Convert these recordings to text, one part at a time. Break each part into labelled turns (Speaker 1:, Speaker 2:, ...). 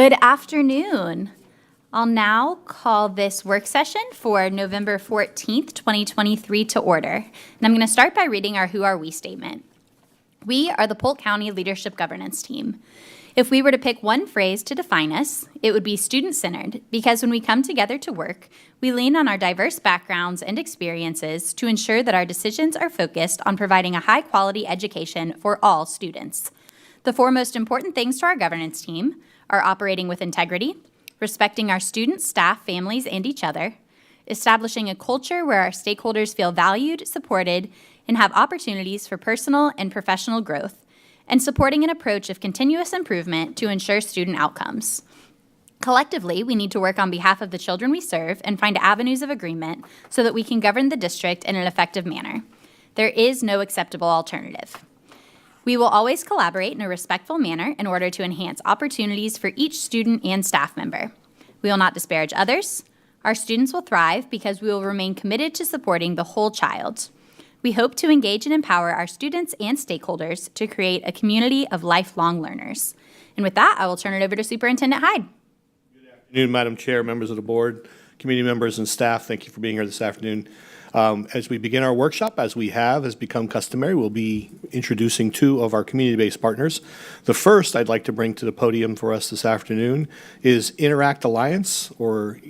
Speaker 1: Good afternoon. I'll now call this work session for November 14th, 2023 to order. And I'm going to start by reading our Who Are We statement. We are the Polk County Leadership Governance Team. If we were to pick one phrase to define us, it would be student-centered, because when we come together to work, we lean on our diverse backgrounds and experiences to ensure that our decisions are focused on providing a high-quality education for all students. The four most important things to our governance team are operating with integrity, respecting our students, staff, families, and each other, establishing a culture where our stakeholders feel valued, supported, and have opportunities for personal and professional growth, and supporting an approach of continuous improvement to ensure student outcomes. Collectively, we need to work on behalf of the children we serve and find avenues of agreement so that we can govern the district in an effective manner. There is no acceptable alternative. We will always collaborate in a respectful manner in order to enhance opportunities for each student and staff member. We will not disparage others. Our students will thrive because we will remain committed to supporting the whole child. We hope to engage and empower our students and stakeholders to create a community of lifelong learners. And with that, I will turn it over to Superintendent Hyde.
Speaker 2: Good afternoon, Madam Chair, members of the board, community members, and staff. Thank you for being here this afternoon. As we begin our workshop, as we have, has become customary, we'll be introducing two of our community-based partners. The first I'd like to bring to the podium for us this afternoon is Interact Alliance, or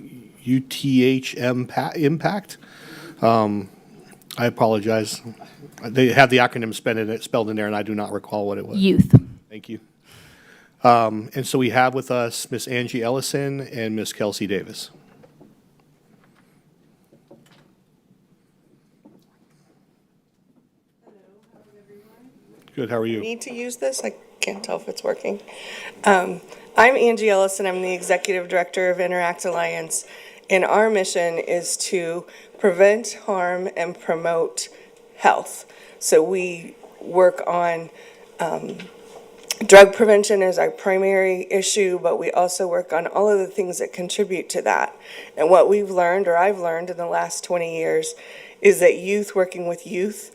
Speaker 2: UTH Impact. I apologize. They have the acronym spelled in there, and I do not recall what it was.
Speaker 1: Youth.
Speaker 2: Thank you. And so we have with us Miss Angie Ellison and Miss Kelsey Davis. Good, how are you?
Speaker 3: Need to use this? I can't tell if it's working. I'm Angie Ellison. I'm the Executive Director of Interact Alliance, and our mission is to prevent harm and promote health. So we work on drug prevention as our primary issue, but we also work on all of the things that contribute to that. And what we've learned, or I've learned in the last 20 years, is that youth working with youth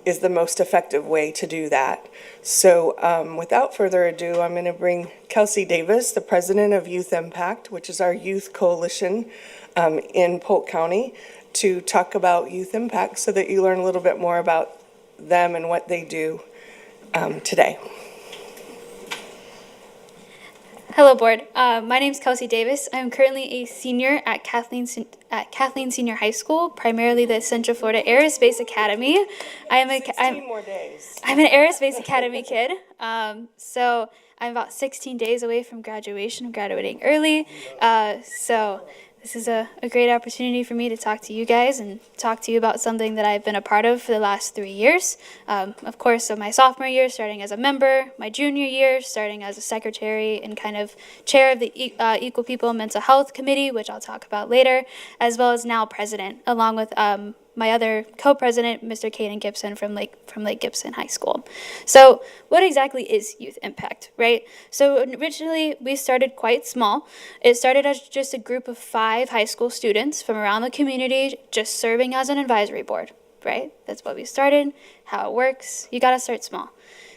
Speaker 3: is the most effective way to do that. So without further ado, I'm going to bring Kelsey Davis, the president of Youth Impact, which is our youth coalition in Polk County, to talk about Youth Impact so that you learn a little bit more about them and what they do today.
Speaker 4: Hello, board. My name is Kelsey Davis. I'm currently a senior at Kathleen Senior High School, primarily the Central Florida Aerospace Academy. I'm an Aerospace Academy kid. So I'm about 16 days away from graduation. I'm graduating early. So this is a great opportunity for me to talk to you guys and talk to you about something that I've been a part of for the last 3 years. Of course, so my sophomore year, starting as a member, my junior year, starting as a secretary and kind of chair of the Equal People Mental Health Committee, which I'll talk about later, as well as now president, along with my other co-president, Mr. Caden Gibson from Lake Gibson High School. So what exactly is Youth Impact, right? So originally we started quite small. It started as just a group of 5 high school students from around the community just serving as an advisory board, right? That's what we started, how it works. You gotta start small.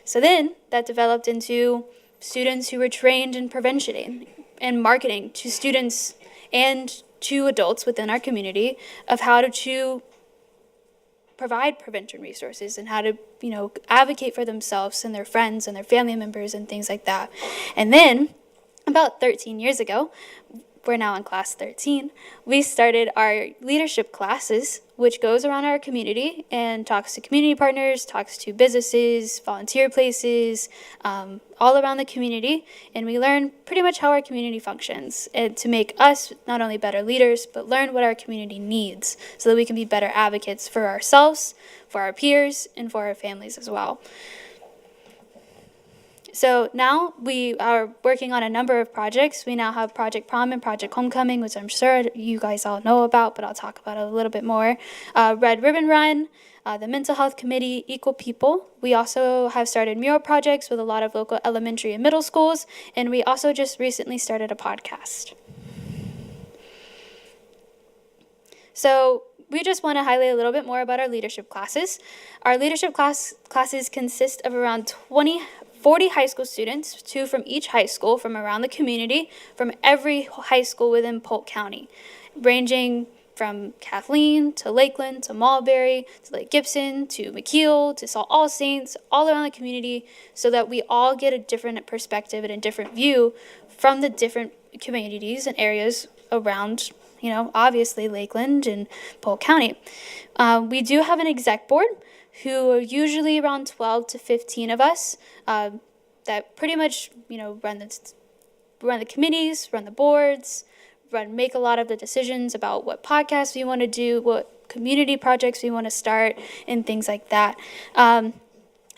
Speaker 4: So then that developed into students who were trained in prevention and marketing to students and to adults within our community of how to provide prevention resources and how to, advocate for themselves and their friends and their family members and things like that. And then about 13 years ago, we're now in class 13, we started our leadership classes, which goes around our community and talks to community partners, talks to businesses, volunteer places, all around the community. And we learn pretty much how our community functions and to make us not only better leaders, but learn what our community needs so that we can be better advocates for ourselves, for our peers, and for our families as well. So now we are working on a number of projects. We now have Project Prom and Project Homecoming, which I'm sure you guys all know about, but I'll talk about it a little bit more. Red Ribbon Run, the Mental Health Committee, Equal People. We also have started mural projects with a lot of local elementary and middle schools, and we also just recently started a podcast. So we just want to highlight a little bit more about our leadership classes. Our leadership classes consist of around 24 40 high school students, 2 from each high school from around the community, from every high school within Polk County, ranging from Kathleen to Lakeland to Mulberry to Lake Gibson to McKeel to Salt All Saints, all around the community, so that we all get a different perspective and a different view from the different communities and areas around, obviously Lakeland and Polk County. We do have an exec board who are usually around 12 to 15 of us that pretty much, run the committees, run the boards, make a lot of the decisions about what podcasts we want to do, what community projects we want to start, and things like that.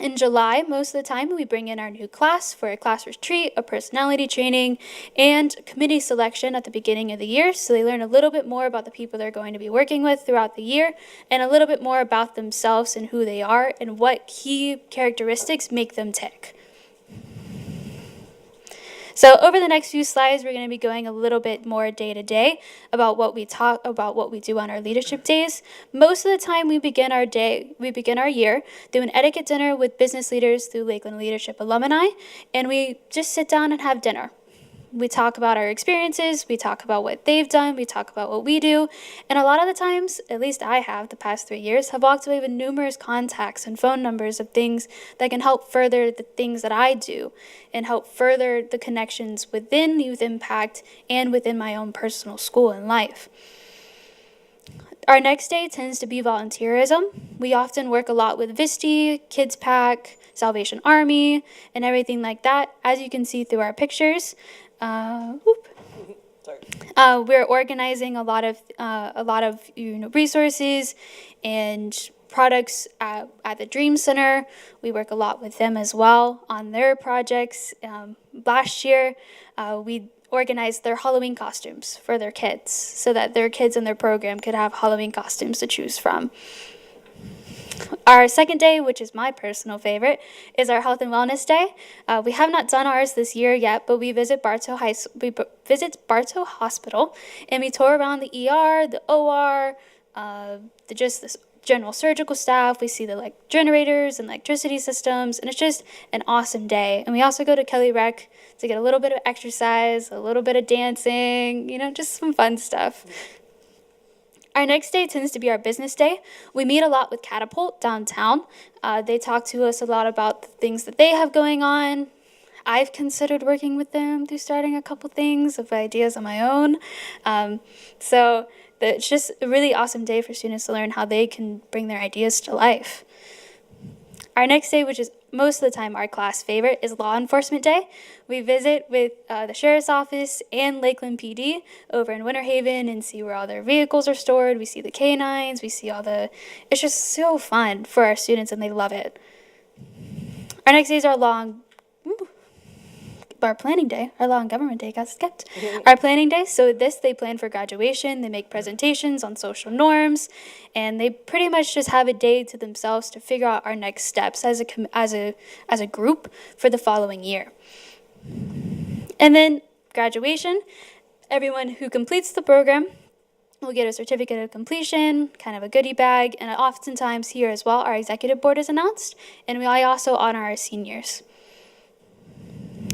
Speaker 4: In July, most of the time, we bring in our new class for a class retreat, a personality training, and committee selection at the beginning of the year, so they learn a little bit more about the people they're going to be working with throughout the year, and a little bit more about themselves and who they are, and what key characteristics make them tick. So over the next few slides, we're going to be going a little bit more day to day about what we do on our leadership days. Most of the time, we begin our year through an etiquette dinner with business leaders through Lakeland Leadership Alumni, and we just sit down and have dinner. We talk about our experiences, we talk about what they've done, we talk about what we do, and a lot of the times, at least I have the past 3 years, have walked away with numerous contacts and phone numbers of things that can help further the things that I do and help further the connections within Youth Impact and within my own personal school and life. Our next day tends to be volunteerism. We often work a lot with VISTI, Kids Pack, Salvation Army, and everything like that, as you can see through our pictures. We're organizing a lot of resources and products at the Dream Center. We work a lot with them as well on their projects. Last year, we organized their Halloween costumes for their kids so that their kids in their program could have Halloween costumes to choose from. Our second day, which is my personal favorite, is our Health and Wellness Day. We have not done ours this year yet, but we visit Bartow Hospital, and we tour around the ER, the OR, the general surgical staff. We see the generators and electricity systems, and it's just an awesome day. And we also go to Kelly Rec to get a little bit of exercise, a little bit of dancing, just some fun stuff. Our next day tends to be our business day. We meet a lot with Catapult downtown. They talk to us a lot about the things that they have going on. I've considered working with them through starting a couple things of ideas on my own. So it's just a really awesome day for students to learn how they can bring their ideas to life. Our next day, which is most of the time our class favorite, is Law Enforcement Day. We visit with the Sheriff's Office and Lakeland PD over in Winter Haven and see where all their vehicles are stored. We see the canines, we see it's just so fun for our students and they love it. Our next days are our planning day, our law and government day got skipped. Our planning day, so they plan for graduation, they make presentations on social norms, and they pretty much just have a day to themselves to figure out our next steps as a group for the following year. And then graduation, everyone who completes the program will get a certificate of completion, kind of a goodie bag, and oftentimes here as well, our executive board is announced, and I also honor our seniors.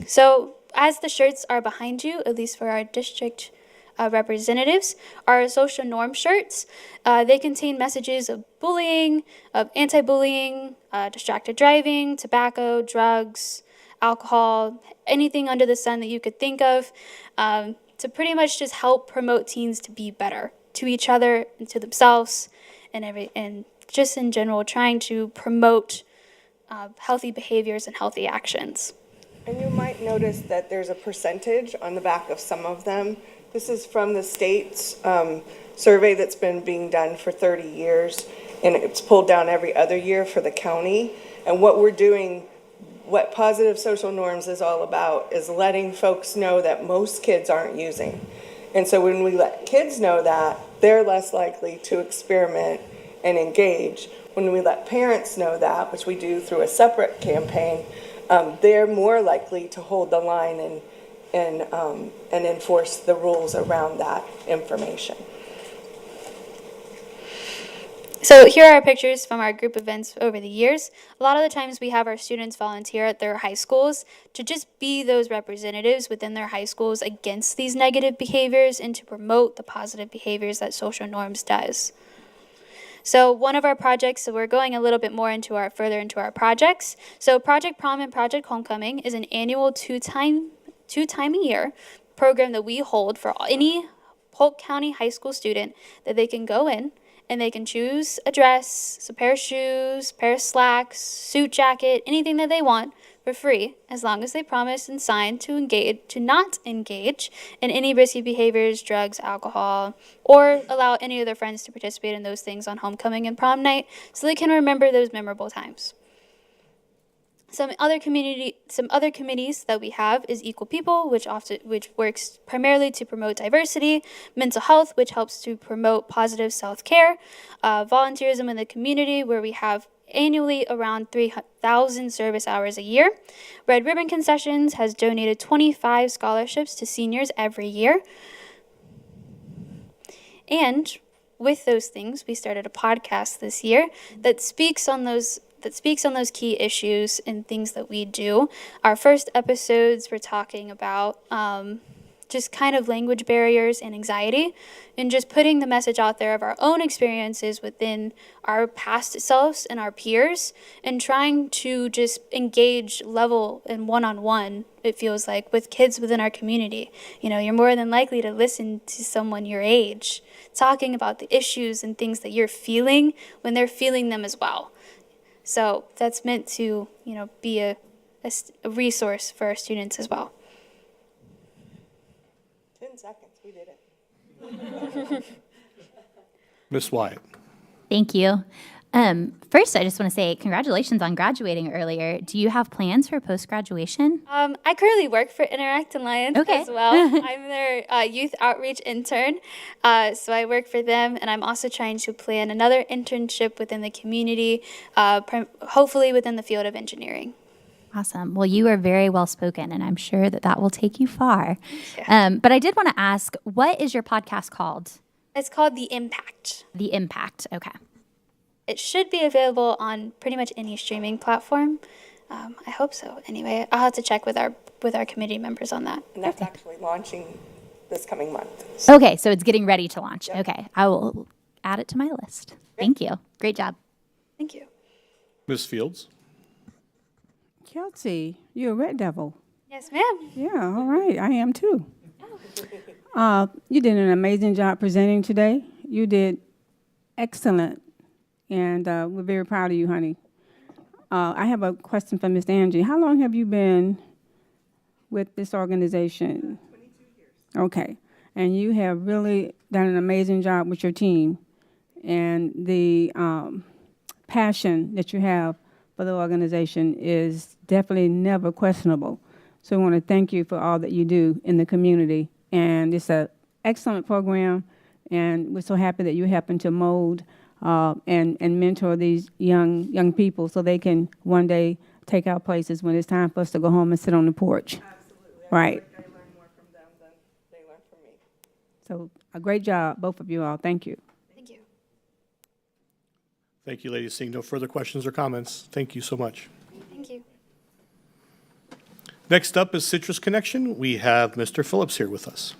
Speaker 4: So as the shirts are behind you, at least for our district representatives, our social norm shirts, they contain messages of bullying, of anti-bullying, distracted driving, tobacco, drugs, alcohol, anything under the sun that you could think of, to pretty much just help promote teens to be better to each other and to themselves, and just in general trying to promote healthy behaviors and healthy actions.
Speaker 3: And you might notice that there's a percentage on the back of some of them. This is from the state's survey that's been being done for 30 years, and it's pulled down every other year for the county. And what we're doing, what Positive Social Norms is all about, is letting folks know that most kids aren't using. And so when we let kids know that, they're less likely to experiment and engage. When we let parents know that, which we do through a separate campaign, they're more likely to hold the line and enforce the rules around that information.
Speaker 4: So So here are pictures from our group events over the years. A lot of the times we have our students volunteer at their high schools to just be those representatives within their high schools against these negative behaviors and to promote the positive behaviors that social norms does. So one of our projects, so we're going a little bit more further into our projects. So Project Prom and Project Homecoming is an annual two-time a year program that we hold for any Polk County high school student that they can go in and they can choose a dress, a pair of shoes, pair of slacks, suit jacket, anything that they want for free, as long as they promise and sign to not engage in any risky behaviors, drugs, alcohol, or allow any of their friends to participate in those things on homecoming and prom night so they can remember those memorable times. Some other committees that we have is Equal People, which works primarily to promote diversity, Mental Health, which helps to promote positive self-care, volunteerism in the community, where we have annually around 3,000 service hours a year. Red Ribbon Concessions has donated 25 scholarships to seniors every year. And with those things, we started a podcast this year that speaks on those key issues and things that we do. Our first episodes were talking about just kind of language barriers and anxiety, and just putting the message out there of our own experiences within our past selves and our peers, and trying to just engage level and one-on-one, it feels like, with kids within our community. You know, you're more than likely to listen to someone your age talking about the issues and things that you're feeling when they're feeling them as well. So that's meant to, be a resource for our students as well.
Speaker 3: 10 seconds, we did it.
Speaker 2: Ms. Wyatt.
Speaker 1: Thank you. First, I just want to say congratulations on graduating earlier. Do you have plans for post-graduation?
Speaker 4: I currently work for Interact Alliance as well. I'm their youth outreach intern, so I work for them, and I'm also trying to plan another internship within the community, hopefully within the field of engineering.
Speaker 1: Awesome. Well, you are very well spoken, and I'm sure that will take you far. But I did want to ask, what is your podcast called?
Speaker 4: It's called The Impact.
Speaker 1: The Impact. Okay.
Speaker 4: It should be available on pretty much any streaming platform. I hope so. Anyway, I'll have to check with our committee members on that.
Speaker 3: And that's actually launching this coming month.
Speaker 1: Okay, so it's getting ready to launch. Yep. Okay, I will add it to my list. Thank you. Great job.
Speaker 4: Thank you.
Speaker 2: Ms. Fields.
Speaker 5: Kelsey, you're a Red Devil.
Speaker 4: Yes, ma'am.
Speaker 5: Yeah, all right. I am too. You did an amazing job presenting today. You did excellent, and we're very proud of you, honey. I have a question for Ms. Angie. How long have you been with this organization?
Speaker 3: 22 years.
Speaker 5: Okay. And you have really done an amazing job with your team, and the passion that you have for the organization is definitely never questionable. So I want to thank you for all that you do in the community. And it's an excellent program, and we're so happy that you happen to mold and mentor these young people so they can one day take our places when it's time for us to go home and sit on the porch.
Speaker 3: Absolutely.
Speaker 5: Right.
Speaker 3: I learn more from them than they learn from me.
Speaker 5: So a great job, both of you all. Thank you.
Speaker 4: Thank you.
Speaker 2: Thank you, ladies. Seeing no further questions or comments, thank you so much.
Speaker 4: Thank you.
Speaker 2: Next up is Citrus Connection. We have Mr. Phillips here with us.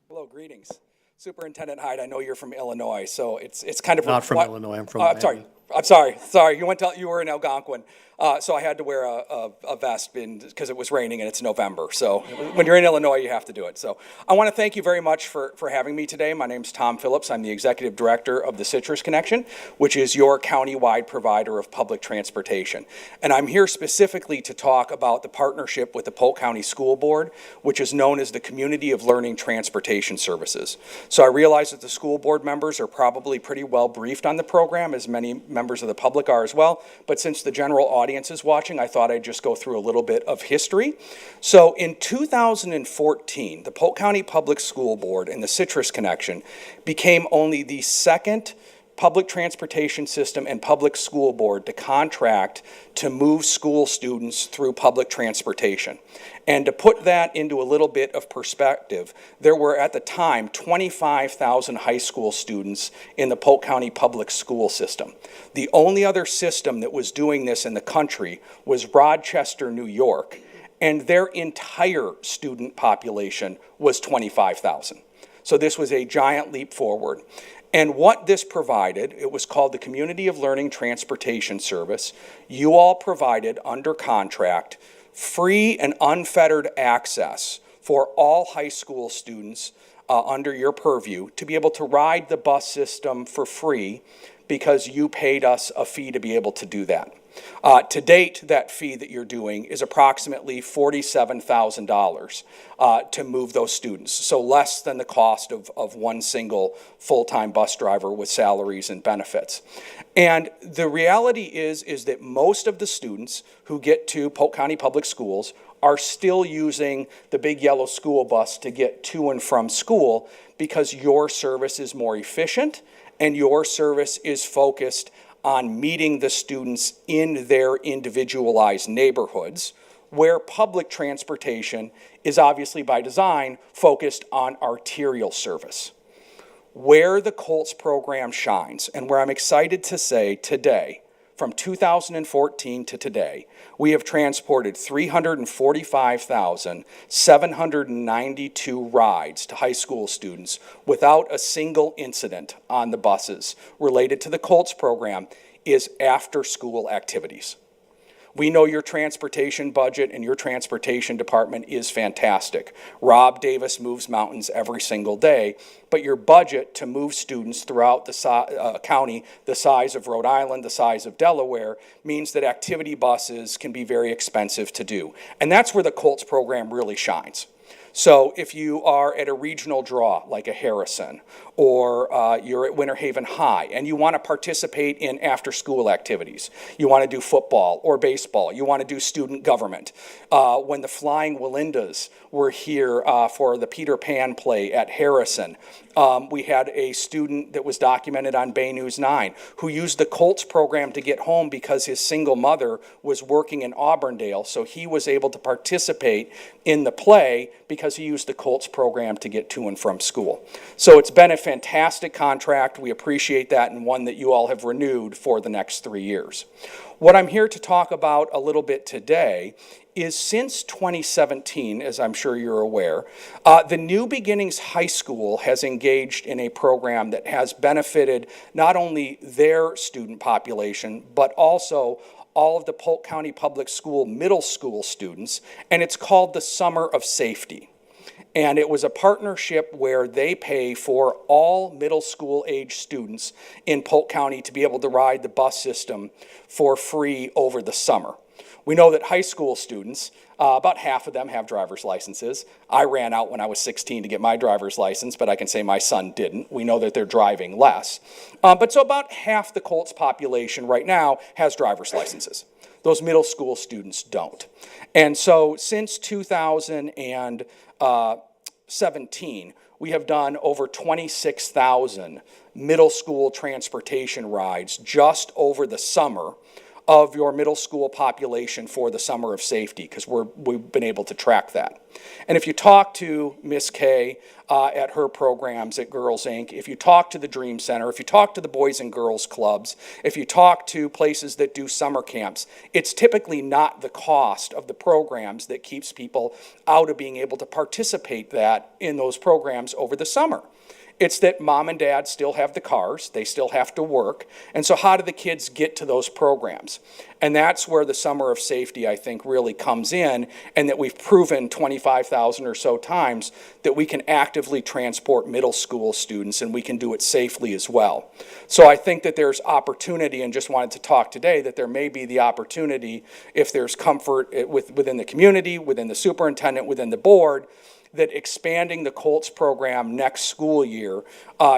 Speaker 6: Hello, greetings. Superintendent Hyde, I know you're from Illinois, so it's kind of
Speaker 2: Not from Illinois, I'm from
Speaker 6: sorry. I'm sorry. You were in Algonquin, so I had to wear a vest because it was raining and it's November. So when you're in Illinois, you have to do it. So I want to thank you very much for having me today. My name's Tom Phillips. I'm the executive director of the Citrus Connection, which is your county-wide provider of public transportation. And I'm here specifically to talk about the partnership with the Polk County School Board, which is known as the Community of Learning Transportation Services. So I realize that the school board members are probably pretty well briefed on the program, as many members of the public are as well, but since the general audience is watching, I thought I'd just go through a little bit of history. So in 2014, the Polk County Public School Board and the Citrus Connection became only the second Public Transportation System and Public School Board to contract to move school students through public transportation. And to put that into a little bit of perspective, there were at the time 25,000 high school students in the Polk County public school system. The only other system that was doing this in the country was Rochester, New York, and their entire student population was 25,000. So this was a giant leap forward. And what this provided, it was called the Community of Learning Transportation Service. You all provided, under contract, free and unfettered access for all high school students under your purview to be able to ride the bus system for free because you paid us a fee to be able to do that. To date, that fee that you're doing is approximately $47,000 to move those students, so less than the cost of one single full-time bus driver with salaries and benefits. And the reality is that most of the students who get to Polk County Public Schools are still using the big yellow school bus to get to and from school because your service is more efficient and your service is focused on meeting the students in their individualized neighborhoods, where public transportation is obviously by design focused on arterial service. Where the Colts program shines, and where I'm excited to say today, from 2014 to today, we have transported 345,792 rides to high school students without a single incident on the buses related to the Colts program is after-school activities. We know your transportation budget and your transportation department is fantastic. Rob Davis moves mountains every single day, but your budget to move students throughout the county, the size of Rhode Island, the size of Delaware, means that activity buses can be very expensive to do. And that's where the Colts program really shines. So if you are at a regional draw like a Harrison, or you're at Winter Haven High and you want to participate in after-school activities, you want to do football or baseball, you want to do student government. When the Flying Walindas were here for the Peter Pan play at Harrison, we had a student that was documented on Bay News 9 who used the Colts program to get home because his single mother was working in Auburndale, so he was able to participate in the play because he used the Colts program to get to and from school. So it's been a fantastic contract. We appreciate that, and one that you all have renewed for the next 3 years. What I'm here to talk about a little bit today is since 2017, as I'm sure you're aware, the New Beginnings High School has engaged in a program that has benefited not only their student population, but also all of the Polk County Public School middle school students, and it's called the Summer of Safety. And it was a partnership where they pay for all middle school age students in Polk County to be able to ride the bus system for free over the summer. We know that high school students, about half of them have driver's licenses. I ran out when I was 16 to get my driver's license, but I can say my son didn't. We know that they're driving less. But so about half the Colts population right now has driver's licenses. Those middle school students don't. And so since 2017, we have done over 26,000 middle school transportation rides just over the summer of your middle school population for the Summer of Safety, because we've been able to track that. And if you talk to Miss Kay at her programs at Girls Inc., if you talk to the Dream Center, if you talk to the Boys and Girls Clubs, if you talk to places that do summer camps, it's typically not the cost of the programs that keeps people out of being able to participate in those programs over the summer. It's that mom and dad still have the cars, they still have to work, and so how do the kids get to those programs? And that's where the Summer of Safety, I think, really comes in, and that we've proven 25,000 or so times that we can actively transport middle school students, and we can do it safely as well. So I think that there's opportunity, and just wanted to talk today, that there may be the opportunity, if there's comfort within the community, within the superintendent, within the board, that expanding the Colts program next school year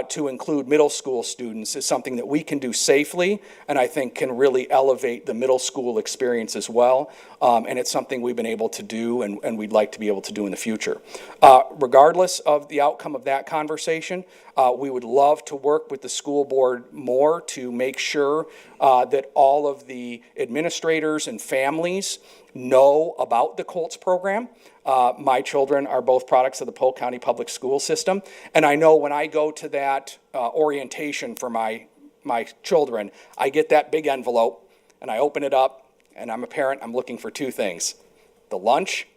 Speaker 6: to include middle school students is something that we can do safely, and I think can really elevate the middle school experience as well. And it's something we've been able to do, and we'd like to be able to do in the future. Regardless of the outcome of that conversation, we would love to work with the school board more to make sure that all of the administrators and families know about the Colts program. My children are both products of the Polk County Public School System, and I know when I go to that orientation for my children, I get that big envelope, and I open it up, and I'm a parent, I'm looking for two things: the lunch,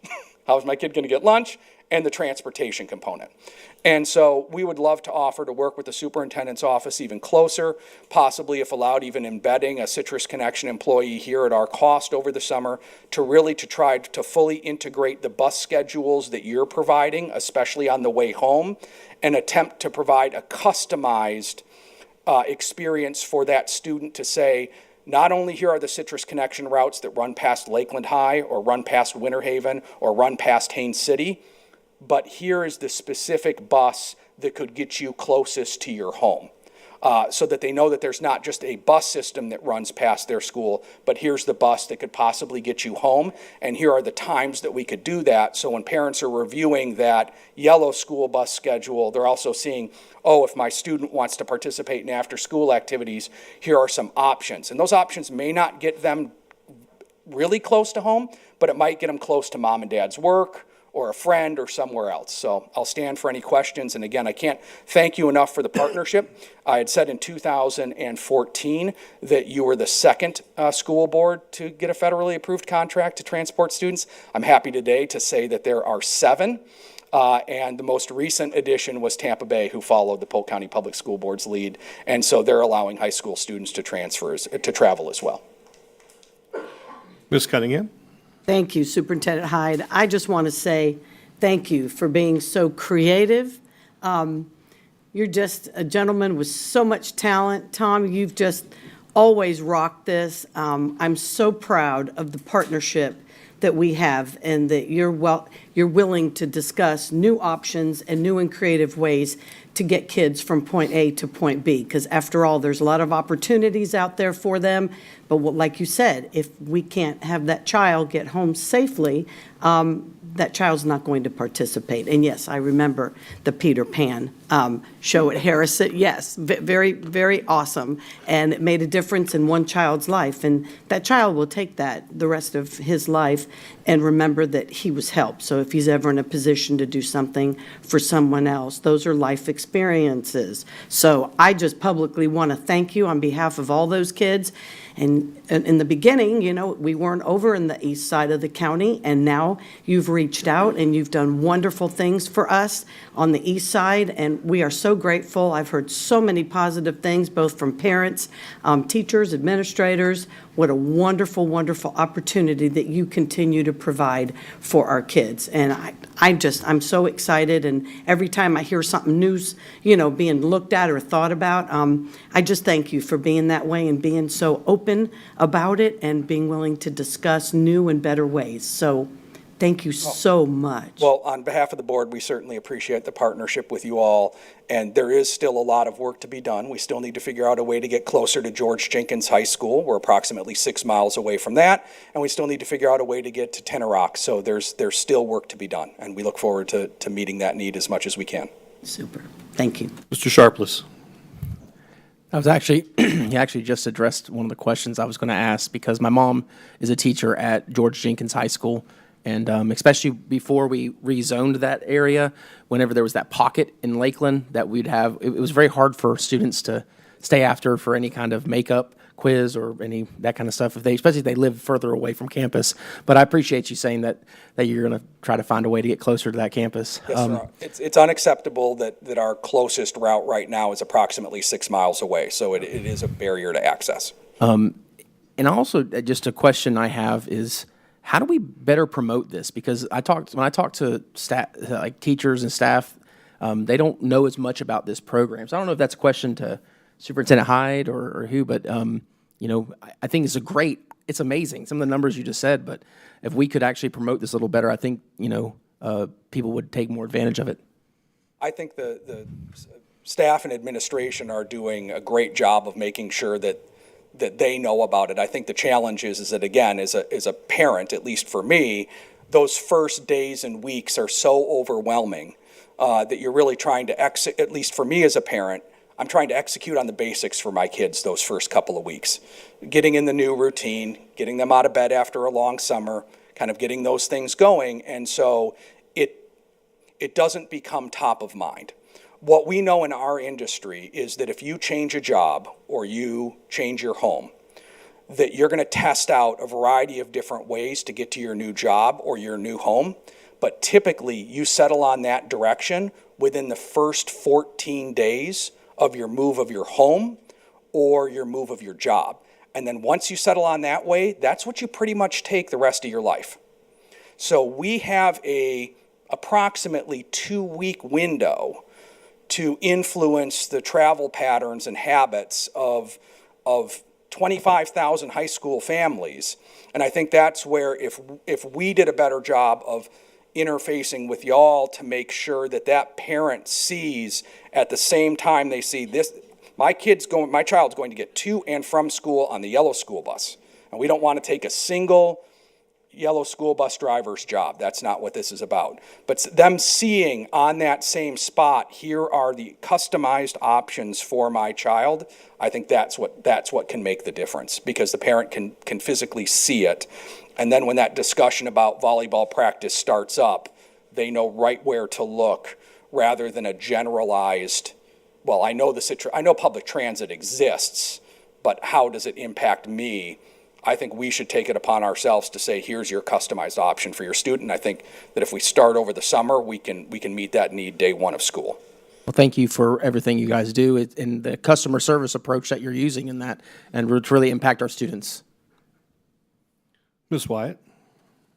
Speaker 6: how is my kid going to get lunch, and the transportation component. And so we would love to offer to work with the superintendent's office even closer, possibly if allowed even embedding a Citrus Connection employee here at our cost over the summer to try to fully integrate the bus schedules that you're providing, especially on the way home, and attempt to provide a customized experience for that student to say, not only here are the Citrus Connection routes that run past Lakeland High or run past Winter Haven or run past Haines City, but here is the specific bus that could get you closest to your home. So that they know that there's not just a bus system that runs past their school, but here's the bus that could possibly get you home, and here are the times that we could do that. So when parents are reviewing that yellow school bus schedule, they're also seeing, oh, if my student wants to participate in after-school activities, here are some options. And those options may not get them really close to home, but it might get them close to mom and dad's work, or a friend, or somewhere else. So I'll stand for any questions. And again, I can't thank you enough for the partnership. I had said in 2014 that you were the second school board to get a federally approved contract to transport students. I'm happy today to say that there are 7. And the most recent addition was Tampa Bay, who followed the Polk County Public School Board's lead. And so they're allowing high school students to travel as well.
Speaker 2: Ms. Cunningham?
Speaker 7: Thank you, Superintendent Hyde. I just want to say thank you for being so creative. You're just a gentleman with so much talent. Tom, you've just always rocked this. I'm so proud of the partnership that we have, and that you're willing to discuss new options and new and creative ways to get kids from point A to point B, because after all, there's a lot of opportunities out there for them. But like you said, if we can't have that child get home safely, that child's not going to participate. And yes, I remember the Peter Pan show at Harrison. Yes, very, very awesome. And it made a difference in one child's life. And that child will take that the rest of his life and remember that he was helped. So if he's ever in a position to do something for someone else, those are life experiences. So I just publicly want to thank you on behalf of all those kids. And in the beginning, you know, we weren't over in the east side of the county, and now you've reached out and you've done wonderful things for us on the east side, and we are so grateful. I've heard so many positive things, both from parents, teachers, administrators. What a wonderful, wonderful opportunity that you continue to provide for our kids. And I'm so excited, and every time I hear something new, you know, being looked at or thought about, I just thank you for being that way and being so open about it and being willing to discuss new and better ways. So thank you so much.
Speaker 6: Well, on behalf of the board, we certainly appreciate the partnership with you all, and there is still a lot of work to be done. We still need to figure out a way to get closer to George Jenkins High School. We're approximately 6 miles away from that, and we still need to figure out a way to get to Tenorock. So there's still work to be done, and we look forward to meeting that need as much as we can.
Speaker 7: Super. Thank you.
Speaker 2: Mr. Sharpless?
Speaker 8: I was actually, he actually just addressed one of the questions I was going to ask, because my mom is a teacher at George Jenkins High School. And especially before we rezoned that area, whenever there was that pocket in Lakeland that we'd have, it was very hard for students to stay after for any kind of makeup quiz or any that kind of stuff, especially if they live further away from campus. But I appreciate you saying that you're going to try to find a way to get closer to that campus.
Speaker 6: Yes, sir. It's unacceptable that our closest route right now is approximately 6 miles away, so it is a barrier to access.
Speaker 8: And also, just a question I have is, how do we better promote this? Because when I talk to staff, like teachers and staff, they don't know as much about this program. So I don't know if that's a question to Superintendent Hyde or who, but you know, I think it's amazing, some of the numbers you just said, but if we could actually promote this a little better, I think, you know, people would take more advantage of it.
Speaker 6: I think the staff and administration are doing a great job of making sure that they know about it. I think the challenge is that, again, as a parent, at least for me, those first days and weeks are so overwhelming that you're really trying to at least for me as a parent, I'm trying to execute on the basics for my kids those first couple of weeks. Getting in the new routine, getting them out of bed after a long summer, kind of getting those things going, and so it doesn't become top of mind. What we know in our industry is that if you change a job or you change your home, that you're going to test out a variety of different ways to get to your new job or your new home, but typically you settle on that direction within the first 14 days of your move of your home or your move of your job. And then once you settle on that way, that's what you pretty much take the rest of your life. So we have a approximately 2-week window to influence the travel patterns and habits of 25,000 high school families. And I think that's where if we did a better job of interfacing with y'all to make sure that that parent sees at the same time they see this, my child's going to get to and from school on the yellow school bus. And we don't want to take a single yellow school bus driver's job. That's not what this is about. But them seeing on that same spot, here are the customized options for my child, I think that's what can make the difference, because the parent can physically see it. And then when that discussion about volleyball practice starts up, they know right where to look rather than a generalized, well, I know public transit exists, but how does it impact me? I think we should take it upon ourselves to say, here's your customized option for your student. I think that if we start over the summer, we can meet that need day one of school.
Speaker 8: Well, thank you for everything you guys do and the customer service approach that you're using in that, and to really impact our students.
Speaker 2: Ms. Wyatt?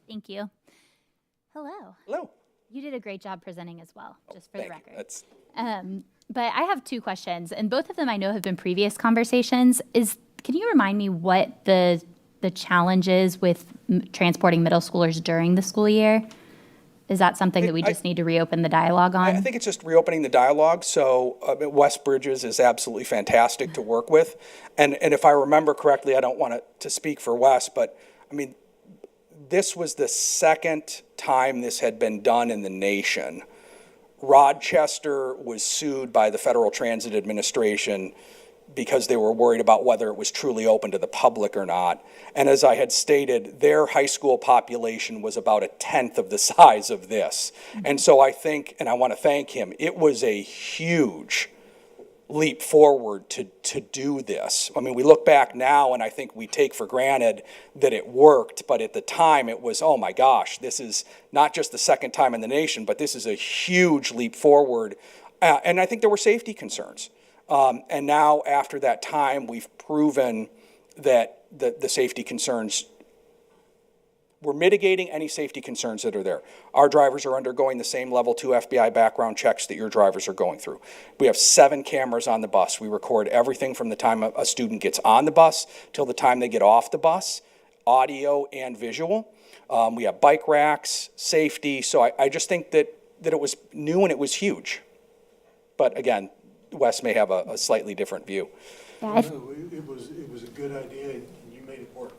Speaker 1: Thank you. Hello.
Speaker 6: Hello.
Speaker 1: You did a great job presenting as well, just for the
Speaker 6: Thank you.
Speaker 1: record. But I have 2 questions, and both of them I know have been previous conversations. Can you remind me what the challenges with transporting middle schoolers during the school year? Is that something that we just need to reopen the dialogue on?
Speaker 6: I think it's just reopening the dialogue. So West Bridges is absolutely fantastic to work with. And if I remember correctly, I don't want to speak for Wes, but I mean, this was the second time this had been done in the nation. Rochester was sued by the Federal Transit Administration because they were worried about whether it was truly open to the public or not. And as I had stated, their high school population was about 1/10 of the size of this. And so I think, and I want to thank him, it was a huge leap forward to do this. I mean, we look back now and I think we take for granted that it worked, but at the time it was, oh my gosh, this is not just the second time in the nation, but this is a huge leap forward. And I think there were safety concerns. And now, after that time, we've proven that the safety concerns, we're mitigating any safety concerns that are there. Our drivers are undergoing the same level 2 FBI background checks that your drivers are going through. We have 7 cameras on the bus. We record everything from the time a student gets on the bus till the time they get off the bus, audio and visual. We have bike racks, safety. So I just think that it was new and it was huge. But again, Wes may have a slightly different view.
Speaker 2: No, it was a good idea, and you made it work.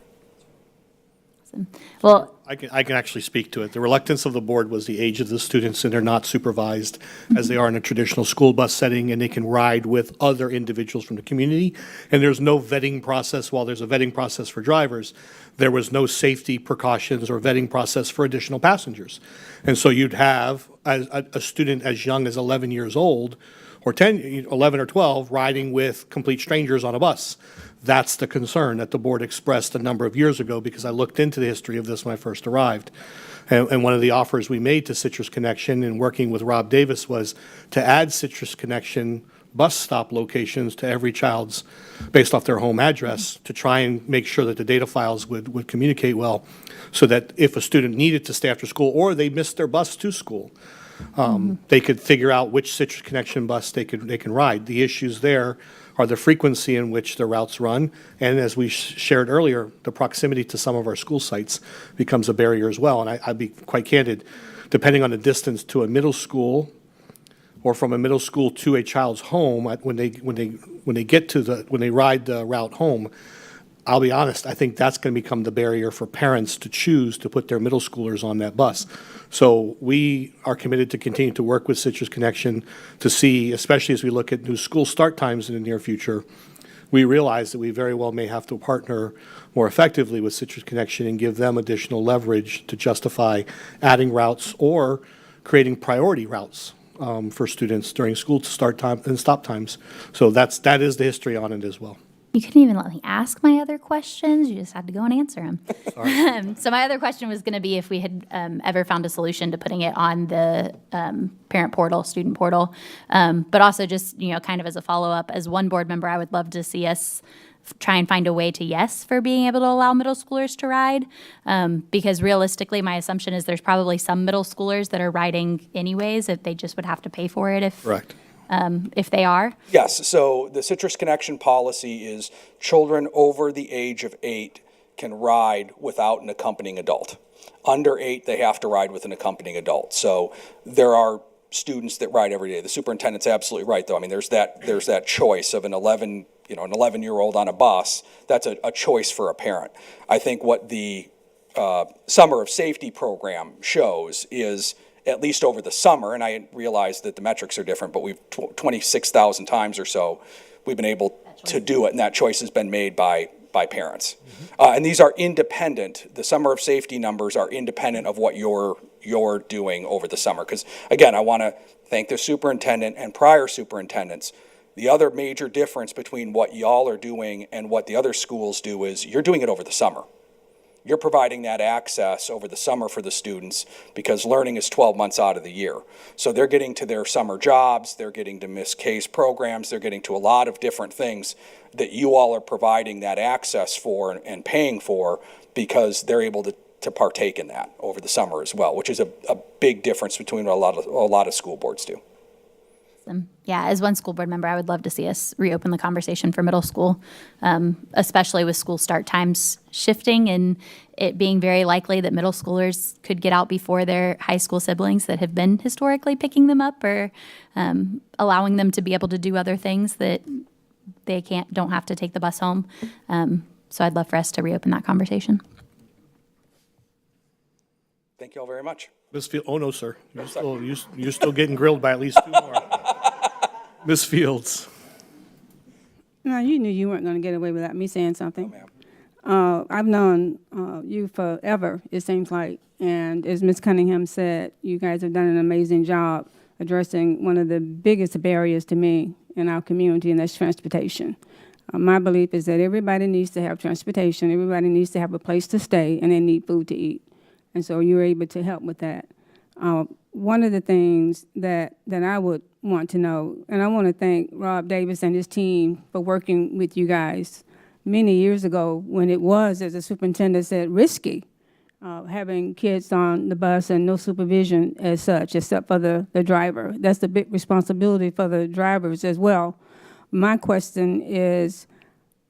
Speaker 1: Well,
Speaker 2: I can actually speak to it. The reluctance of the board was the age of the students, and they're not supervised as they are in a traditional school bus setting, and they can ride with other individuals from the community. And there's no vetting process. While there's a vetting process for drivers, there was no safety precautions or vetting process for additional passengers. And so you'd have a student as young as 11 years old, or 11 or 12, riding with complete strangers on a bus. That's the concern that the board expressed a number of years ago, because I looked into the history of this when I first arrived. And one of the offers we made to Citrus Connection in working with Rob Davis was to add Citrus Connection bus stop locations to every child's, based off their home address, to try and make sure that the data files would communicate well, so that if a student needed to stay after school or they missed their bus to school, they could figure out which Citrus Connection bus they can ride. The issues there are the frequency in which the routes run. And as we shared earlier, the proximity to some of our school sites becomes a barrier as well. And I'd be quite candid, depending on the distance to a middle school or from a middle school to a child's home, when they ride the route home, I'll be honest, I think that's going to become the barrier for parents to choose to put their middle schoolers on that bus. So we are committed to continue to work with Citrus Connection to see, especially as we look at new school start times in the near future, we realize that we very well may have to partner more effectively with Citrus Connection and give them additional leverage to justify adding routes or creating priority routes for students during school start time and stop times. So that is the history on it as well.
Speaker 1: You couldn't even let me ask my other questions. You just had to go and answer them. So my other question was going to be if we had ever found a solution to putting it on the parent portal, student portal, but also just, kind of as a follow-up, as one board member, I would love to see us try and find a way to yes for being able to allow middle schoolers to ride, because realistically, my assumption is there's probably some middle schoolers that are riding anyways, if they just would have to pay for it
Speaker 2: Correct.
Speaker 1: If they are.
Speaker 6: Yes, so the Citrus Connection policy is children over the age of 8 can ride without an accompanying adult. Under 8, they have to ride with an accompanying adult. So there are students that ride every day. The superintendent's absolutely right, though. I mean, there's that choice of an 11-year-old on a bus. That's a choice for a parent. I think what the Summer of Safety program shows is, at least over the summer, and I realize that the metrics are different, but we've 26,000 times or so, we've been able to do it, and that choice has been made by parents. And these are independent. The Summer of Safety numbers are independent of what you're doing over the summer. Because, again, I want to thank the superintendent and prior superintendents. The other major difference between what y'all are doing and what the other schools do is you're doing it over the summer. You're providing that access over the summer for the students because learning is 12 months out of the year. So they're getting to their summer jobs, they're getting to Miss K's programs, they're getting to a lot of different things that you all are providing that access for and paying for because they're able to partake in that over the summer as well, which is a big difference between what a lot of school boards do.
Speaker 1: Yeah, as one school board member, I would love to see us reopen the conversation for middle school, especially with school start times shifting and it being very likely that middle schoolers could get out before their high school siblings that have been historically picking them up or allowing them to be able to do other things that they don't have to take the bus home. So I'd love for us to reopen that conversation.
Speaker 6: Thank you all very much.
Speaker 2: Ms. Fields, oh no, sir. You're still getting grilled by at least 2 more. Ms. Fields.
Speaker 5: No, you knew you weren't going to get away without me saying something.
Speaker 6: Ma'am.
Speaker 5: I've known you forever, it seems like. And as Ms. Cunningham said, you guys have done an amazing job addressing one of the biggest barriers to me in our community, and that's transportation. My belief is that everybody needs to have transportation, everybody needs to have a place to stay, and they need food to eat. And so you're able to help with that. One of the things that I would want to know, and I want to thank Rob Davis and his team for working with you guys many years ago when it was, as the superintendent said, risky, having kids on the bus and no supervision as such, except for the driver. That's a big responsibility for the drivers as well. My question is,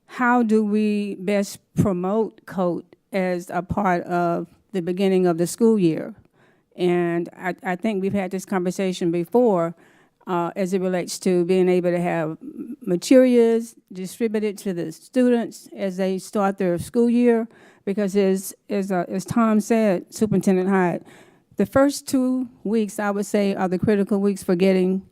Speaker 5: how do we best promote COAT as a part of the beginning of the school year? And I think we've had this conversation before as it relates to being able to have materials distributed to the students as they start their school year. Because as Tom said, Superintendent Hyde, the first 2 weeks, I would say, are the critical weeks for getting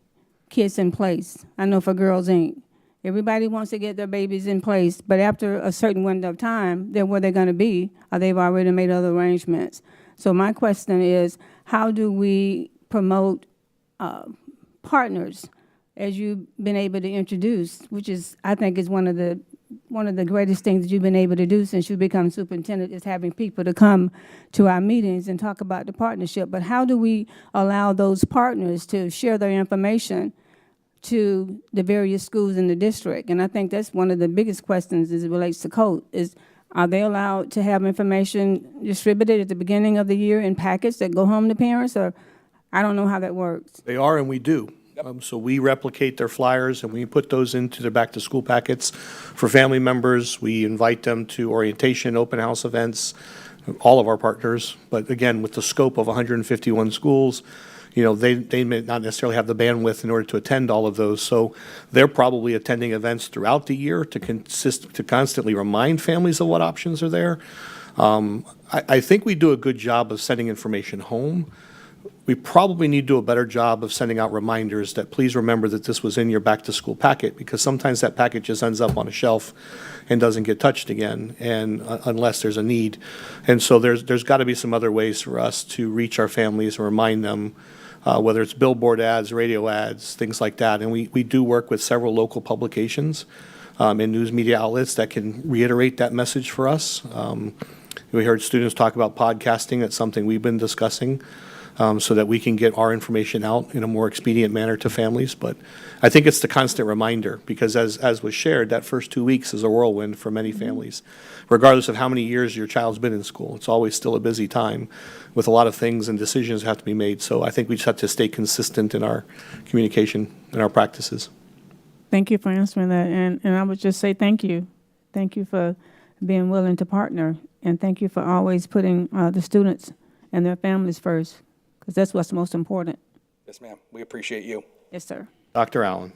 Speaker 5: kids in place. I know for girls ain't. Everybody wants to get their babies in place, but after a certain window of time, they're where they're going to be, or they've already made other arrangements. So my question is, how do we promote partners, as you've been able to introduce, which is, I think, is one of the greatest things that you've been able to do since you become superintendent, is having people to come to our meetings and talk about the partnership. But how do we allow those partners to share their information to the various schools in the district? And I think that's one of the biggest questions as it relates to COAT, is are they allowed to have information distributed at the beginning of the year in packets that go home to parents? Or I don't know how that works.
Speaker 2: They are and we do. So we replicate their flyers, and we put those into their back-to-school packets for family members. We invite them to orientation, open house events, all of our partners. But again, with the scope of 151 schools, they may not necessarily have the bandwidth in order to attend all of those. So they're probably attending events throughout the year to constantly remind families of what options are there. I think we do a good job of sending information home. We probably need to do a better job of sending out reminders that please remember that this was in your back-to-school packet, because sometimes that packet just ends up on a shelf and doesn't get touched again, and unless there's a need. And so there's got to be some other ways for us to reach our families and remind them, whether it's billboard ads, radio ads, things like that. And we do work with several local publications and news media outlets that can reiterate that message for us. We heard students talk about podcasting. That's something we've been discussing. So that we can get our information out in a more expedient manner to families. But I think it's the constant reminder, because as was shared, that first 2 weeks is a whirlwind for many families. Regardless of how many years your child's been in school, it's always still a busy time with a lot of things and decisions have to be made. So I think we just have to stay consistent in our communication and our practices.
Speaker 5: Thank you for answering that. And I would just say thank you. Thank you for being willing to partner. And thank you for always putting the students and their families first, because that's what's most important.
Speaker 6: Yes, ma'am. We appreciate you.
Speaker 5: Yes, sir.
Speaker 2: Dr. Allen.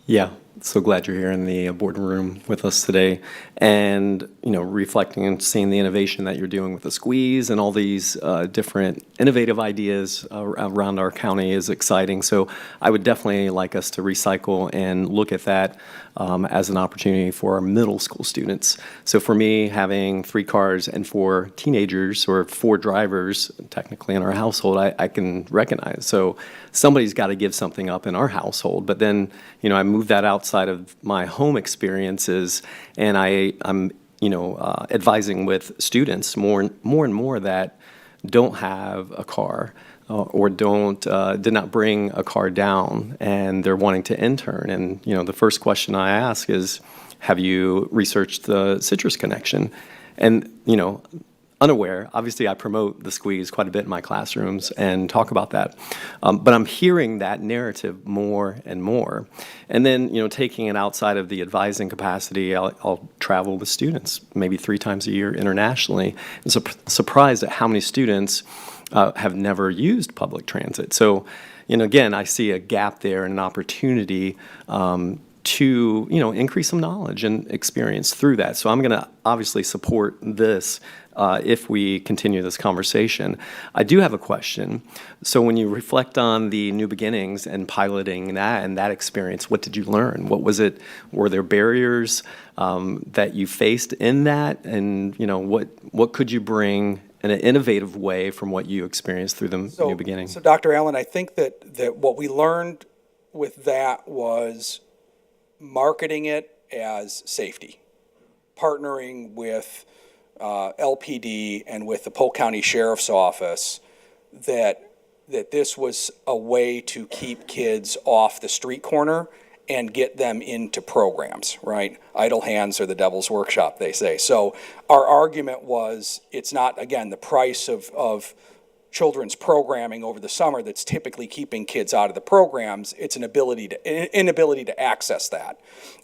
Speaker 9: Yeah, so glad you're here in the boardroom with us today, and reflecting and seeing the innovation that you're doing with the squeeze and all these different innovative ideas around our county is exciting. So I would definitely like us to recycle and look at that as an opportunity for our middle school students. So for me, having 3 cars and 4 teenagers, or 4 drivers technically in our household, I can recognize. So somebody's got to give something up in our household. But then, I move that outside of my home experiences, and I'm advising with students more and more that don't have a car or did not bring a car down, and they're wanting to intern. And the first question I ask is, have you researched the Citrus Connection? And unaware, obviously I promote the squeeze quite a bit in my classrooms and talk about that, but I'm hearing that narrative more and more. And then taking it outside of the advising capacity, I'll travel with students maybe 3 times a year internationally, and surprised at how many students have never used public transit. So again, I see a gap there and an opportunity to increase some knowledge and experience through that. So I'm going to obviously support this if we continue this conversation. I do have a question. So when you reflect on the New Beginnings and piloting that and that experience, what did you learn? What was it? Were there barriers that you faced in that? And what could you bring in an innovative way from what you experienced through the New Beginnings?
Speaker 6: So Dr. Allen, I think that what we learned with that was marketing it as safety, partnering with LPD and with the Polk County Sheriff's Office, that this was a way to keep kids off the street corner and get them into programs, right? Idle hands are the devil's workshop, they say. So our argument was, it's not, again, the price of children's programming over the summer that's typically keeping kids out of the programs. It's an inability to access that.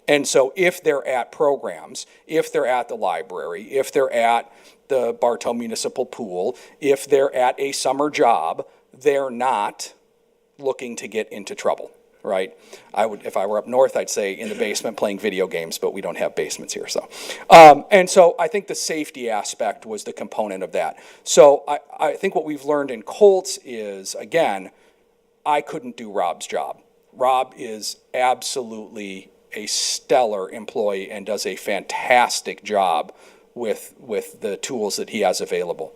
Speaker 6: And so if they're at programs, if they're at the library, if they're at the Bartow Municipal Pool, if they're at a summer job, they're not looking to get into trouble, right? If I were up north, I'd say in the basement playing video games, but we don't have basements here. So, and so I think the safety aspect was the component of that. So I think what we've learned in Colts is, again, I couldn't do Rob's job. Rob is absolutely a stellar employee and does a fantastic job with the tools that he has available.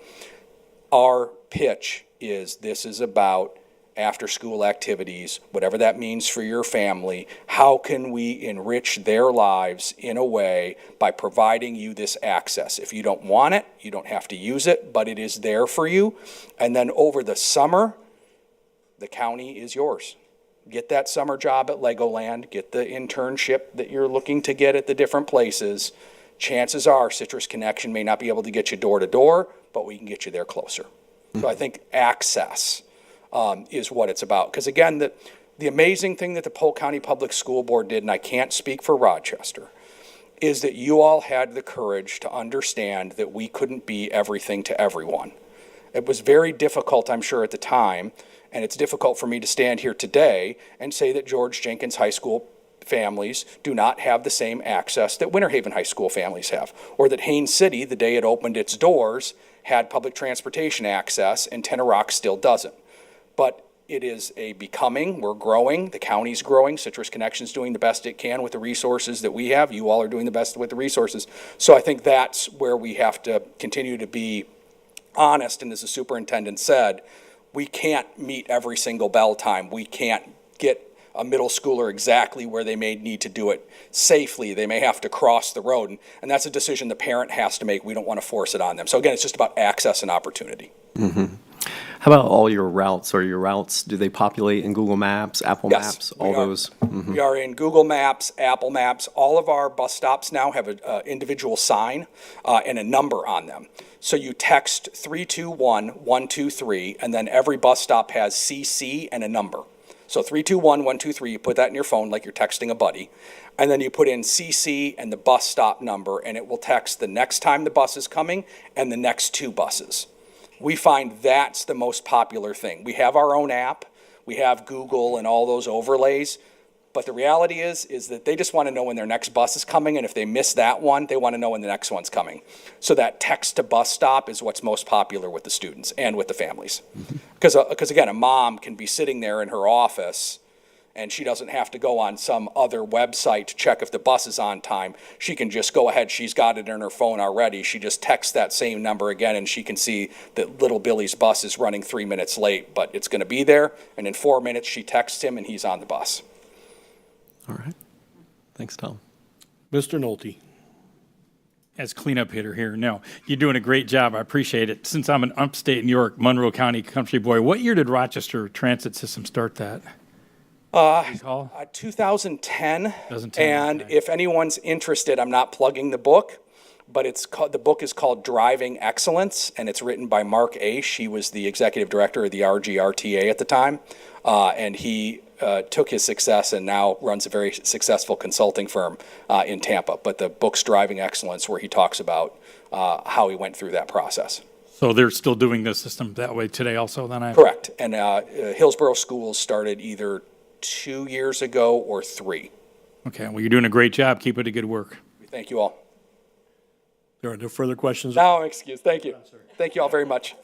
Speaker 6: Our pitch is, this is about after-school activities, whatever that means for your family. How can we enrich their lives in a way by providing you this access? If you don't want it, you don't have to use it, but it is there for you. And then over the summer, the county is yours. Get that summer job at Legoland, get the internship that you're looking to get at the different places. Chances are Citrus Connection may not be able to get you door to door, but we can get you there closer. So I think access is what it's about. Because again, The amazing thing that the Polk County Public School Board did, and I can't speak for Rochester, is that you all had the courage to understand that we couldn't be everything to everyone. It was very difficult, I'm sure, at the time, and it's difficult for me to stand here today and say that George Jenkins High School families do not have the same access that Winter Haven High School families have, or that Haines City, the day it opened its doors, had public transportation access, and Tenorock still doesn't. But it is a becoming, we're growing, the county's growing, Citrus Connection's doing the best it can with the resources that we have, you all are doing the best with the resources. So I think that's where we have to continue to be honest, and as the superintendent said, we can't meet every single bell time. We can't get a middle schooler exactly where they may need to do it safely. They may have to cross the road, and that's a decision the parent has to make. We don't want to force it on them. So again, it's just about access and opportunity.
Speaker 9: How about all your routes? Are your routes, do they populate in Google Maps, Apple
Speaker 6: Yes,
Speaker 9: Maps, all
Speaker 6: we are.
Speaker 9: those?
Speaker 6: We are in Google Maps, Apple Maps. All of our bus stops now have an individual sign and a number on them. So you text 321-123, and then every bus stop has CC and a number. So 321-123, you put that in your phone like you're texting a buddy, and then you put in CC and the bus stop number, and it will text the next time the bus is coming and the next two buses. We find that's the most popular thing. We have our own app, we have Google and all those overlays, but the reality is that they just want to know when their next bus is coming, and if they miss that one, they want to know when the next one's coming. So that text to bus stop is what's most popular with the students and with the families. Because again, a mom can be sitting there in her office and she doesn't have to go on some other website to check if the bus is on time. She can just go ahead, she's got it in her phone already. She just texts that same number again, and she can see that little Billy's bus is running 3 minutes late, but it's going to be there, and in 4 minutes she texts him and he's on the bus.
Speaker 9: All right. Thanks, Tom.
Speaker 2: Mr. Nolte.
Speaker 10: As cleanup hitter here, no, you're doing a great job. I appreciate it. Since I'm an upstate New York, Monroe County country boy, what year did Rochester Transit System start that?
Speaker 6: 2010.
Speaker 10: 2010,
Speaker 6: And
Speaker 10: okay.
Speaker 6: if anyone's interested, I'm not plugging the book, but the book is called Driving Excellence, and it's written by Mark Aish. He was the executive director of the RGRTA at the time, and he took his success and now runs a very successful consulting firm in Tampa. But the book's Driving Excellence, where he talks about how he went through that process.
Speaker 10: So they're still doing the system that way today also, then?
Speaker 6: Correct. And Hillsborough Schools started either 2 years ago or 3.
Speaker 10: Okay, well, you're doing a great job. Keep it a good work.
Speaker 6: Thank you all.
Speaker 2: There are no further questions.
Speaker 6: No, excuse. Thank you. Thank you all very much.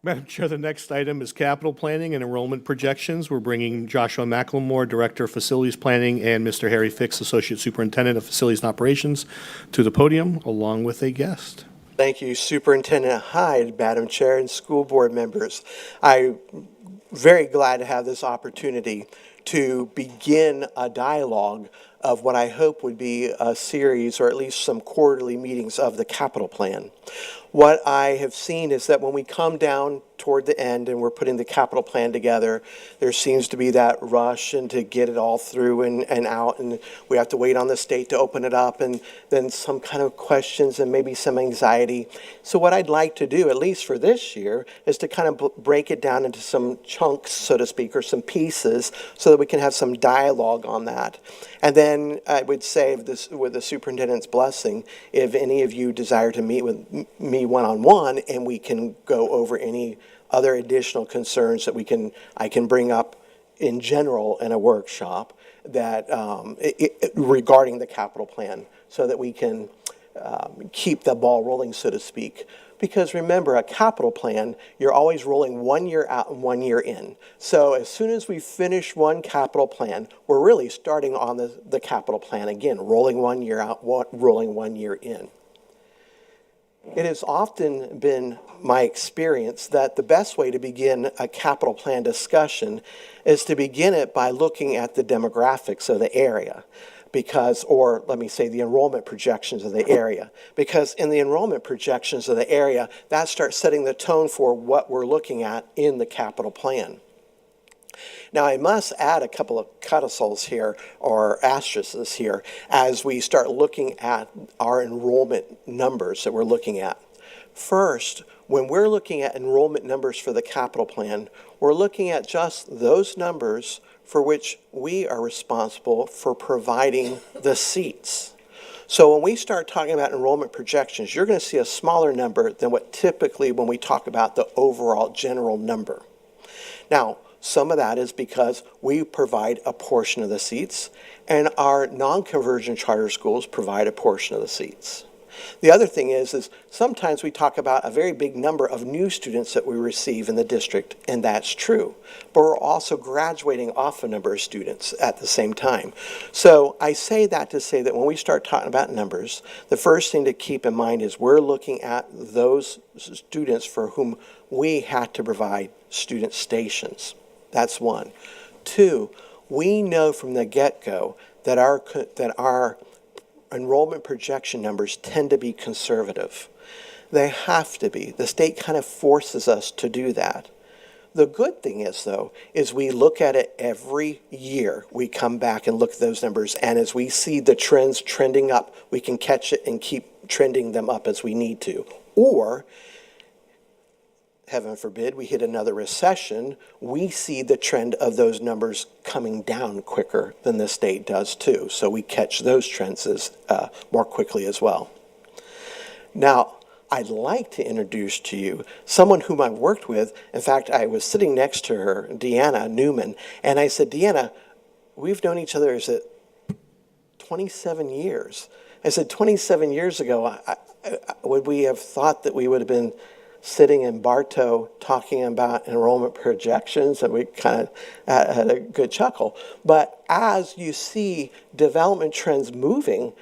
Speaker 2: Madam Chair, the next item is capital planning and enrollment projections. We're bringing Joshua McLemore, Director of Facilities Planning, and Mr. Harry Fix, Associate Superintendent of Facilities and Operations, to the podium, along with a guest.
Speaker 11: Thank you, Superintendent Hyde, Madam Chair, and school board members. I'm very glad to have this opportunity to begin a dialogue of what I hope would be a series or at least some quarterly meetings of the capital plan. What I have seen is that when we come down toward the end and we're putting the capital plan together, there seems to be that rush and to get it all through and out, and we have to wait on the state to open it up, and then some kind of questions and maybe some anxiety. So what I'd like to do, at least for this year, is to kind of break it down into some chunks, so to speak, or some pieces, so that we can have some dialogue on that. And then I would say, this, with the superintendent's blessing, if any of you desire to meet with me one-on-one, and we can go over any other additional concerns that I can bring up in general in a workshop that regarding the capital plan, so that we can keep the ball rolling, so to speak. Because remember, a capital plan, you're always rolling 1 year out and 1 year in. So as soon as we finish one capital plan, we're really starting on the capital plan again, rolling 1 year out, rolling 1 year in. It has often been my experience that the best way to begin a capital plan discussion is to begin it by looking at the demographics of the area. Or let me say the enrollment projections of the area. Because in the enrollment projections of the area, that starts setting the tone for what we're looking at in the capital plan. Now, I must add a couple of codicils here, or asterisks here, as we start looking at our enrollment numbers that we're looking at. First, when we're looking at enrollment numbers for the capital plan, we're looking at just those numbers for which we are responsible for providing the seats. So when we start talking about enrollment projections, you're going to see a smaller number than what typically when we talk about the overall general number. Now, some of that is because we provide a portion of the seats, and our non-conversion charter schools provide a portion of the seats. The other thing is sometimes we talk about a very big number of new students that we receive in the district, and that's true. But we're also graduating off a number of students at the same time. So I say that to say that when we start talking about numbers, the first thing to keep in mind is we're looking at those students for whom we had to provide student stations. That's one. Two, we know from the get-go that our enrollment projection numbers tend to be conservative. They have to be. The state kind of forces us to do that. The good thing is, though, is we look at it every year. We come back and look at those numbers, and as we see the trends trending up, we can catch it and keep trending them up as we need to. Or, heaven forbid, we hit another recession, we see the trend of those numbers coming down quicker than the state does too. So we catch those trends more quickly as well. Now, I'd like to introduce to you someone whom I've worked with. In fact, I was sitting next to her, Deanna Newman, and I said, Deanna, we've known each other, is it 27 years? I said, 27 years ago, would we have thought that we would have been sitting in Bartow talking about enrollment projections? And we kind of had a good chuckle. But as you see development trends moving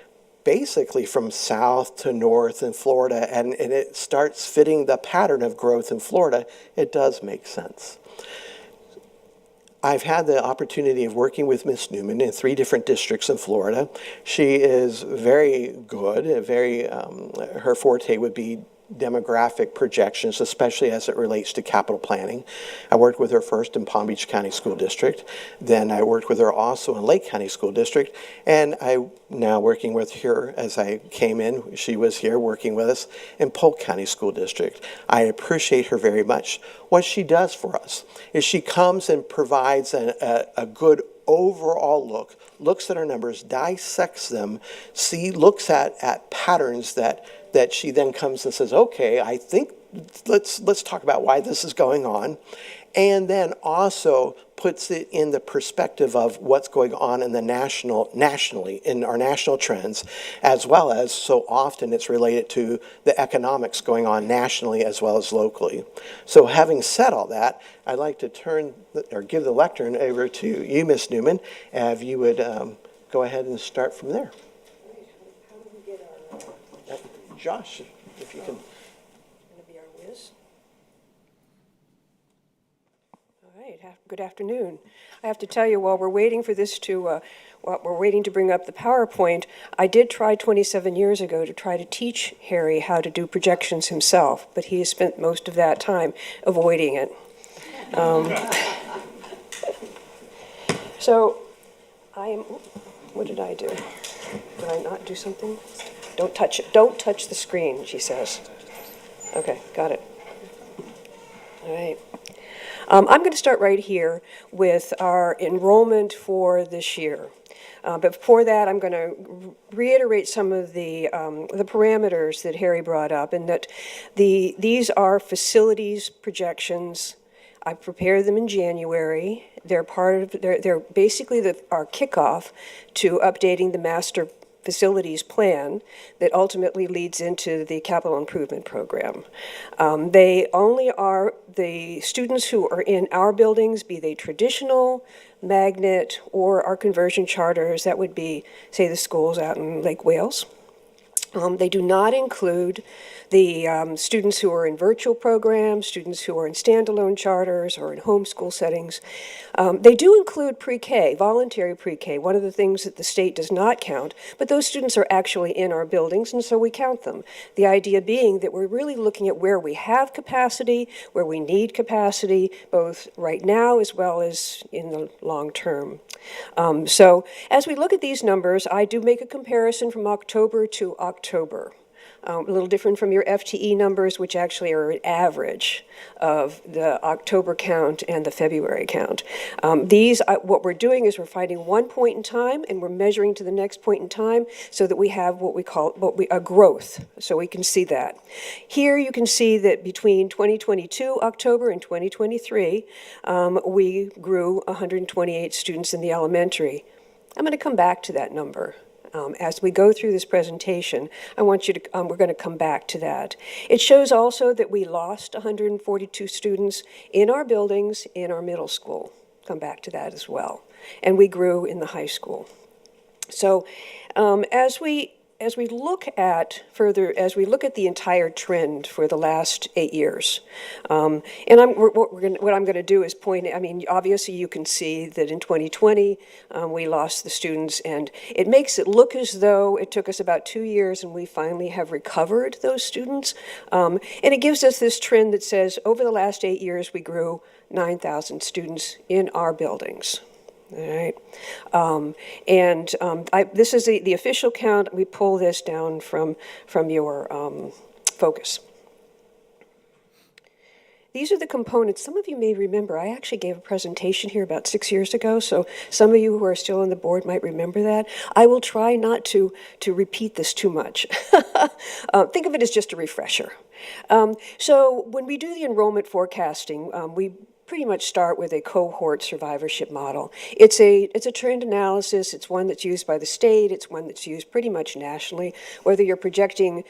Speaker 11: basically from south to north in Florida, and it starts fitting the pattern of growth in Florida, it does make sense. I've had the opportunity of working with Ms. Newman in 3 different districts in Florida. She is very good, her forte would be demographic projections, especially as it relates to capital planning. I worked with her first in Palm Beach County School District. Then I worked with her also in Lake County School District. And I'm now working with her as I came in. She was here working with us in Polk County School District. I appreciate her very much. What she does for us is she comes and provides a good overall look, looks at our numbers, dissects them, looks at patterns that she then comes and says, okay, I think let's talk about why this is going on, and then also puts it in the perspective of what's going on in the nationally in our national trends, as well as so often it's related to the economics going on nationally as well as locally. So having said all that, I'd like to give the lectern over to you, Ms. Newman, if you would go ahead and start from there. Josh, if you can.
Speaker 12: Going to be our whiz. All right. Good afternoon. I have to tell you, while we're waiting for this while we're waiting to bring up the PowerPoint, I did try 27 years ago to try to teach Harry how to do projections himself, but he has spent most of that time avoiding it. So, what did I do? Did I not do something? Don't touch it. Don't touch the screen, she says. Okay, got it. All right. I'm going to start right here with our enrollment for this year. But before that, I'm going to reiterate some of the parameters that Harry brought up, and that these are facilities projections. I prepared them in January. They're they're basically our kickoff to updating the master facilities plan that ultimately leads into the capital improvement program. They only are the students who are in our buildings, be they traditional, magnet, or our conversion charters. That would be, say, the schools out in Lake Wales. They do not include the students who are in virtual programs, students who are in standalone charters or in homeschool settings. They do include pre-K, voluntary pre-K, one of the things that the state does not count, but those students are actually in our buildings, and so we count them. The idea being that we're really looking at where we have capacity, where we need capacity, both right now as well as in the long term. So as we look at these numbers, I do make a comparison from October to October. a little different from your FTE numbers, which actually are an average of the October count and the February count. What we're doing is we're finding one point in time and we're measuring to the next point in time so that we have what we call a growth, so we can see that. Here you can see that between 2022 October and 2023, we grew 128 students in the elementary. I'm going to come back to that number. As we go through this presentation, we're going to come back to that. It shows also that we lost 142 students in our buildings in our middle school. Come back to that as well. And we grew in the high school. So as we look at the entire trend for the last 8 years, and what I'm going to do is point. I mean, obviously you can see that in 2020 we lost the students, and it makes it look as though it took us about 2 years, and we finally have recovered those students. And it gives us this trend that says over the last 8 years we grew 9,000 students in our buildings. All right, this is the official count. We pull this down from your focus. These are the components. Some of you may remember, I actually gave a presentation here about 6 years ago, so some of you who are still on the board might remember that. I will try not to repeat this too much. Think of it as just a refresher. So when we do the enrollment forecasting, we pretty much start with a cohort survivorship model. It's a trend analysis. It's one that's used by the state. It's one that's used pretty much nationally, whether you're projecting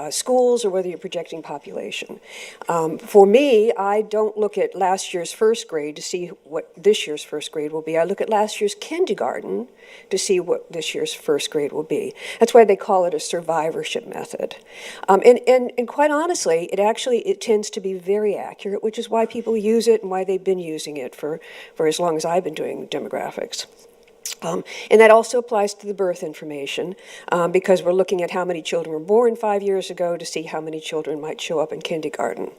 Speaker 12: schools or whether you're projecting population. For me, I don't look at last year's first grade to see what this year's first grade will be. I look at last year's kindergarten to see what this year's first grade will be. That's why they call it a survivorship method. And quite honestly, it tends to be very accurate, which is why people use it and why they've been using it for as long as I've been doing demographics. And that also applies to the birth information because we're looking at how many children were born 5 years ago to see how many children might show up in kindergarten.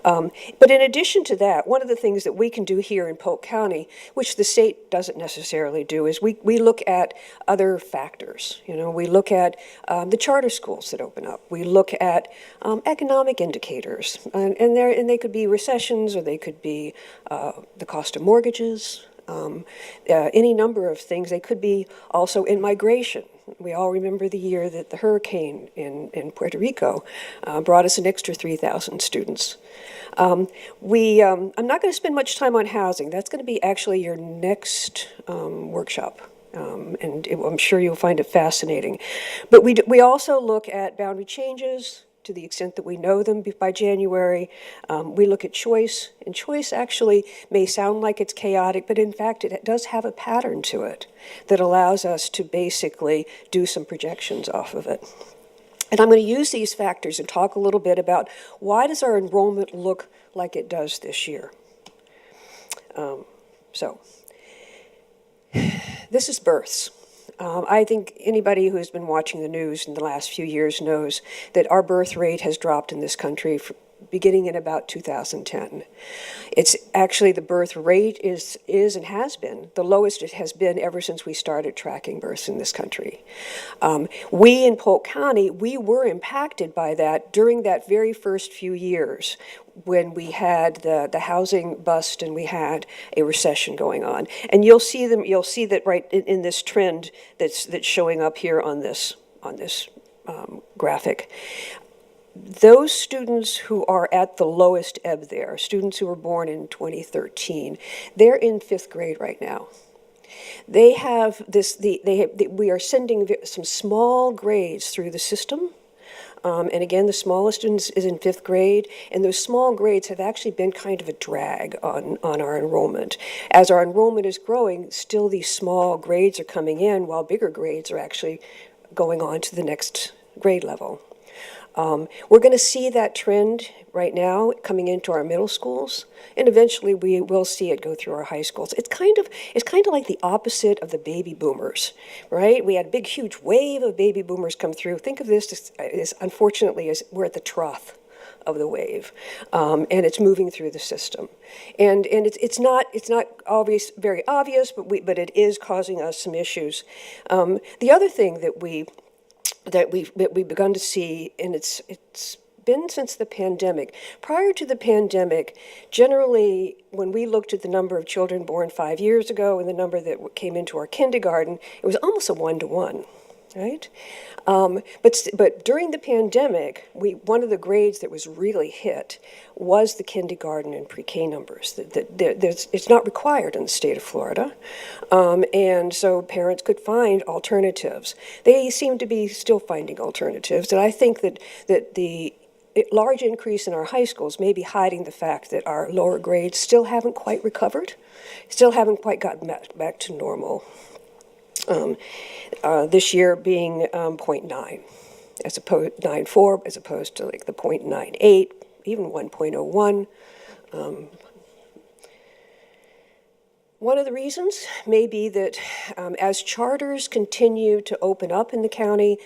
Speaker 12: But in addition to that, one of the things that we can do here in Polk County, which the state doesn't necessarily do, is we look at other factors. You know, we look at the charter schools that open up. We look at economic indicators, and they could be recessions, or they could be the cost of mortgages. Any number of things. They could be also in migration. We all remember the year that the hurricane in Puerto Rico brought us an extra 3,000 students. I'm not going to spend much time on housing. That's going to be actually your next workshop. I'm sure you'll find it fascinating. But we also look at boundary changes, to the extent that we know them by January. We look at choice, and choice actually may sound like it's chaotic, but in fact it does have a pattern to it that allows us to basically do some projections off of it. And I'm going to use these factors and talk a little bit about why does our enrollment look like it does this year. So this is births. I think anybody who has been watching the news in the last few years knows that our birth rate has dropped in this country beginning in about 2010. It's actually, the birth rate is and has been the lowest it has been ever since we started tracking births in this country. We in Polk County, we were impacted by that during that very first few years when we had the housing bust and we had a recession going on. And you'll see that right in this trend that's showing up here on this graphic. Those students who are at the lowest ebb there, students who were born in 2013, they're in 5th grade right now. They have we are sending some small grades through the system. And again, the smallest students is in 5th grade, and those small grades have actually been kind of a drag on our enrollment. As our enrollment is growing, still these small grades are coming in, while bigger grades are actually going on to the next grade level. We're going to see that trend right now coming into our middle schools, and eventually we will see it go through our high schools. It's kind of like the opposite of the baby boomers, right? We had a big, huge wave of baby boomers come through. Think of this as unfortunately, as we're at the trough of the wave, and it's moving through the system, and it's not obvious, very obvious, but it is causing us some issues. The other thing that we that we've begun to see, and it's been since the pandemic. Prior to the pandemic, generally, when we looked at the number of children born 5 years ago and the number that came into our kindergarten, it was almost a 1-to-1, right? But during the pandemic, one of the grades that was really hit was the kindergarten and pre-K numbers. It's not required in the state of Florida, and so parents could find alternatives. They seem to be still finding alternatives, and I think that the large increase in our high schools may be hiding the fact that our lower grades still haven't quite recovered, still haven't quite gotten back to normal. This year being 0.9, as opposed 9.4, as opposed to like the 0.98, even 1.01. One of the reasons may be that as charters continue to open up in the county,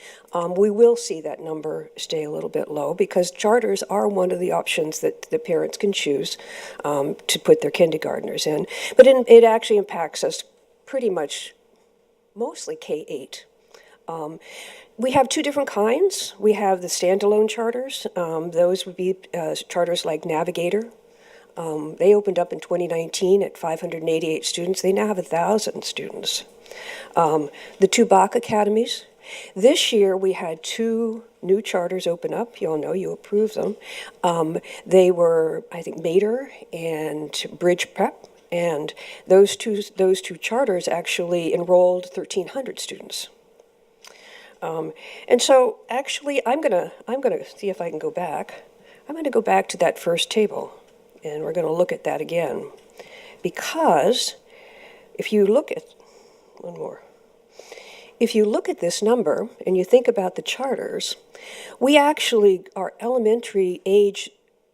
Speaker 12: we will see that number stay a little bit low, because charters are one of the options that the parents can choose to put their kindergartners in. But it actually impacts us pretty much mostly K-8. We have two different kinds. We have the standalone charters. Those would be charters like Navigator. They opened up in 2019 at 588 students. They now have 1,000 students. The two Bach academies. This year we had 2 new charters open up. You all know you approved them. They were, I think, Mater and Bridge Prep. And those two charters actually enrolled 1,300 students. And so actually I'm gonna see if I can go back. I'm gonna go back to that first table, and we're gonna look at that again. Because if you look at, one more. If you look at this number and you think about the charters, we actually, our elementary age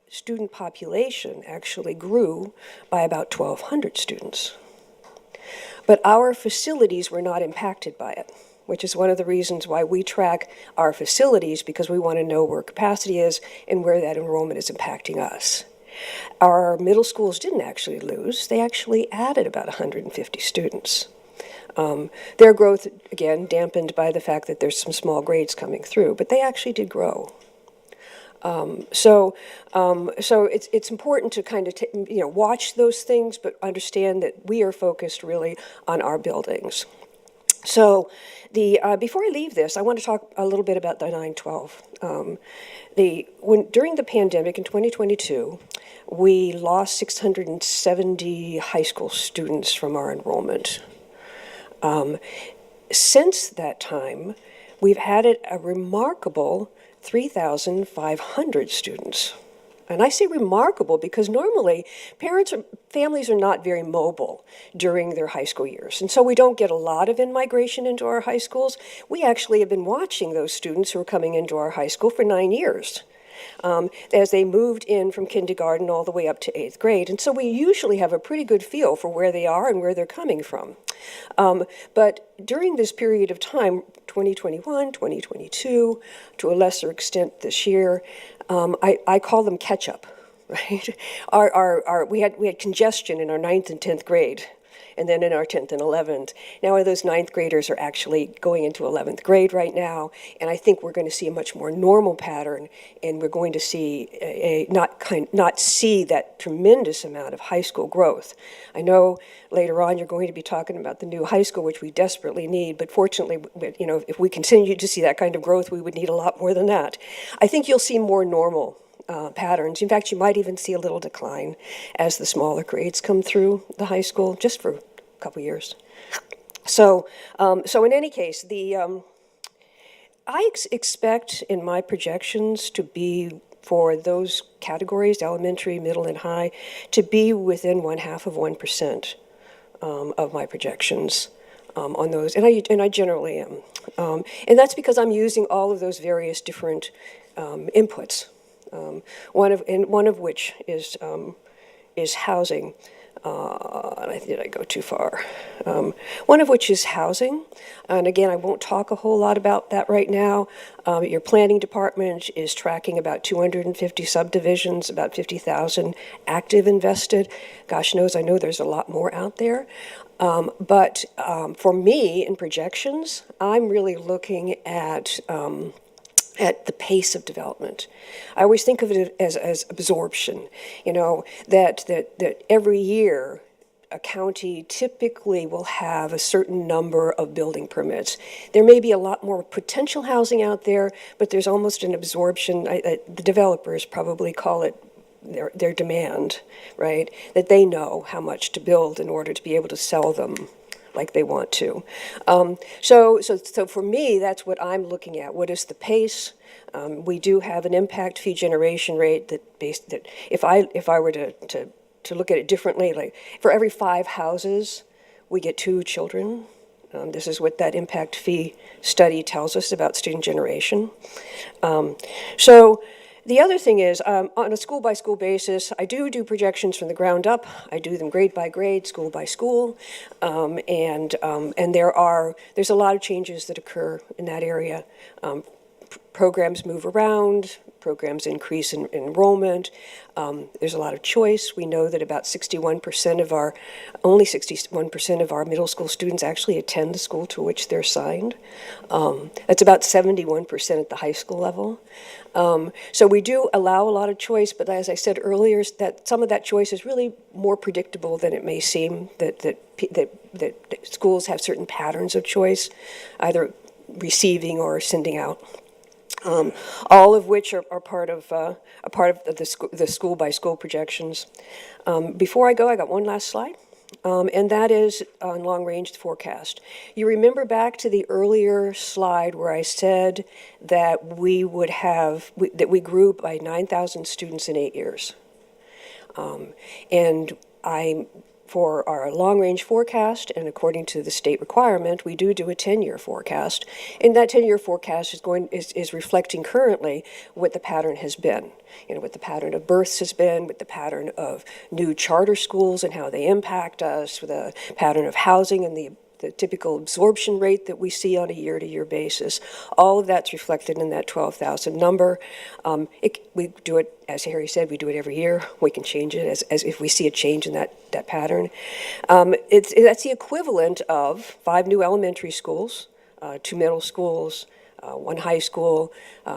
Speaker 12: student population actually grew by about 1,200 students. But our facilities were not impacted by it, which is one of the reasons why we track our facilities, because we want to know where capacity is and where that enrollment is impacting us. Our middle schools didn't actually lose. They actually added about 150 students. Their growth, again, dampened by the fact that there's some small grades coming through, but they actually did grow. So it's important to kind of watch those things, but understand that we are focused really on our buildings. So before I leave this, I want to talk a little bit about the 912. During the pandemic in 2022, we lost 670 high school students from our enrollment. Since that time, we've added a remarkable 3,500 students. And I say remarkable because normally families are not very mobile during their high school years. And so we don't get a lot of in-migration into our high schools. We actually have been watching those students who are coming into our high school for 9 years. As they moved in from kindergarten all the way up to 8th grade. And so we usually have a pretty good feel for where they are and where they're coming from. But during this period of time, 2021, 2022, to a lesser extent this year, I call them catch-up, right? We had congestion in our 9th and 10th grade, and then in our 10th and 11th. Now those 9th graders are actually going into 11th grade right now, and I think we're going to see a much more normal pattern, and we're going to see not see that tremendous amount of high school growth. I know later on you're going to be talking about the new high school, which we desperately need, but fortunately, if we continue to see that kind of growth, we would need a lot more than that. I think you'll see more normal patterns. In fact, you might even see a little decline as the smaller grades come through the high school, just for a couple years. So in any case, I expect in my projections to be for those categories, elementary, middle, and high, to be within 0.5% of my projections on those, and I generally am, and that's because I'm using all of those various different inputs. One of which is housing. Did I go too far? One of which is housing, and again, I won't talk a whole lot about that right now. Your planning department is tracking about 250 subdivisions, about 50,000 active invested. Gosh knows, I know there's a lot more out there. But for me, in projections, I'm really looking at the pace of development. I always think of it as absorption, that every year a county typically will have a certain number of building permits. There may be a lot more potential housing out there, but there's almost an absorption. The developers probably call it their demand, right? That they know how much to build in order to be able to sell them like they want to. So for me, that's what I'm looking at. What is the pace? We do have an impact fee generation rate that if I were to look at it differently, like for every 5 houses, we get 2 children. This is what that impact fee study tells us about student generation. So the other thing is, on a school-by-school basis, I do projections from the ground up. I do them grade by grade, school by school, and there's a lot of changes that occur in that area. Programs move around, programs increase in enrollment. There's a lot of choice. We know that about only 61% of our middle school students actually attend the school to which they're assigned. That's about 71% at the high school level. So we do allow a lot of choice, but as I said earlier, that some of that choice is really more predictable than it may seem, that schools have certain patterns of choice, either receiving or sending out. All of which are part of the school by school projections. Before I go, I got one last slide, and that is on long range forecast. You remember back to the earlier slide where I said that we grew by 9,000 students in 8 years, and for our long-range forecast, and according to the state requirement, we do a 10-year forecast. And that 10-year forecast is reflecting currently what the pattern has been. What the pattern of births has been, what the pattern of new charter schools and how they impact us, the pattern of housing and the typical absorption rate that we see on a year-to-year basis. All of that's reflected in that 12,000 number. We do it, as Harry said, we do it every year. We can change it as if we see a change in that pattern. That's the equivalent of 5 new elementary schools, 2 middle schools, 1 high school.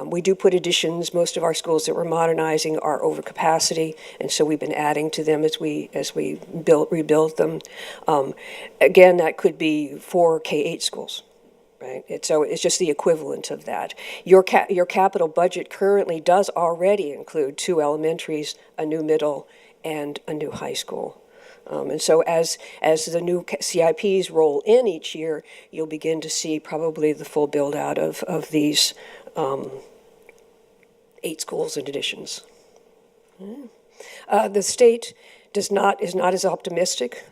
Speaker 12: We do put additions. Most of our schools that we're modernizing are over capacity, and so we've been adding to them as we rebuild them. Again, that could be 4 K-8 schools, right? So it's just the equivalent of that. Your capital budget currently does already include 2 elementaries, a new middle, and a new high school. And so as the new CIPs roll in each year, you'll begin to see probably the full build out of these 8 schools and additions. The state is not as optimistic.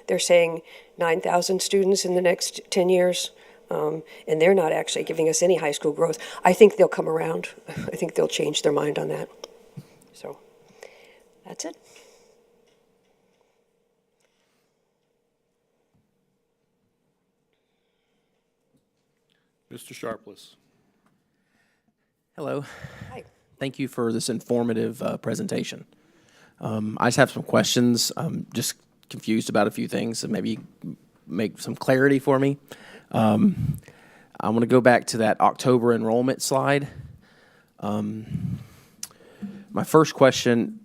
Speaker 12: They're saying 9,000 students in the next 10 years. And they're not actually giving us any high school growth. I think they'll come around. I think they'll change their mind on that. So that's it.
Speaker 2: Mr. Sharpless.
Speaker 8: Hello.
Speaker 12: Hi.
Speaker 8: Thank you for this informative presentation. I just have some questions. I'm just confused about a few things, so maybe make some clarity for me. I want to go back to that October enrollment slide. My first question,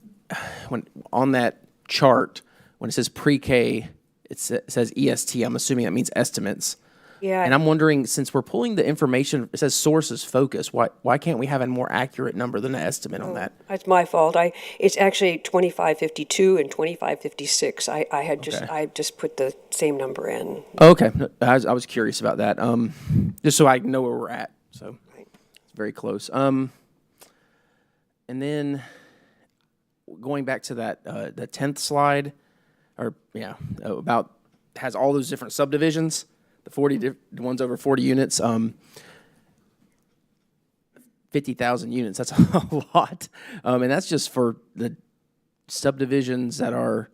Speaker 8: on that chart, when it says pre-K, it says EST. I'm assuming that means estimates.
Speaker 12: Yeah.
Speaker 8: And I'm wondering, since we're pulling the information, it says sources focus, why can't we have a more accurate number than an estimate on that?
Speaker 12: That's my fault. It's actually 2552 and 2556. I just put the same number in.
Speaker 8: Okay, I was curious about that, just so I know where we're at, so it's very close. And then, going back to that, the 10th slide, has all those different subdivisions, the ones over 40 units, 50,000 units, that's a lot. And that's just for the subdivisions that are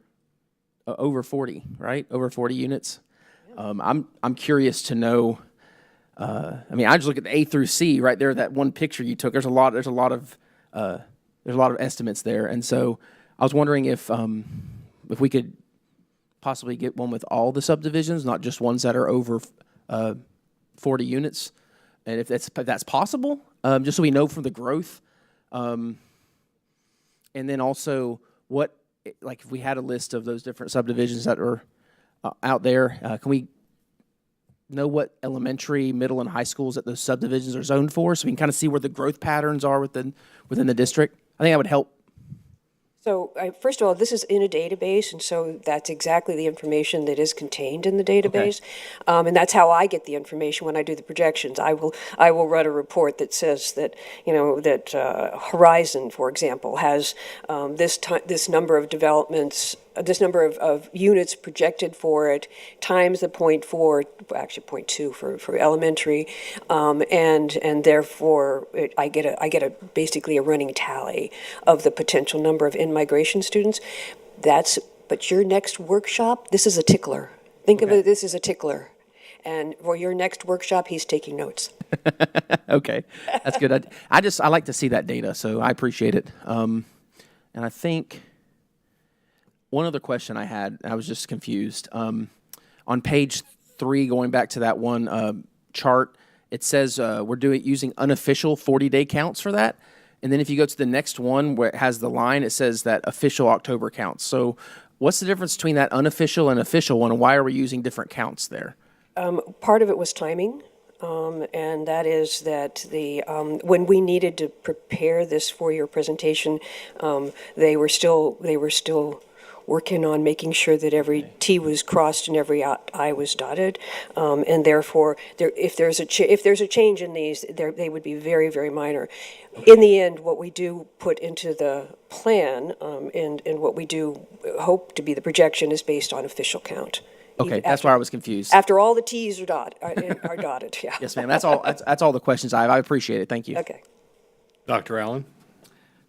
Speaker 8: over 40, right? Over 40 units. I'm curious to know, I just look at the A through C right there, that one picture you took. There's a lot of estimates there. And so I was wondering if we could possibly get one with all the subdivisions, not just ones that are over 40 units, and if that's possible, just so we know from the growth. And then also, what, like, if we had a list of those different subdivisions that are out there, can we know what elementary, middle, and high schools that those subdivisions are zoned for, so we can kind of see where the growth patterns are within the district? I think that would help.
Speaker 12: So, first of all, this is in a database, and so that's exactly the information that is contained in the database. And that's how I get the information when I do the projections. I will run a report that says that, that Horizon, for example, has this number of developments, this number of units projected for it, times the 0.4, actually 0.2 for elementary, and therefore I get basically a running tally of the potential number of in-migration students. But your next workshop, this is a tickler. Think of it, this is a tickler. And for your next workshop, he's taking notes.
Speaker 8: Okay, that's good. I like to see that data, so I appreciate it. And I think one other question I had, I was just confused. On page 3, going back to that one chart, it says we're using unofficial 40-day counts for that. And then if you go to the next one where it has the line, it says that official October counts. So what's the difference between that unofficial and official one, and why are we using different counts there?
Speaker 12: Part of it was timing, and that is that when we needed to prepare this for your presentation, they were still working on making sure that every T was crossed and every I was dotted, and therefore, if there's a change in these, they would be very, very minor. In the end, what we do put into the plan, and what we do hope to be the projection, is based on official count.
Speaker 8: Okay, that's why I was confused.
Speaker 12: After all the T's are dotted, yeah.
Speaker 8: Yes, ma'am. That's all. That's all the questions I have. I appreciate it. Thank you.
Speaker 12: Okay.
Speaker 2: Dr. Allen?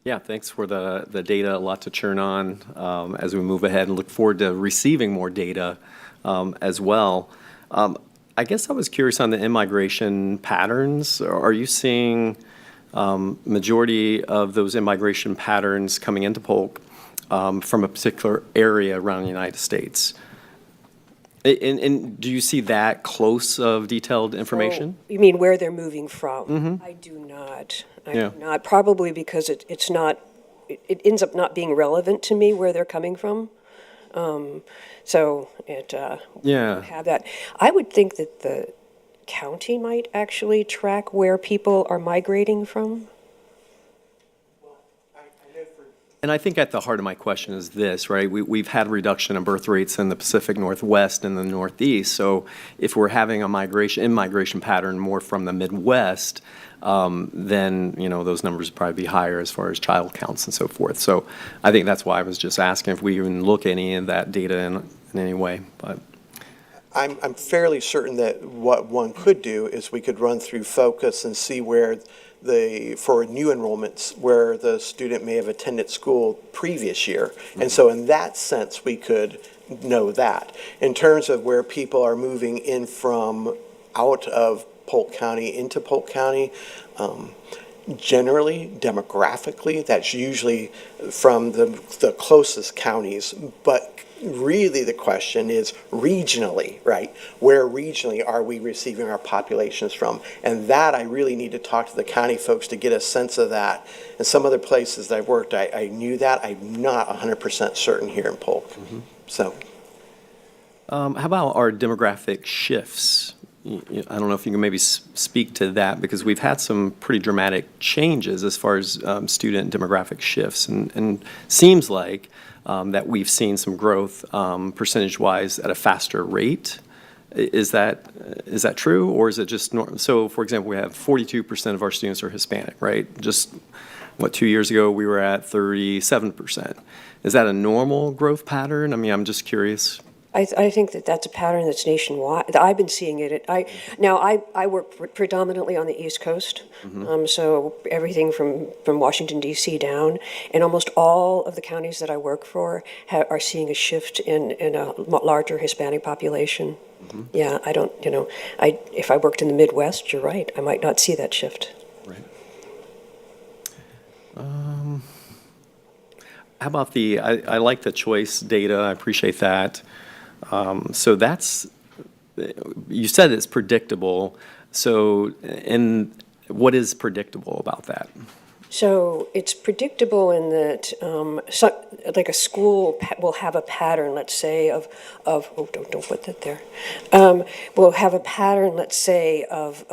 Speaker 9: Yeah, thanks for the data, a lot to churn on as we move ahead, and look forward to receiving more data as well. I guess I was curious on the in-migration patterns. Are you seeing majority of those in-migration patterns coming into Polk from a particular area around the United States? And do you see that close of detailed information?
Speaker 12: You mean where they're moving from?
Speaker 9: Mm-hmm.
Speaker 12: I do not.
Speaker 9: Yeah.
Speaker 12: Do not. Probably because it ends up not being relevant to me where they're coming from. So it
Speaker 9: Yeah.
Speaker 12: have that. I would think that the county might actually track where people are migrating from.
Speaker 9: And I think at the heart of my question is this, right? We've had reduction in birth rates in the Pacific Northwest and the Northeast. So if we're having a in-migration pattern more from the Midwest, then, those numbers would probably be higher as far as child counts and so forth. So I think that's why I was just asking if we even look at any of that data in any way. But
Speaker 11: I'm fairly certain that what one could do is we could run through Focus and see where for new enrollments, where the student may have attended school previous year. And so in that sense, we could know that. In terms of where people are moving in from out of Polk County into Polk County, generally, demographically, that's usually from the closest counties, but really the question is regionally, right? Where regionally are we receiving our populations from? And that I really need to talk to the county folks to get a sense of that. And some other places that I've worked, I knew that. I'm not 100% certain here in Polk. Mm-hmm. So,
Speaker 9: how about our demographic shifts? I don't know if you can maybe speak to that, because we've had some pretty dramatic changes as far as student demographic shifts, and seems like that we've seen some growth percentage-wise at a faster rate. Is that true, or is it just so? For example, we have 42% of our students are Hispanic, right? Just 2 years ago we were at 37%. Is that a normal growth pattern? I mean, I'm just curious.
Speaker 12: I think that's a pattern that's nationwide. I've been seeing it. I work predominantly on the East Coast, so everything from Washington, D.C. down, and almost all of the counties that I work for are seeing a shift in a larger Hispanic population. Mm-hmm. Yeah, I don't, if I worked in the Midwest, you're right, I might not see that shift.
Speaker 9: Right. How about I like the choice data, I appreciate that. So that's, you said it's predictable. So, and what is predictable about that?
Speaker 12: So it's predictable in that, like a school will have a pattern, let's say, of oh, don't put that there. Will have a pattern, let's say, of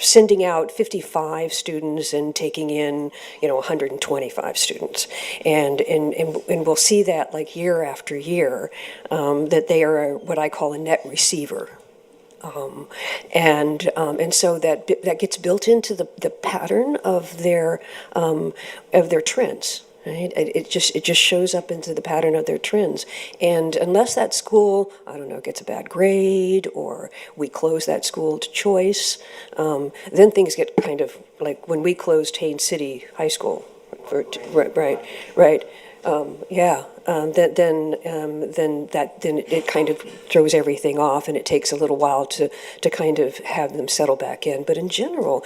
Speaker 12: sending out 55 students and taking in, 125 students. And we'll see that like year after year, that they are what I call a net receiver. And so that gets built into the pattern of their trends. Right? It just shows up into the pattern of their trends. And unless that school, I don't know, gets a bad grade or we close that school to choice, then things get kind of like when we closed Haines City High School. Right. Then it kind of throws everything off, and it takes a little while to kind of have them settle back in. But in general,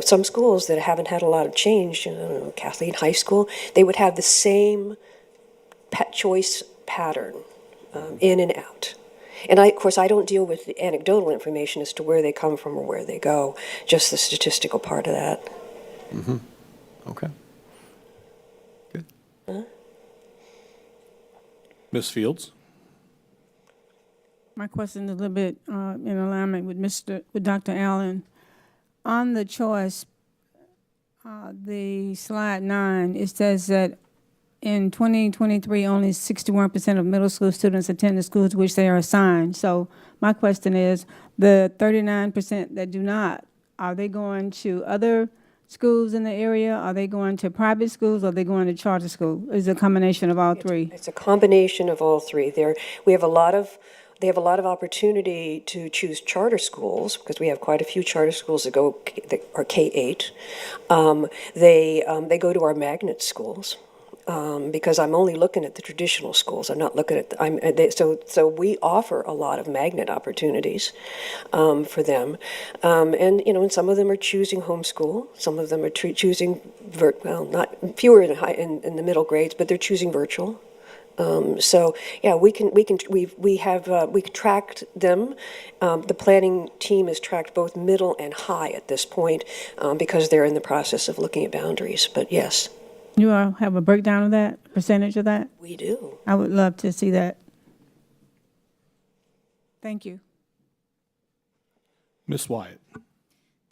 Speaker 12: some schools that haven't had a lot of change, Kathleen High School, they would have the same choice pattern, in and out. And of course, I don't deal with the anecdotal information as to where they come from or where they go, just the statistical part of that.
Speaker 9: Mm-hmm. Okay.
Speaker 2: Ms. Fields?
Speaker 5: My question is a little bit in alignment with Dr. Allen. On the choice, the slide 9, it says that in 2023, only 61% of middle school students attend the schools to which they are assigned. So my question is, the 39% that do not, are they going to other schools in the area? Are they going to private schools? Or are they going to charter school? Is it a combination of all three?
Speaker 12: It's a combination of all three. They have a lot of opportunity to choose charter schools because we have quite a few charter schools that are K-8. They go to our magnet schools. Because I'm only looking at the traditional schools. I'm not looking at so we offer a lot of magnet opportunities for them, and some of them are choosing homeschool. Some of them are choosing not fewer in the middle grades, but they're choosing virtual. So yeah, we tracked them. The planning team has tracked both middle and high at this point because they're in the process of looking at boundaries. But yes.
Speaker 5: You all have a breakdown of that, percentage of that?
Speaker 12: We do.
Speaker 5: I would love to see that. Thank you.
Speaker 2: Ms. Wyatt?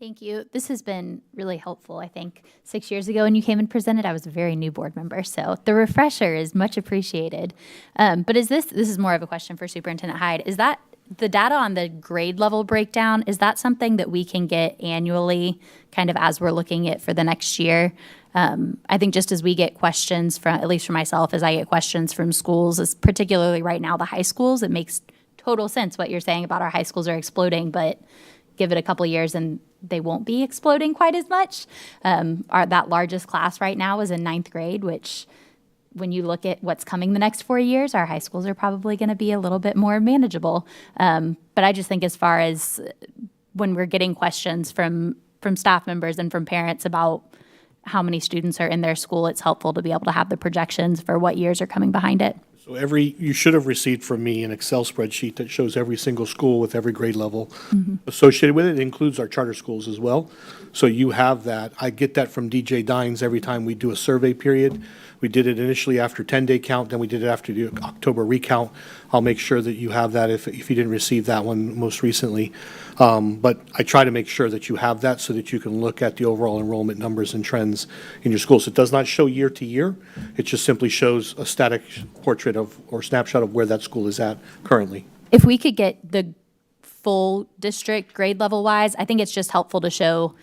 Speaker 1: Thank you. This has been really helpful. I think 6 years ago when you came and presented, I was a very new board member, so the refresher is much appreciated. But this is more of a question for Superintendent Hyde. Is that the data on the grade level breakdown, is that something that we can get annually, kind of as we're looking at for the next year? I think just as we get questions from, at least for myself, as I get questions from schools, particularly right now, the high schools, it makes total sense what you're saying about our high schools are exploding, but give it a couple years and they won't be exploding quite as much. That largest class right now is in 9th grade, which when you look at what's coming the next 4 years, our high schools are probably going to be a little bit more manageable. But I just think as far as when we're getting questions from staff members and from parents about how many students are in their school, it's helpful to be able to have the projections for what years are coming behind it.
Speaker 2: So you should have received from me an Excel spreadsheet that shows every single school with every grade level associated with it. It includes our charter schools as well. So you have that. I get that from DJ Dines every time we do a survey period. We did it initially after 10-day count, then we did it after the October recount. I'll make sure that you have that if you didn't receive that one most recently. But I try to make sure that you have that so that you can look at the overall enrollment numbers and trends in your schools. It does not show year to year. It just simply shows a static portrait of or snapshot of where that school is at currently.
Speaker 1: If we could get the full district grade level wise, I think it's just helpful to show,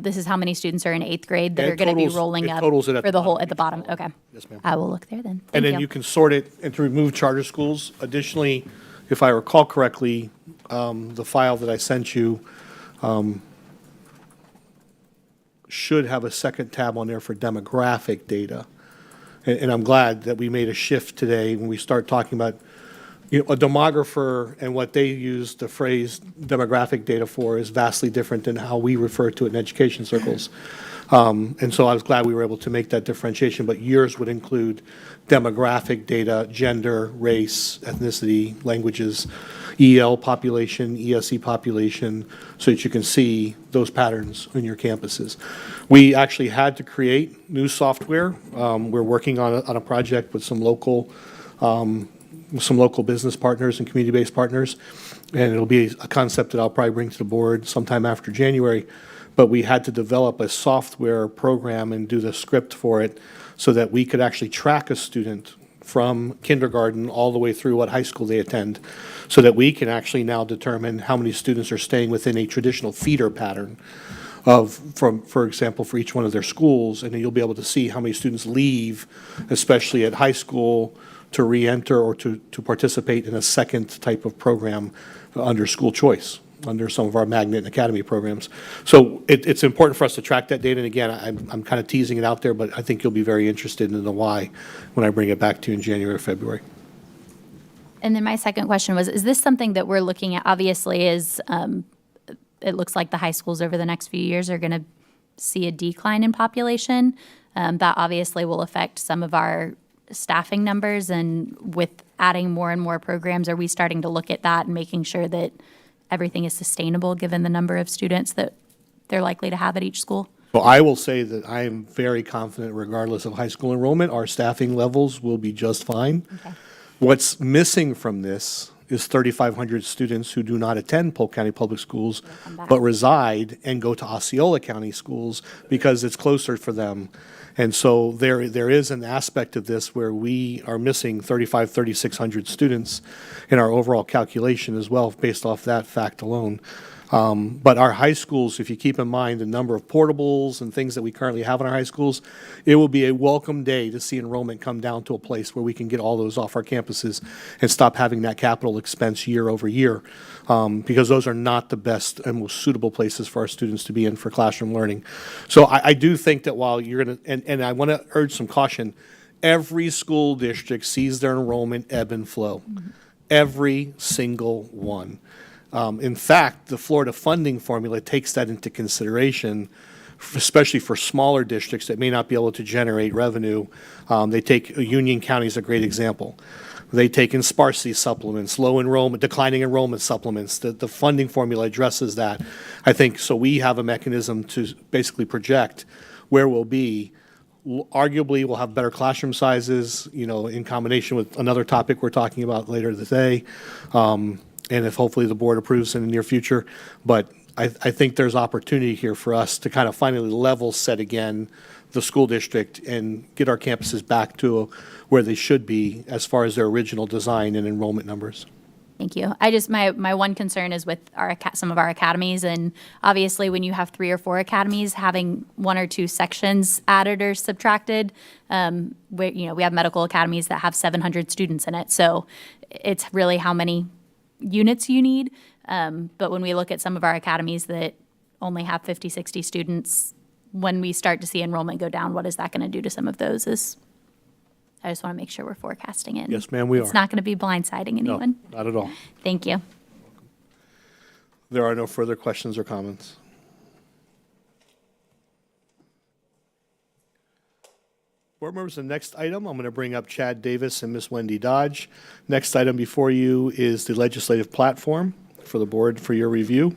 Speaker 1: this is how many students are in 8th grade that
Speaker 2: Yeah,
Speaker 1: are going to be
Speaker 2: totals-
Speaker 1: rolling
Speaker 2: it
Speaker 1: up
Speaker 2: totals it at
Speaker 1: for
Speaker 2: the
Speaker 1: the whole,
Speaker 2: bottom.
Speaker 1: at the bottom. Okay.
Speaker 2: Yes, ma'am.
Speaker 1: I will look there then.
Speaker 2: And
Speaker 1: Thank
Speaker 2: then you can sort it and to remove charter schools. Additionally, if I recall correctly, the file that I sent you should have a second tab on there for demographic data. And I'm glad that we made a shift today when we start talking about a demographer and what they use the phrase demographic data for is vastly different than how we refer to it in education circles. And so I was glad we were able to make that differentiation, but yours would include demographic data, gender, race, ethnicity, languages, EL population, ESE population, so that you can see those patterns in your campuses. We actually had to create new software. We're working on a project with some local business partners and community-based partners, and it'll be a concept that I'll probably bring to the board sometime after January. But we had to develop a software program and do the script for it so that we could actually track a student from kindergarten all the way through what high school they attend, so that we can actually now determine how many students are staying within a traditional feeder pattern for example, for each one of their schools, and then you'll be able to see how many students leave, especially at high school, to re-enter or to participate in a second type of program under school choice, under some of our magnet and academy programs. So it's important for us to track that data. And again, I'm kind of teasing it out there, but I think you'll be very interested in the why when I bring it back to you in January or February.
Speaker 1: And then my second question was, is this something that we're looking at? Obviously, it looks like the high schools over the next few years are going to see a decline in population. That obviously will affect some of our staffing numbers. And with adding more and more programs, are we starting to look at that and making sure that everything is sustainable given the number of students that they're likely to have at each school?
Speaker 2: Well, I will say that I am very confident, regardless of high school enrollment, our staffing levels will be just fine.
Speaker 1: Okay.
Speaker 2: What's missing from this is 3,500 students who do not attend Polk County Public Schools, but reside and go to Osceola County schools because it's closer for them. And so there is an aspect of this where we are missing 3,600 students in our overall calculation as well, based off that fact alone. But our high schools, if you keep in mind the number of portables and things that we currently have in our high schools, it will be a welcome day to see enrollment come down to a place where we can get all those off our campuses and stop having that capital expense year over year, because those are not the best and most suitable places for our students to be in for classroom learning. So I do think that while you're going to, and I want to urge some caution, every school district sees their enrollment ebb and flow. Every single one. In fact, the Florida funding formula takes that into consideration, especially for smaller districts that may not be able to generate revenue. They take Union County as a great example. They take in sparsity supplements, low enrollment, declining enrollment supplements. The funding formula addresses that. I think so. We have a mechanism to basically project where we'll be. Arguably, we'll have better classroom sizes, in combination with another topic we're talking about later today. And if hopefully the board approves in the near future. But I think there's opportunity here for us to kind of finally level set again the school district and get our campuses back to where they should be as far as their original design and enrollment numbers.
Speaker 1: Thank you. My one concern is with some of our academies, and obviously when you have 3 or 4 academies, having 1 or 2 sections added or subtracted, we have medical academies that have 700 students in it. So it's really how many units you need. But when we look at some of our academies that only have 50, 60 students, when we start to see enrollment go down, what is that going to do to some of those? I just want to make sure we're forecasting it.
Speaker 2: Yes, ma'am, we are.
Speaker 1: It's not going to be blindsiding anyone.
Speaker 2: No, not at all.
Speaker 1: Thank you.
Speaker 2: There are no further questions or comments. Board members, the next item, I'm going to bring up Chad Davis and Miss Wendy Dodge. Next item before you is the legislative platform for the board for your review.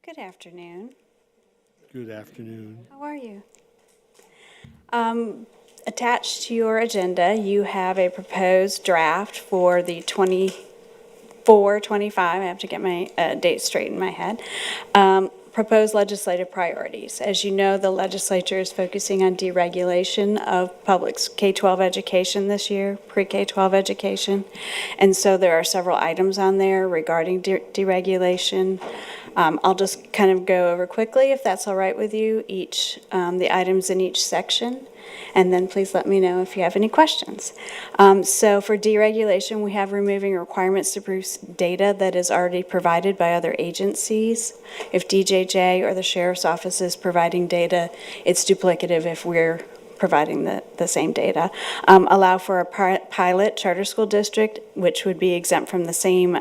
Speaker 13: Good afternoon.
Speaker 2: Good afternoon.
Speaker 13: How are you? Attached to your agenda, you have a proposed draft for the 24-25, I have to get my date straight in my head, proposed legislative priorities. As you know, the legislature is focusing on deregulation of public K-12 education this year, pre-K-12 education. And so there are several items on there regarding deregulation. I'll just kind of go over quickly, if that's all right with you, the items in each section, and then please let me know if you have any questions. So for deregulation, we have removing requirements to produce data that is already provided by other agencies. If DJJ or the Sheriff's Office is providing data, it's duplicative if we're providing the same data. Allow for a pilot charter school district, which would be exempt from the same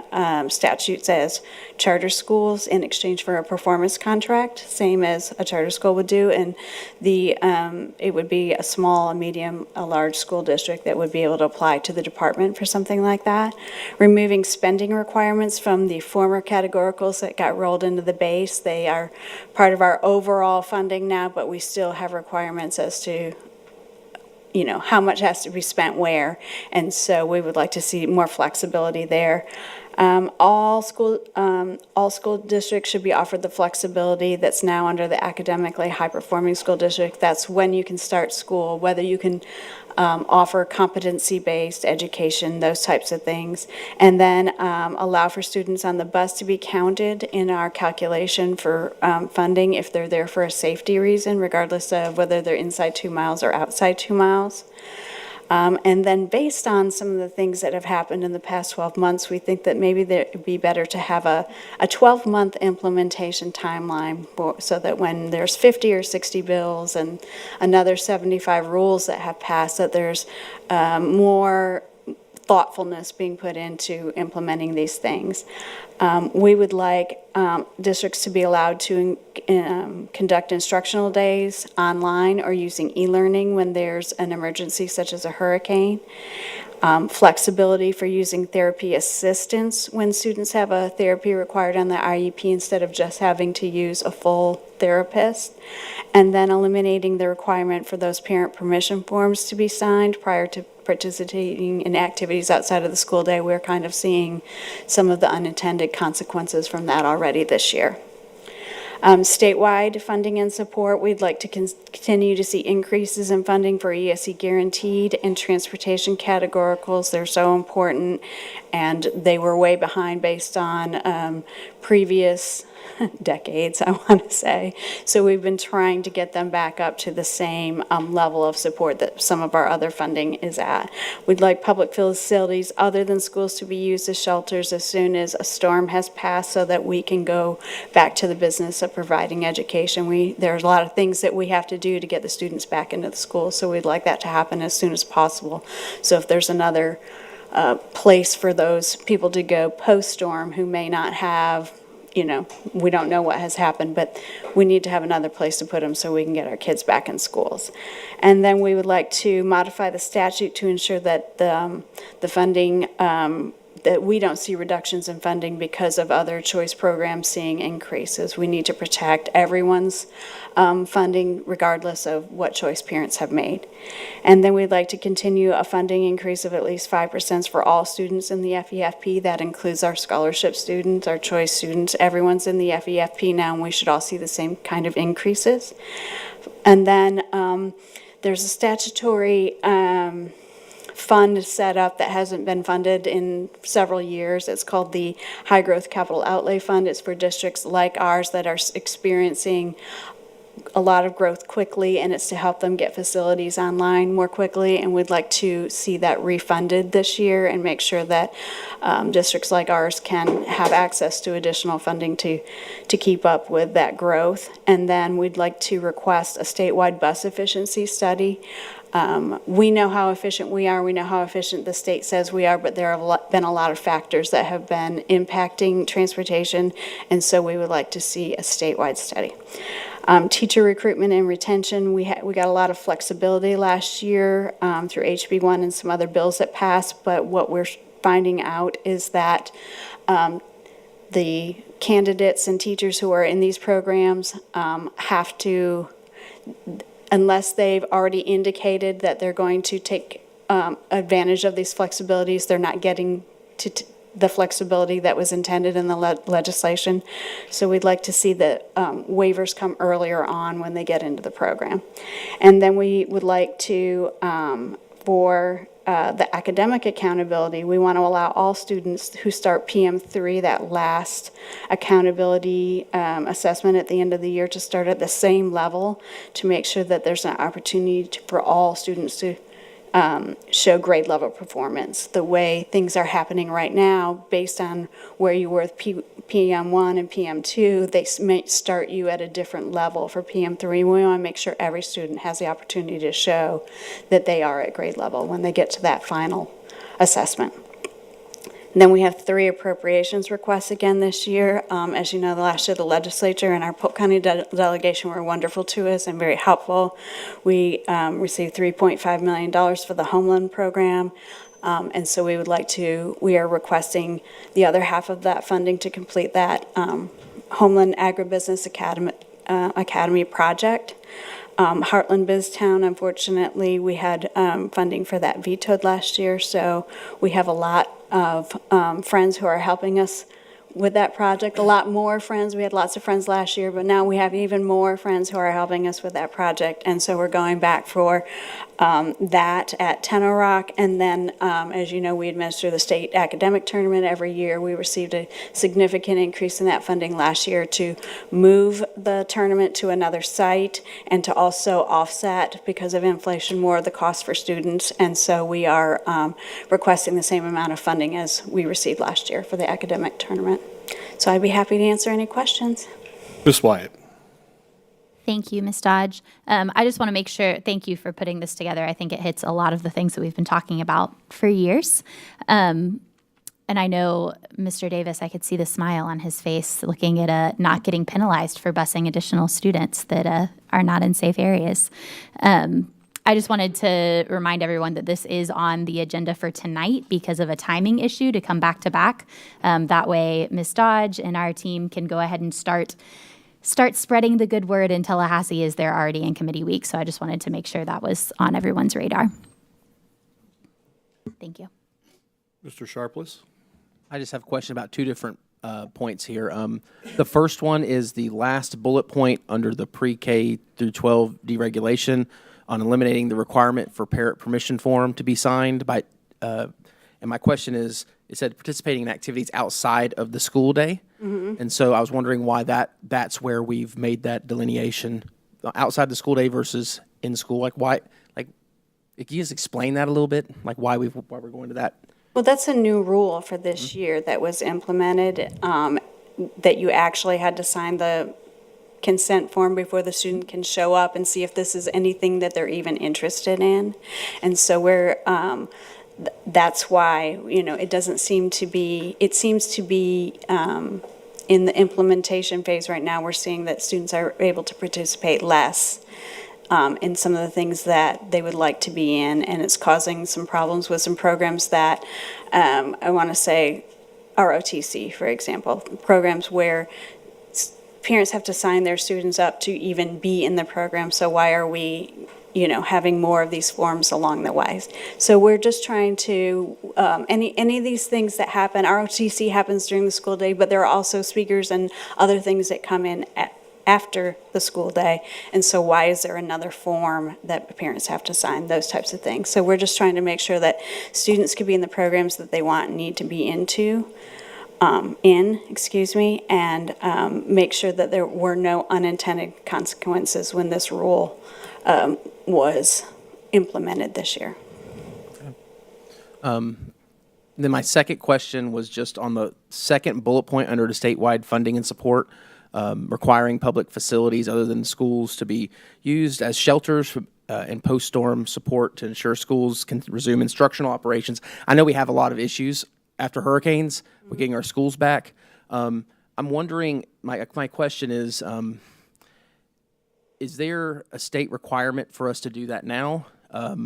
Speaker 13: statutes as charter schools in exchange for a performance contract, same as a charter school would do. And it would be a small, a medium, a large school district that would be able to apply to the department for something like that. Removing spending requirements from the former categoricals that got rolled into the base. They are part of our overall funding now, but we still have requirements as to how much has to be spent where, and so we would like to see more flexibility there. All school districts should be offered the flexibility that's now under the academically high-performing school district. That's when you can start school, whether you can offer competency-based education, those types of things, and then allow for students on the bus to be counted in our calculation for funding if they're there for a safety reason, regardless of whether they're inside 2 miles or outside 2 miles. And then based on some of the things that have happened in the past 12 months, we think that maybe it would be better to have a 12-month implementation timeline so that when there's 50 or 60 bills and another 75 rules that have passed, that there's more thoughtfulness being put into implementing these things. We would like districts to be allowed to conduct instructional days online or using e-learning when there's an emergency such as a hurricane. Flexibility for using therapy assistance when students have a therapy required on the IEP instead of just having to use a full therapist. And then eliminating the requirement for those parent permission forms to be signed prior to participating in activities outside of the school day. We're kind of seeing some of the unintended consequences from that already this year. Statewide funding and support, we'd like to continue to see increases in funding for ESE guaranteed and transportation categoricals. They're so important, and they were way behind based on previous decades, I want to say. So we've been trying to get them back up to the same level of support that some of our other funding is at. We'd like public facilities other than schools to be used as shelters as soon as a storm has passed so that we can go back to the business of providing education. There's a lot of things that we have to do to get the students back into the school, so we'd like that to happen as soon as possible. So if there's another place for those people to go post-storm who may not have, we don't know what has happened, but we need to have another place to put them so we can get our kids back in schools. And then we would like to modify the statute to ensure that the funding, that we don't see reductions in funding because of other choice programs seeing increases. We need to protect everyone's funding regardless of what choice parents have made. And then we'd like to continue a funding increase of at least 5% for all students in the FEFP. That includes our scholarship students, our choice students. Everyone's in the FEFP now, and we should all see the same kind of increases. And then there's a statutory fund set up that hasn't been funded in several years. It's called the High Growth Capital Outlay Fund. It's for districts like ours that are experiencing a lot of growth quickly, and it's to help them get facilities online more quickly, and we'd like to see that refunded this year and make sure that districts like ours can have access to additional funding to keep up with that growth. And then we'd like to request a statewide bus efficiency study. We know how efficient we are, we know how efficient the state says we are, but there have been a lot of factors that have been impacting transportation, and so we would like to see a statewide study. Teacher recruitment and retention, we got a lot of flexibility last year through HB1 and some other bills that passed, but what we're finding out is that the candidates and teachers who are in these programs have to, unless they've already indicated that they're going to take advantage of these flexibilities, they're not getting to the flexibility that was intended in the legislation. So we'd like to see the waivers come earlier on when they get into the program. And then we would like to, for the academic accountability, we want to allow all students who start PM3, that last accountability assessment at the end of the year, to start at the same level to make sure that there's an opportunity for all students to show grade level performance. The way things are happening right now, based on where you were with PM1 and PM2, they may start you at a different level for PM3. We want to make sure every student has the opportunity to show that they are at grade level when they get to that final assessment. And then we have 3 appropriations requests again this year. As you know, last year the legislature and our Polk County delegation were wonderful to us and very helpful. We received $3.5 million for the Home Loan Program. And so we are requesting the other half of that funding to complete that Homeland Agribusiness Academy project. Heartland BizTown, unfortunately, we had funding for that vetoed last year, so we have a lot of friends who are helping us with that project. A lot more friends. We had lots of friends last year, but now we have even more friends who are helping us with that project. And so we're going back for that at Tenno Rock. And then, as you know, we administer the state academic tournament every year. We received a significant increase in that funding last year to move the tournament to another site and to also offset, because of inflation, more of the cost for students. And so we are requesting the same amount of funding as we received last year for the academic tournament. So I'd be happy to answer any questions.
Speaker 2: Ms. Wyatt.
Speaker 1: Thank you, Ms. Dodge. I just want to make sure, thank you for putting this together. I think it hits a lot of the things that we've been talking about for years. And I know Mr. Davis, I could see the smile on his face looking at not getting penalized for busing additional students that are not in safe areas. I just wanted to remind everyone that this is on the agenda for tonight because of a timing issue to come back to back. That way, Ms. Dodge and our team can go ahead and start spreading the good word in Tallahassee as they're already in committee week. So I just wanted to make sure that was on everyone's radar. Thank you.
Speaker 2: Mr. Sharpless.
Speaker 8: I just have a question about 2 different points here. The first one is the last bullet point under the pre-K through 12 deregulation on eliminating the requirement for parent permission form to be signed by, and my question is, it said participating in activities outside of the school day. Mm-hmm. And so I was wondering why that's where we've made that delineation, outside the school day versus in school. Like why, can you just explain that a little bit? Like why we're going to that?
Speaker 13: Well, that's a new rule for this year that was implemented, that you actually had to sign the consent form before the student can show up and see if this is anything that they're even interested in. And so that's why, it doesn't seem to be, it seems to be in the implementation phase right now, we're seeing that students are able to participate less in some of the things that they would like to be in, and it's causing some problems with some programs that I want to say ROTC, for example, programs where parents have to sign their students up to even be in the program. So why are we, having more of these forms along the way? So we're just trying to, any of these things that happen, ROTC happens during the school day, but there are also speakers and other things that come in after the school day. And so why is there another form that parents have to sign, those types of things? So we're just trying to make sure that students can be in the programs that they want and need to be into. And make sure that there were no unintended consequences when this rule was implemented this year.
Speaker 8: Then my second question was just on the second bullet point under the statewide funding and support, requiring public facilities other than schools to be used as shelters and post-storm support to ensure schools can resume instructional operations. I know we have a lot of issues after hurricanes, we're getting our schools back. I'm wondering, my question is there a state requirement for us to do that now?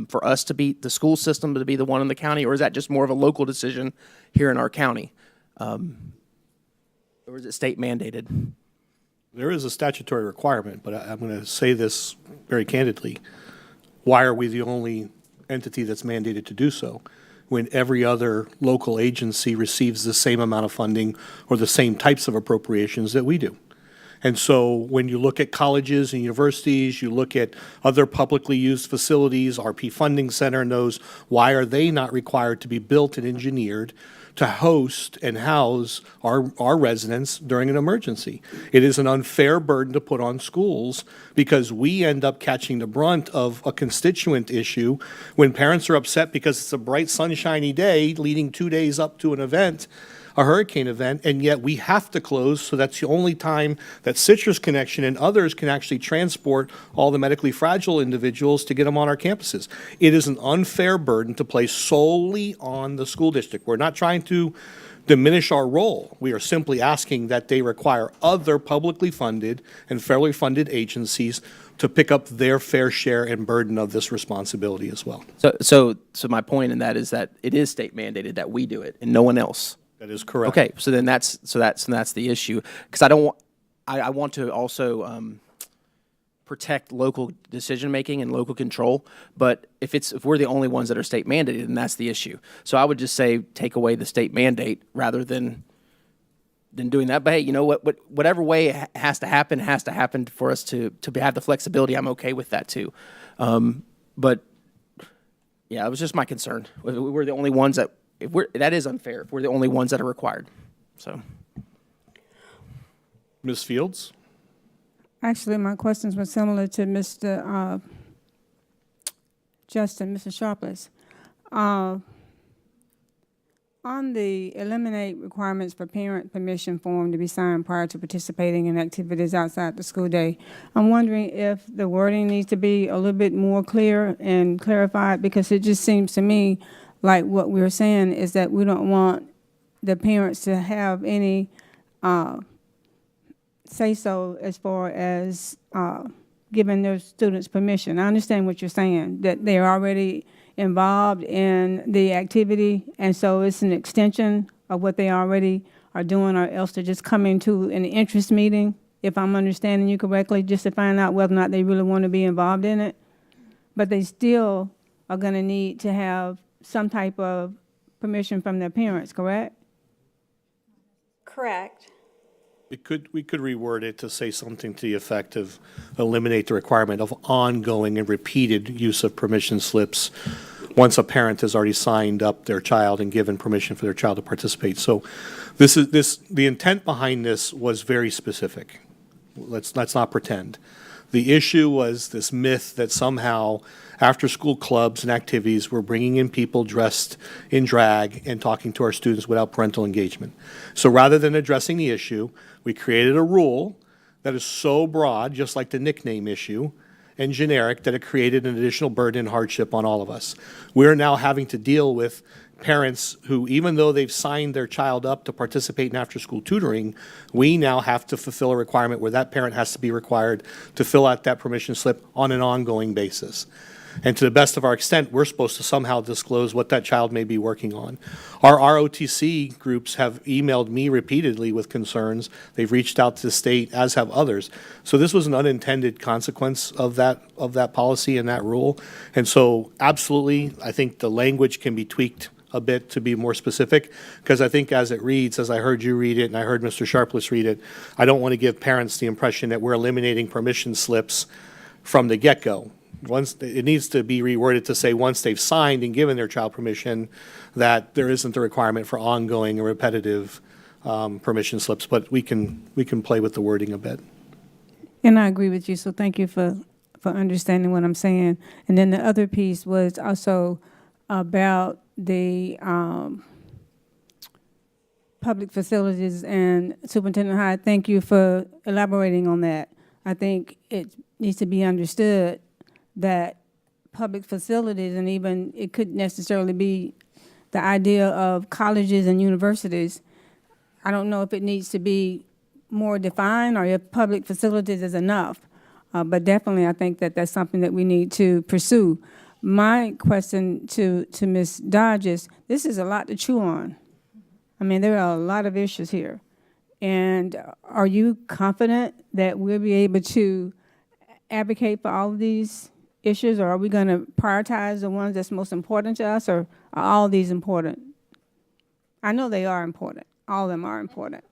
Speaker 8: For us to be, the school system to be the one in the county, or is that just more of a local decision here in our county? Or is it state mandated?
Speaker 2: There is a statutory requirement, but I'm going to say this very candidly. Why are we the only entity that's mandated to do so when every other local agency receives the same amount of funding or the same types of appropriations that we do? And so when you look at colleges and universities, you look at other publicly used facilities, RP Funding Center knows, why are they not required to be built and engineered to host and house our residents during an emergency. It is an unfair burden to put on schools because we end up catching the brunt of a constituent issue when parents are upset because it's a bright, sunshiny day leading 2 days up to an event, a hurricane event, and yet we have to close, so that's the only time that Citrus Connection and others can actually transport all the medically fragile individuals to get them on our campuses. It is an unfair burden to place solely on the school district. We're not trying to diminish our role. We are simply asking that they require other publicly funded and federally funded agencies to pick up their fair share and burden of this responsibility as well.
Speaker 8: So my point in that is that it is state mandated that we do it and no one else.
Speaker 2: That is correct.
Speaker 8: Okay, so then that's the issue, because I want to also protect local decision-making and local control, but if we're the only ones that are state mandated, then that's the issue. So I would just say take away the state mandate rather than doing that. But hey, you know what, whatever way it has to happen for us to have the flexibility. I'm okay with that too. But yeah, it was just my concern. We're the only ones that, that is unfair if we're the only ones that are required. So,
Speaker 2: Ms. Fields?
Speaker 5: Actually, my questions were similar to Mr. Mr. Sharpless. On the eliminate requirements for parent permission form to be signed prior to participating in activities outside the school day, I'm wondering if the wording needs to be a little bit more clear and clarified, because it just seems to me like what we're saying is that we don't want the parents to have any say-so as far as giving their students permission. I understand what you're saying, that they're already involved in the activity, and so it's an extension of what they already are doing, or else they're just coming to an interest meeting, if I'm understanding you correctly, just to find out whether or not they really want to be involved in it. But they still are going to need to have some type of permission from their parents, correct?
Speaker 13: Correct.
Speaker 2: We could reword it to say something to the effect of eliminate the requirement of ongoing and repeated use of permission slips once a parent has already signed up their child and given permission for their child to participate. So the intent behind this was very specific. Let's not pretend. The issue was this myth that somehow after-school clubs and activities were bringing in people dressed in drag and talking to our students without parental engagement. So rather than addressing the issue, we created a rule that is so broad, just like the nickname issue, and generic, that it created an additional burden and hardship on all of us. We're now having to deal with parents who, even though they've signed their child up to participate in after-school tutoring, we now have to fulfill a requirement where that parent has to be required to fill out that permission slip on an ongoing basis. And to the best of our extent, we're supposed to somehow disclose what that child may be working on. Our ROTC groups have emailed me repeatedly with concerns. They've reached out to the state, as have others. So this was an unintended consequence of that policy and that rule. And so absolutely, I think the language can be tweaked a bit to be more specific, because I think as it reads, as I heard you read it and I heard Mr. Sharpless read it, I don't want to give parents the impression that we're eliminating permission slips from the get-go. It needs to be reworded to say once they've signed and given their child permission, that there isn't a requirement for ongoing and repetitive permission slips, but we can play with the wording a bit.
Speaker 5: And I agree with you, so thank you for understanding what I'm saying. And then the other piece was also about the public facilities, and Superintendent Hyde, thank you for elaborating on that. I think it needs to be understood that public facilities, and even it could necessarily be the idea of colleges and universities, I don't know if it needs to be more defined or if public facilities is enough, but definitely I think that that's something that we need to pursue. My question to Ms. Dodge is, this is a lot to chew on. I mean, there are a lot of issues here. And are you confident that we'll be able to advocate for all of these issues, or are we going to prioritize the ones that's most important to us, or are all these important? I know they are important. All of them are important.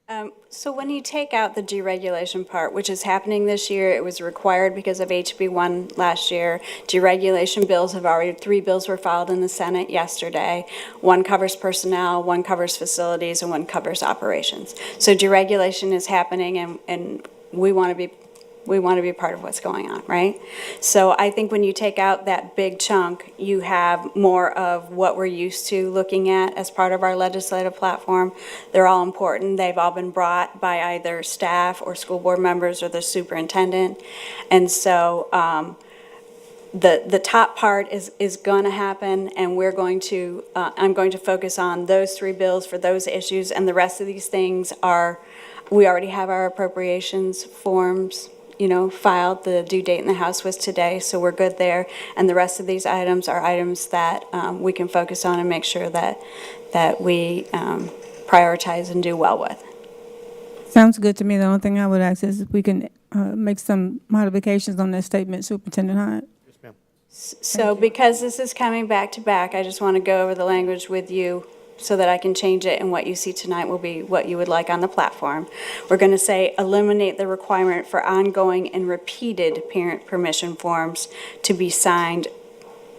Speaker 13: So when you take out the deregulation part, which is happening this year, it was required because of HB1 last year. Deregulation bills have already, 3 bills were filed in the Senate yesterday. 1 covers personnel, 1 covers facilities, and 1 covers operations. So deregulation is happening, and we want to be part of what's going on, right? So I think when you take out that big chunk, you have more of what we're used to looking at as part of our legislative platform. They're all important. They've all been brought by either staff or school board members or the superintendent. And so the top part is going to happen, and we're going to, I'm going to focus on those 3 bills for those issues, and the rest of these things are, we already have our appropriations forms, filed. The due date in the House was today, so we're good there. And the rest of these items are items that we can focus on and make sure that we prioritize and do well with.
Speaker 5: Sounds good to me. The only thing I would ask is if we can make some modifications on that statement, Superintendent Hyde.
Speaker 13: So because this is coming back to back, I just want to go over the language with you so that I can change it, and what you see tonight will be what you would like on the platform. We're going to say eliminate the requirement for ongoing and repeated parent permission forms to be signed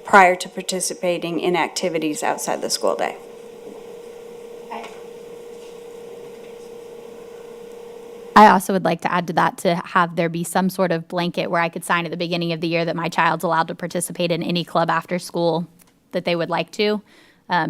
Speaker 13: prior to participating in activities outside the school day.
Speaker 1: I also would like to add to that to have there be some sort of blanket where I could sign at the beginning of the year that my child's allowed to participate in any club after school that they would like to.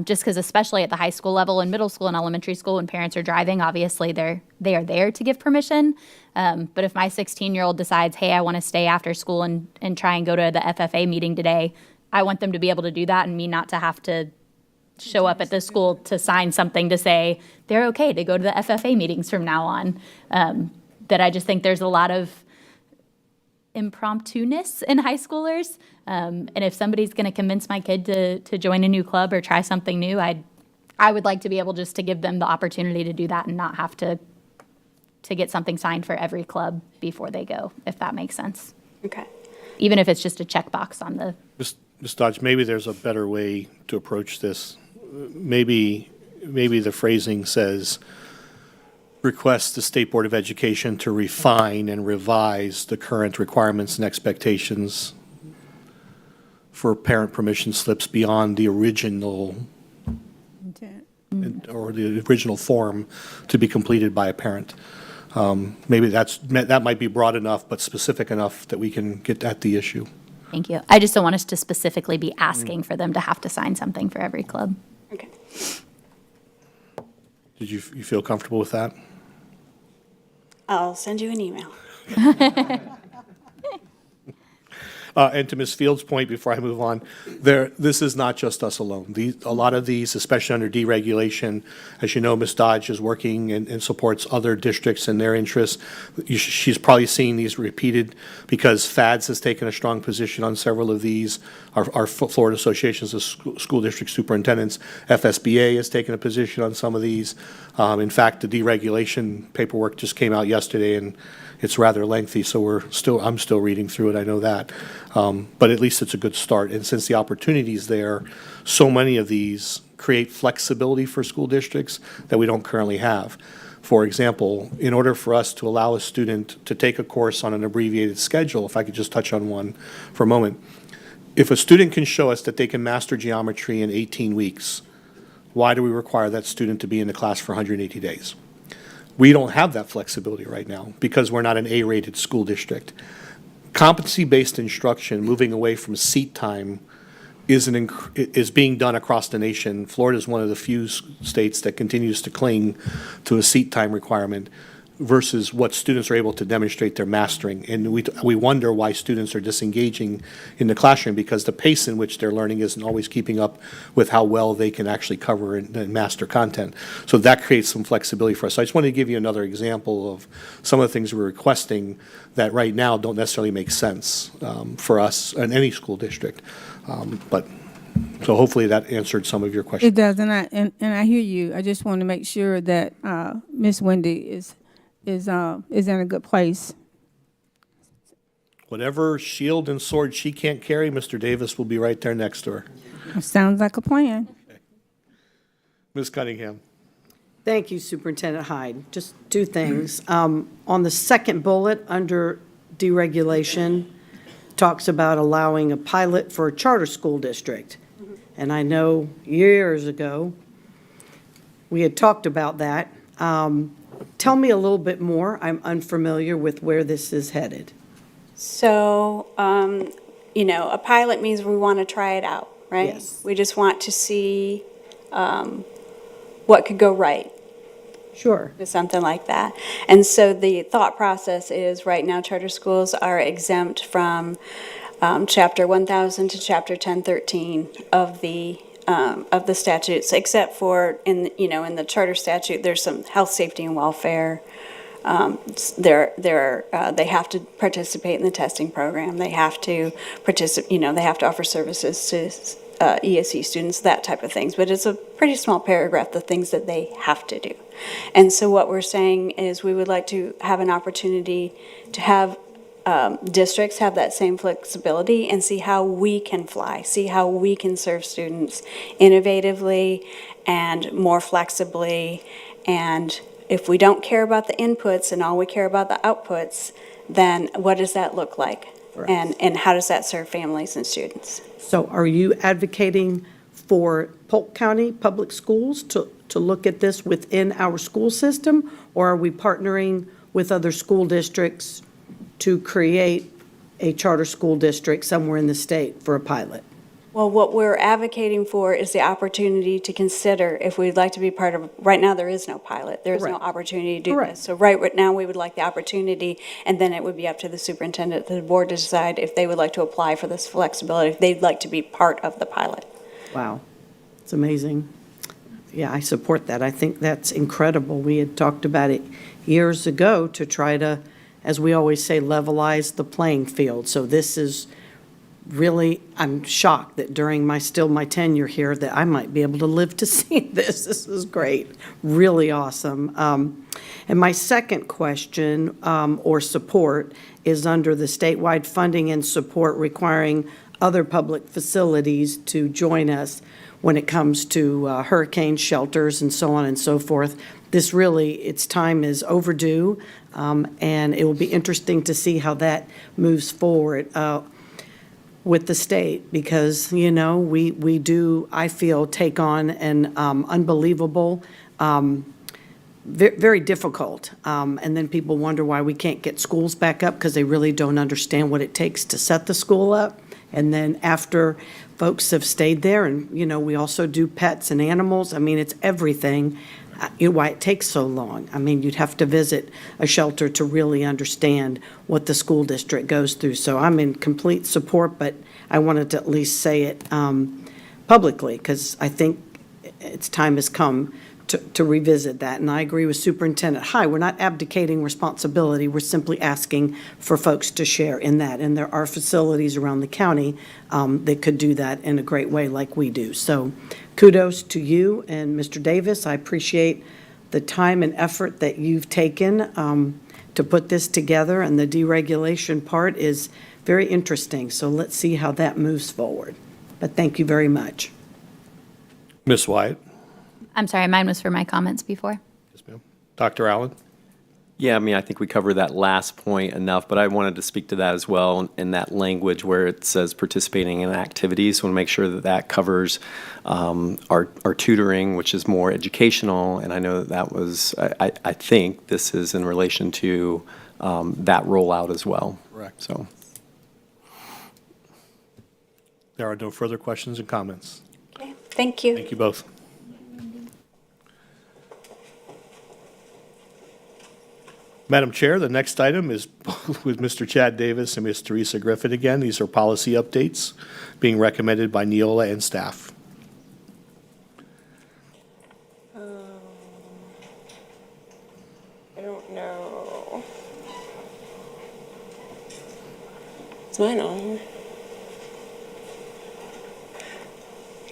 Speaker 1: Just because especially at the high school level and middle school and elementary school, when parents are driving, obviously they are there to give permission. But if my 16-year-old decides, hey, I want to stay after school and try and go to the FFA meeting today, I want them to be able to do that and me not to have to show up at the school to sign something to say they're okay to go to the FFA meetings from now on. That I just think there's a lot of impromptu-ness in high schoolers. And if somebody's going to convince my kid to join a new club or try something new, I would like to be able just to give them the opportunity to do that and not have to get something signed for every club before they go, if that makes sense.
Speaker 13: Okay.
Speaker 1: Even if it's just a checkbox on the.
Speaker 2: Ms. Dodge, maybe there's a better way to approach this. Maybe the phrasing says, request the State Board of Education to refine and revise the current requirements and expectations for parent permission slips beyond the original or the original form to be completed by a parent. Maybe that might be broad enough but specific enough that we can get at the issue.
Speaker 1: Thank you. I just don't want us to specifically be asking for them to have to sign something for every club.
Speaker 13: Okay.
Speaker 2: Did you feel comfortable with that?
Speaker 13: I'll send you an email.
Speaker 2: And to Ms. Fields' point, before I move on, this is not just us alone. A lot of these, especially under deregulation, as you know, Ms. Dodge is working and supports other districts and their interests. She's probably seeing these repeated because FADS has taken a strong position on several of these. Our Florida Associations of School District Superintendents, FSBA, has taken a position on some of these. In fact, the deregulation paperwork just came out yesterday, and it's rather lengthy, so I'm still reading through it, I know that. But at least it's a good start. And since the opportunity's there, so many of these create flexibility for school districts that we don't currently have. For example, in order for us to allow a student to take a course on an abbreviated schedule, if I could just touch on one for a moment, if a student can show us that they can master geometry in 18 weeks, why do we require that student to be in the class for 180 days? We don't have that flexibility right now because we're not an A-rated school district. Competency-based instruction, moving away from seat time, is being done across the nation. Florida is one of the few states that continues to cling to a seat time requirement versus what students are able to demonstrate their mastering. And we wonder why students are disengaging in the classroom because the pace in which they're learning isn't always keeping up with how well they can actually cover and master content. So that creates some flexibility for us. So I just wanted to give you another example of some of the things we're requesting that right now don't necessarily make sense for us in any school district. So hopefully that answered some of your questions.
Speaker 5: It does, and I hear you. I just want to make sure that Miss Wendy is in a good place.
Speaker 2: Whatever shield and sword she can't carry, Mr. Davis will be right there next to her.
Speaker 5: Sounds like a plan.
Speaker 2: Ms. Cunningham.
Speaker 7: Thank you, Superintendent Hyde. Just two things. On the second bullet, under deregulation, talks about allowing a pilot for a charter school district. And I know years ago, we had talked about that. Tell me a little bit more. I'm unfamiliar with where this is headed.
Speaker 13: So, a pilot means we want to try it out, right?
Speaker 7: Yes.
Speaker 13: We just want to see what could go right
Speaker 7: Sure.
Speaker 13: with something like that. And so the thought process is, right now, charter schools are exempt from Chapter 1000 to Chapter 1013 of the statutes, except for in the charter statute, there's some health, safety, and welfare. They have to participate in the testing program. They have to participate. They have to offer services to ESE students, that type of things. But it's a pretty small paragraph, the things that they have to do. And so what we're saying is we would like to have an opportunity to have districts have that same flexibility and see how we can fly, see how we can serve students innovatively and more flexibly. And if we don't care about the inputs and all we care about the outputs, then what does that look like?
Speaker 7: Right.
Speaker 13: And how does that serve families and students?
Speaker 7: So are you advocating for Polk County Public Schools to look at this within our school system? Or are we partnering with other school districts to create a charter school district somewhere in the state for a pilot?
Speaker 13: Well, what we're advocating for is the opportunity to consider if we'd like to be part of, right now, there is no pilot. There is no
Speaker 7: Correct.
Speaker 13: opportunity to do
Speaker 7: Correct.
Speaker 13: this. So right now, we would like the opportunity, and then it would be up to the superintendent, the board to decide if they would like to apply for this flexibility, if they'd like to be part of the pilot.
Speaker 7: Wow, it's amazing. Yeah, I support that. I think that's incredible. We had talked about it years ago to try to, as we always say, levelize the playing field. So this is really, I'm shocked that during my tenure here that I might be able to live to see this. This is great, really awesome. And my second question or support is under the statewide funding and support requiring other public facilities to join us when it comes to hurricane shelters and so on and so forth. This really, its time is overdue, and it will be interesting to see how that moves forward with the state, because, we do, I feel, take on an unbelievable, very difficult. And then people wonder why we can't get schools back up, because they really don't understand what it takes to set the school up. And then after folks have stayed there, and, we also do pets and animals, I mean, it's everything. Why it takes so long. I mean, you'd have to visit a shelter to really understand what the school district goes through. So I'm in complete support, but I wanted to at least say it publicly, because I think its time has come to revisit that. And I agree with Superintendent Hyde. We're not abdicating responsibility. We're simply asking for folks to share in that. And there are facilities around the county that could do that in a great way like we do. So kudos to you and Mr. Davis. I appreciate the time and effort that you've taken to put this together. And the deregulation part is very interesting. So let's see how that moves forward. But thank you very much.
Speaker 2: Ms. Wyatt?
Speaker 1: I'm sorry, mine was for my comments before.
Speaker 2: Yes, ma'am. Dr. Allen?
Speaker 9: Yeah, I mean, I think we covered that last point enough, but I wanted to speak to that as well in that language where it says participating in activities. Want to make sure that that covers our tutoring, which is more educational, and I know that was, I think this is in relation to that rollout as well.
Speaker 2: Correct.
Speaker 9: So.
Speaker 2: There are no further questions and comments.
Speaker 13: Okay, thank you.
Speaker 2: Thank you both. Madam Chair, the next item is with Mr. Chad Davis and Ms. Teresa Griffin again. These are policy updates being recommended by Neola and staff.
Speaker 3: I don't know. Is mine on here?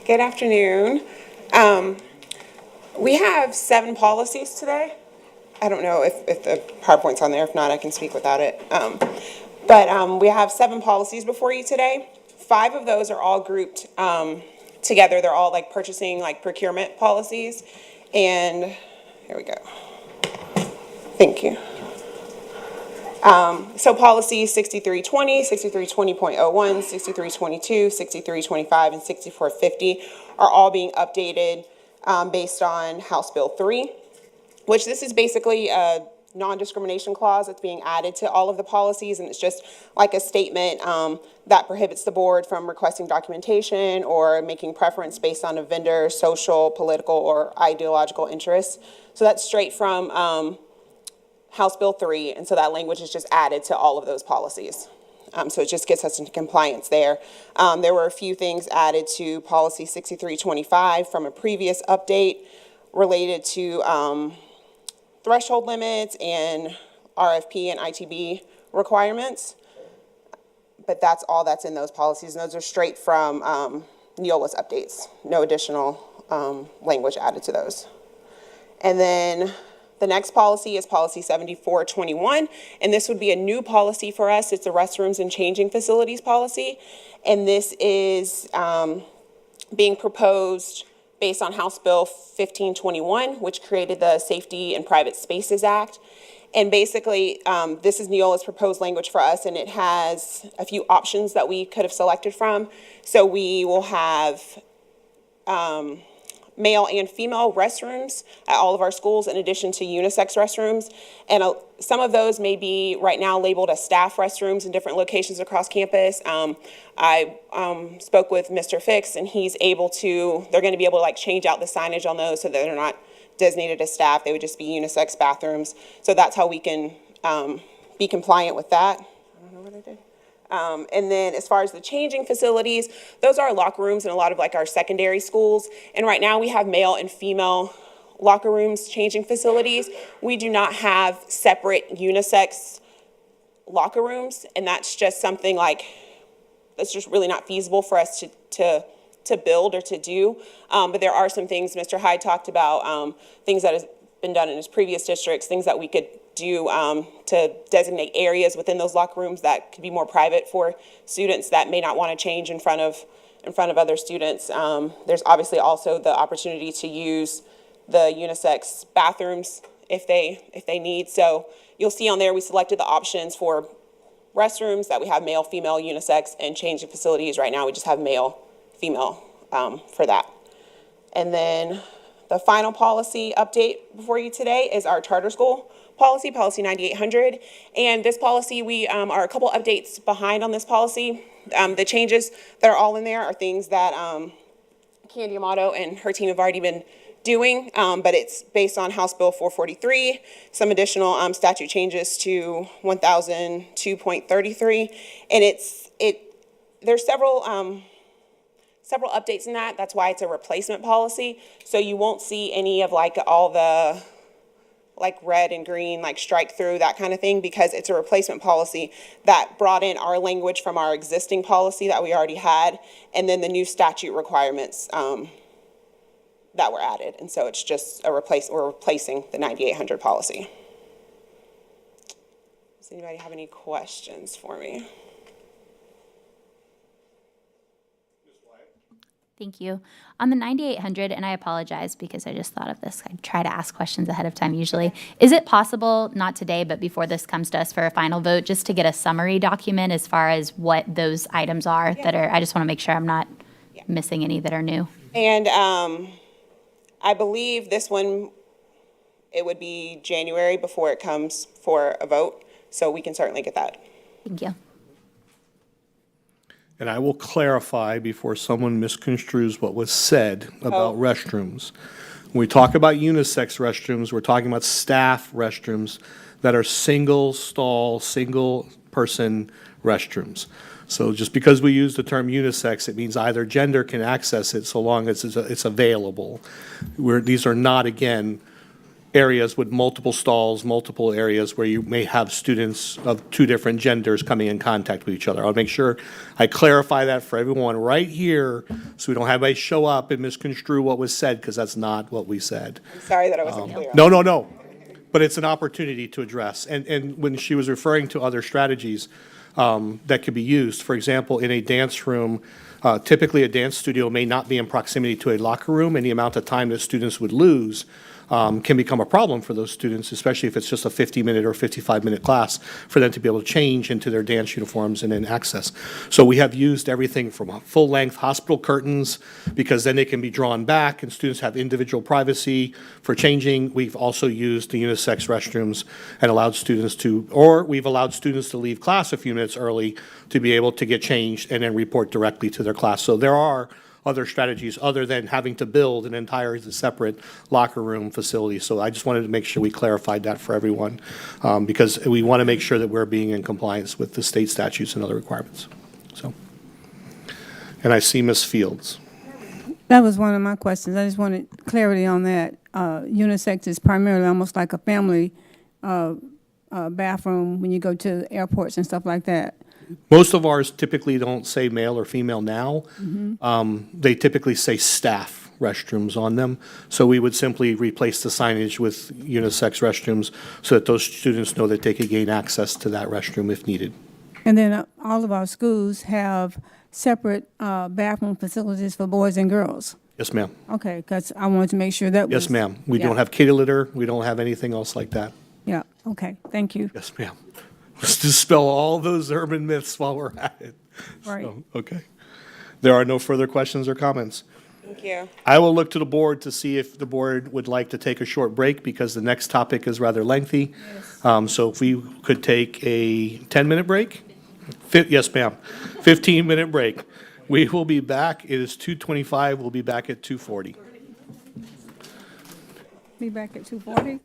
Speaker 3: Good afternoon. We have 7 policies today. I don't know if the PowerPoint's on there. If not, I can speak without it. But we have 7 policies before you today. 5 of those are all grouped together. They're all like purchasing, like procurement policies. And Here we go. Thank you. So policies 6320, 6320.01, 6322, 6325, and 6450 are all being updated based on House Bill 3, which this is basically a non-discrimination clause that's being added to all of the policies, and it's just like a statement that prohibits the board from requesting documentation or making preference based on a vendor's social, political, or ideological interests. So that's straight from House Bill 3, and so that language is just added to all of those policies. So it just gets us into compliance there. There were a few things added to policy 6325 from a previous update related to threshold limits and RFP and ITB requirements. But that's all that's in those policies, and those are straight from Neola's updates. No additional language added to those. And then the next policy is policy 7421, and this would be a new policy for us. It's the restrooms and changing facilities policy, and this is being proposed based on House Bill 1521, which created the Safety and Private Spaces Act. And basically, this is Neola's proposed language for us, and it has a few options that we could have selected from. So we will have male and female restrooms at all of our schools, in addition to unisex restrooms. And some of those may be right now labeled as staff restrooms in different locations across campus. I spoke with Mr. Fix, and they're going to be able to change out the signage on those so that they're not designated as staff. They would just be unisex bathrooms. So that's how we can be compliant with that. I don't know what I did. And then as far as the changing facilities, those are locker rooms in a lot of our secondary schools. And right now we have male and female locker rooms, changing facilities. We do not have separate unisex locker rooms. And that's just something that's just really not feasible for us to build or to do. But there are some things Mr. Hyde talked about, things that has been done in his previous districts, things that we could do to designate areas within those locker rooms that could be more private for students that may not want to change in front of other students. There's obviously also the opportunity to use the unisex bathrooms if they need. So you'll see on there we selected the options for restrooms that we have male, female, unisex, and changing facilities. Right now we just have male, female for that. And then the final policy update before you today is our charter school policy, policy 9800. And this policy, we are a couple updates behind on this policy. The changes that are all in there are things that Candy Amato and her team have already been doing, but it's based on House Bill 443, some additional statute changes to 1002.33, and there's several updates in that. That's why it's a replacement policy. So you won't see any of all the red and green, strike through, that kind of thing, because it's a replacement policy that brought in our language from our existing policy that we already had, and then the new statute requirements that were added. And so it's just we're replacing the 9800 policy. Does anybody have any questions for me?
Speaker 1: Thank you. On the 9800, and I apologize because I just thought of this. I try to ask questions ahead of time usually. Is it possible, not today, but before this comes to us for a final vote, just to get a summary document as far as what those items are that are, I just want to make sure I'm not missing any that are new.
Speaker 3: And I believe this one, it would be January before it comes for a vote. So we can certainly get that.
Speaker 1: Thank you.
Speaker 2: And I will clarify before someone misconstrues what was said about restrooms. When we talk about unisex restrooms, we're talking about staff restrooms that are single stall, single person restrooms. So just because we use the term unisex, it means either gender can access it so long as it's available. These are not, again, areas with multiple stalls, multiple areas where you may have students of two different genders coming in contact with each other. I'll make sure I clarify that for everyone right here so we don't have anybody show up and misconstrue what was said, because that's not what we said.
Speaker 3: I'm sorry that I wasn't clear.
Speaker 2: No. But it's an opportunity to address. And when she was referring to other strategies that could be used, for example, in a dance room, typically a dance studio may not be in proximity to a locker room, and the amount of time that students would lose can become a problem for those students, especially if it's just a 50-minute or 55-minute class, for them to be able to change into their dance uniforms and then access. So we have used everything from full-length hospital curtains, because then they can be drawn back and students have individual privacy for changing. We've also used the unisex restrooms and allowed students to, or we've allowed students to leave class a few minutes early to be able to get changed and then report directly to their class. So there are other strategies other than having to build an entire separate locker room facility. So I just wanted to make sure we clarified that for everyone, because we want to make sure that we're being in compliance with the state statutes and other requirements. So, and I see Ms. Fields.
Speaker 5: That was one of my questions. I just wanted clarity on that. Unisex is primarily almost like a family bathroom when you go to airports and stuff like that.
Speaker 2: Most of ours typically don't say male or female now. They typically say staff restrooms on them. So we would simply replace the signage with unisex restrooms so that those students know that they could gain access to that restroom if needed.
Speaker 5: And then all of our schools have separate bathroom facilities for boys and girls.
Speaker 2: Yes, ma'am.
Speaker 5: Okay, because I wanted to make sure that was.
Speaker 2: Yes, ma'am. We
Speaker 5: yeah.
Speaker 2: don't have kitty litter. We don't have anything else like that.
Speaker 5: Yeah, okay, thank you.
Speaker 2: Yes, ma'am. Let's dispel all those urban myths while we're at it.
Speaker 5: Right.
Speaker 2: So, okay. There are no further questions or comments.
Speaker 3: Thank you.
Speaker 2: I will look to the board to see if the board would like to take a short break, because the next topic is rather lengthy. So if we could take a 10-minute break? Yes, ma'am. 15-minute break. We will be back. It is 2:25. We'll be back at 2:40.
Speaker 5: Be back at 2:40?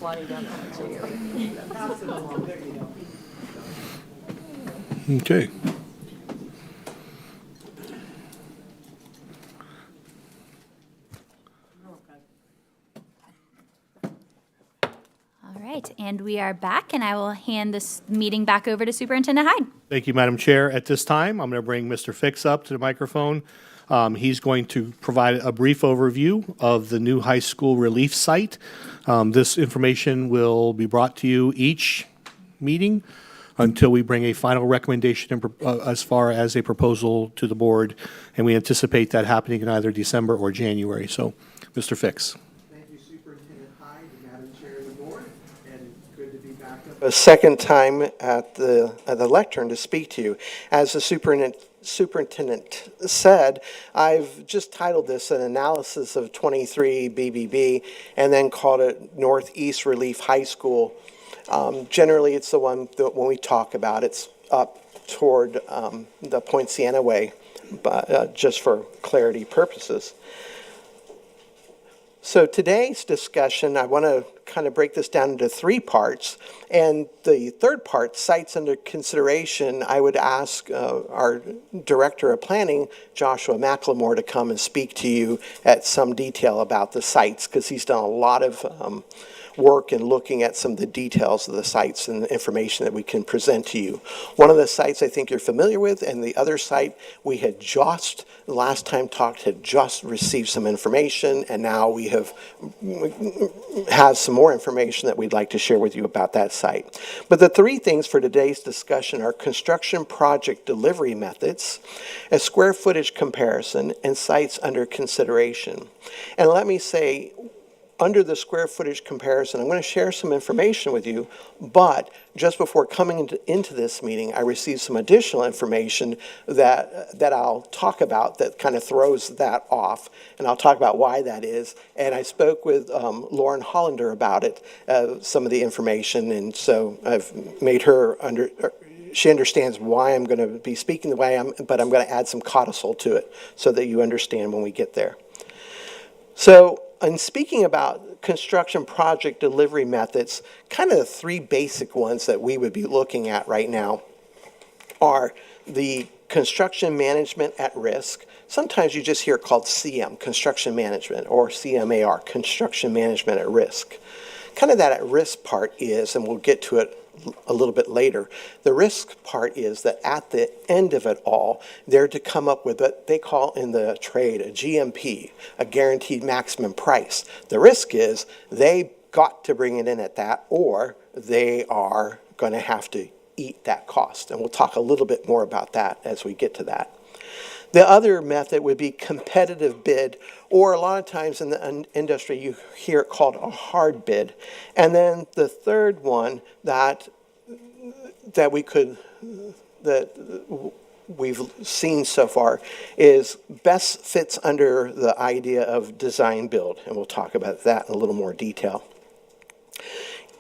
Speaker 2: Okay.
Speaker 1: All right, and we are back, and I will hand this meeting back over to Superintendent Hyde.
Speaker 2: Thank you, Madam Chair. At this time, I'm going to bring Mr. Fix up to the microphone. He's going to provide a brief overview of the new high school relief site. This information will be brought to you each meeting until we bring a final recommendation as far as a proposal to the board, and we anticipate that happening in either December or January. So, Mr. Fix.
Speaker 11: Thank you, Superintendent Hyde, Madam Chair of the board, and good to be back up a second time at the lectern to speak to you. As the superintendent said, I've just titled this an analysis of 23 BBB and then called it Northeast Relief High School. Generally, it's the one that when we talk about, it's up toward the Point Siena Way, but just for clarity purposes. So today's discussion, I want to kind of break this down into three parts. And the third part, sites under consideration, I would ask our Director of Planning, Joshua McLemore, to come and speak to you at some detail about the sites, because he's done a lot of work in looking at some of the details of the sites and the information that we can present to you. One of the sites I think you're familiar with, and the other site we had just, the last time talked, had just received some information, and now we have some more information that we'd like to share with you about that site. But the three things for today's discussion are construction project delivery methods, a square footage comparison, and sites under consideration. And let me say, under the square footage comparison, I'm going to share some information with you, but just before coming into this meeting, I received some additional information that I'll talk about that kind of throws that off, and I'll talk about why that is. And I spoke with Lauren Hollander about it, some of the information, and so I've made her she understands why I'm going to be speaking the way I am, but I'm going to add some codicil to it so that you understand when we get there. So, in speaking about construction project delivery methods, kind of the three basic ones that we would be looking at right now are the construction management at risk. Sometimes you just hear it called CM, construction management, or CMAR, construction management at risk. Kind of that at risk part is, and we'll get to it a little bit later, the risk part is that at the end of it all, they're to come up with what they call in the trade a GMP, a guaranteed maximum price. The risk is they got to bring it in at that, or they are going to have to eat that cost. And we'll talk a little bit more about that as we get to that. The other method would be competitive bid, or a lot of times in the industry you hear it called a hard bid. And then the third one that we've seen so far is best fits under the idea of design build, and we'll talk about that in a little more detail.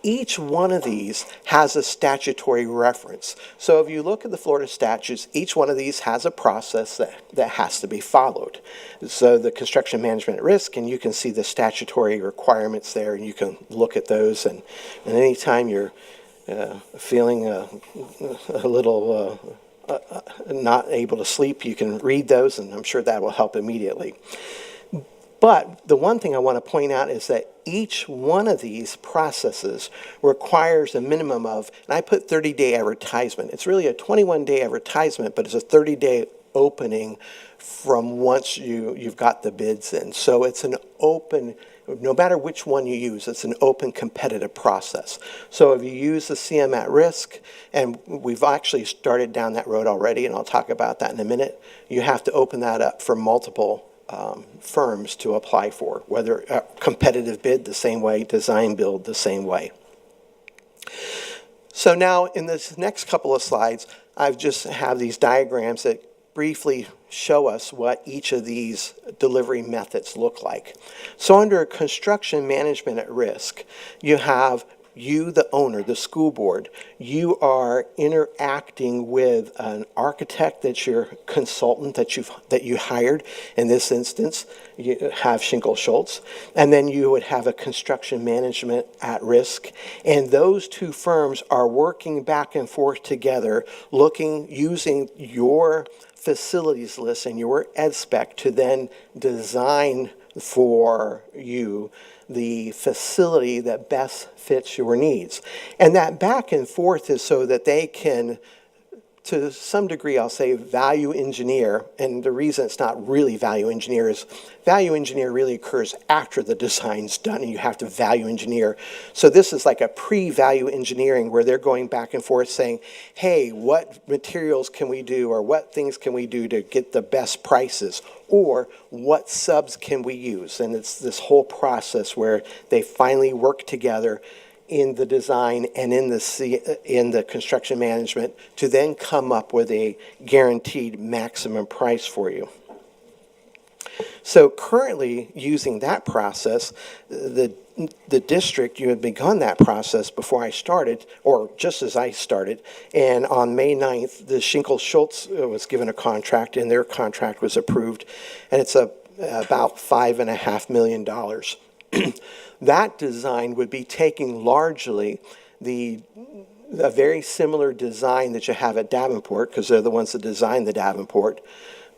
Speaker 11: Each one of these has a statutory reference. So if you look at the Florida statutes, each one of these has a process that has to be followed. So the construction management at risk, and you can see the statutory requirements there, and you can look at those. And anytime you're feeling a little not able to sleep, you can read those, and I'm sure that will help immediately. But the one thing I want to point out is that each one of these processes requires a minimum of, and I put 30-day advertisement. It's really a 21-day advertisement, but it's a 30-day opening from once you've got the bids in. So it's an open, no matter which one you use, it's an open competitive process. So if you use the CM at risk, and we've actually started down that road already, and I'll talk about that in a minute, you have to open that up for multiple firms to apply for, whether a competitive bid the same way, design build the same way. So now in this next couple of slides, I've just have these diagrams that briefly show us what each of these delivery methods look like. So under construction management at risk, you have you, the owner, the school board, you are interacting with an architect that's your consultant that you hired. In this instance, you have Schinkel Schultz, and then you would have a construction management at risk. And those two firms are working back and forth together, using your facilities list and your ed spec to then design for you the facility that best fits your needs. And that back and forth is so that they can, to some degree, I'll say value engineer, and the reason it's not really value engineer is value engineer really occurs after the design's done and you have to value engineer. So this is like a pre-value engineering where they're going back and forth saying, hey, what materials can we do or what things can we do to get the best prices, or what subs can we use? And it's this whole process where they finally work together in the design and in the construction management to then come up with a guaranteed maximum price for you. So currently, using that process, the district, you had begun that process before I started, or just as I started, and on May 9th, the Schinkel Schultz was given a contract, and their contract was approved, and it's about $5.5 million. That design would be taking largely a very similar design that you have at Davenport, because they're the ones that designed the Davenport,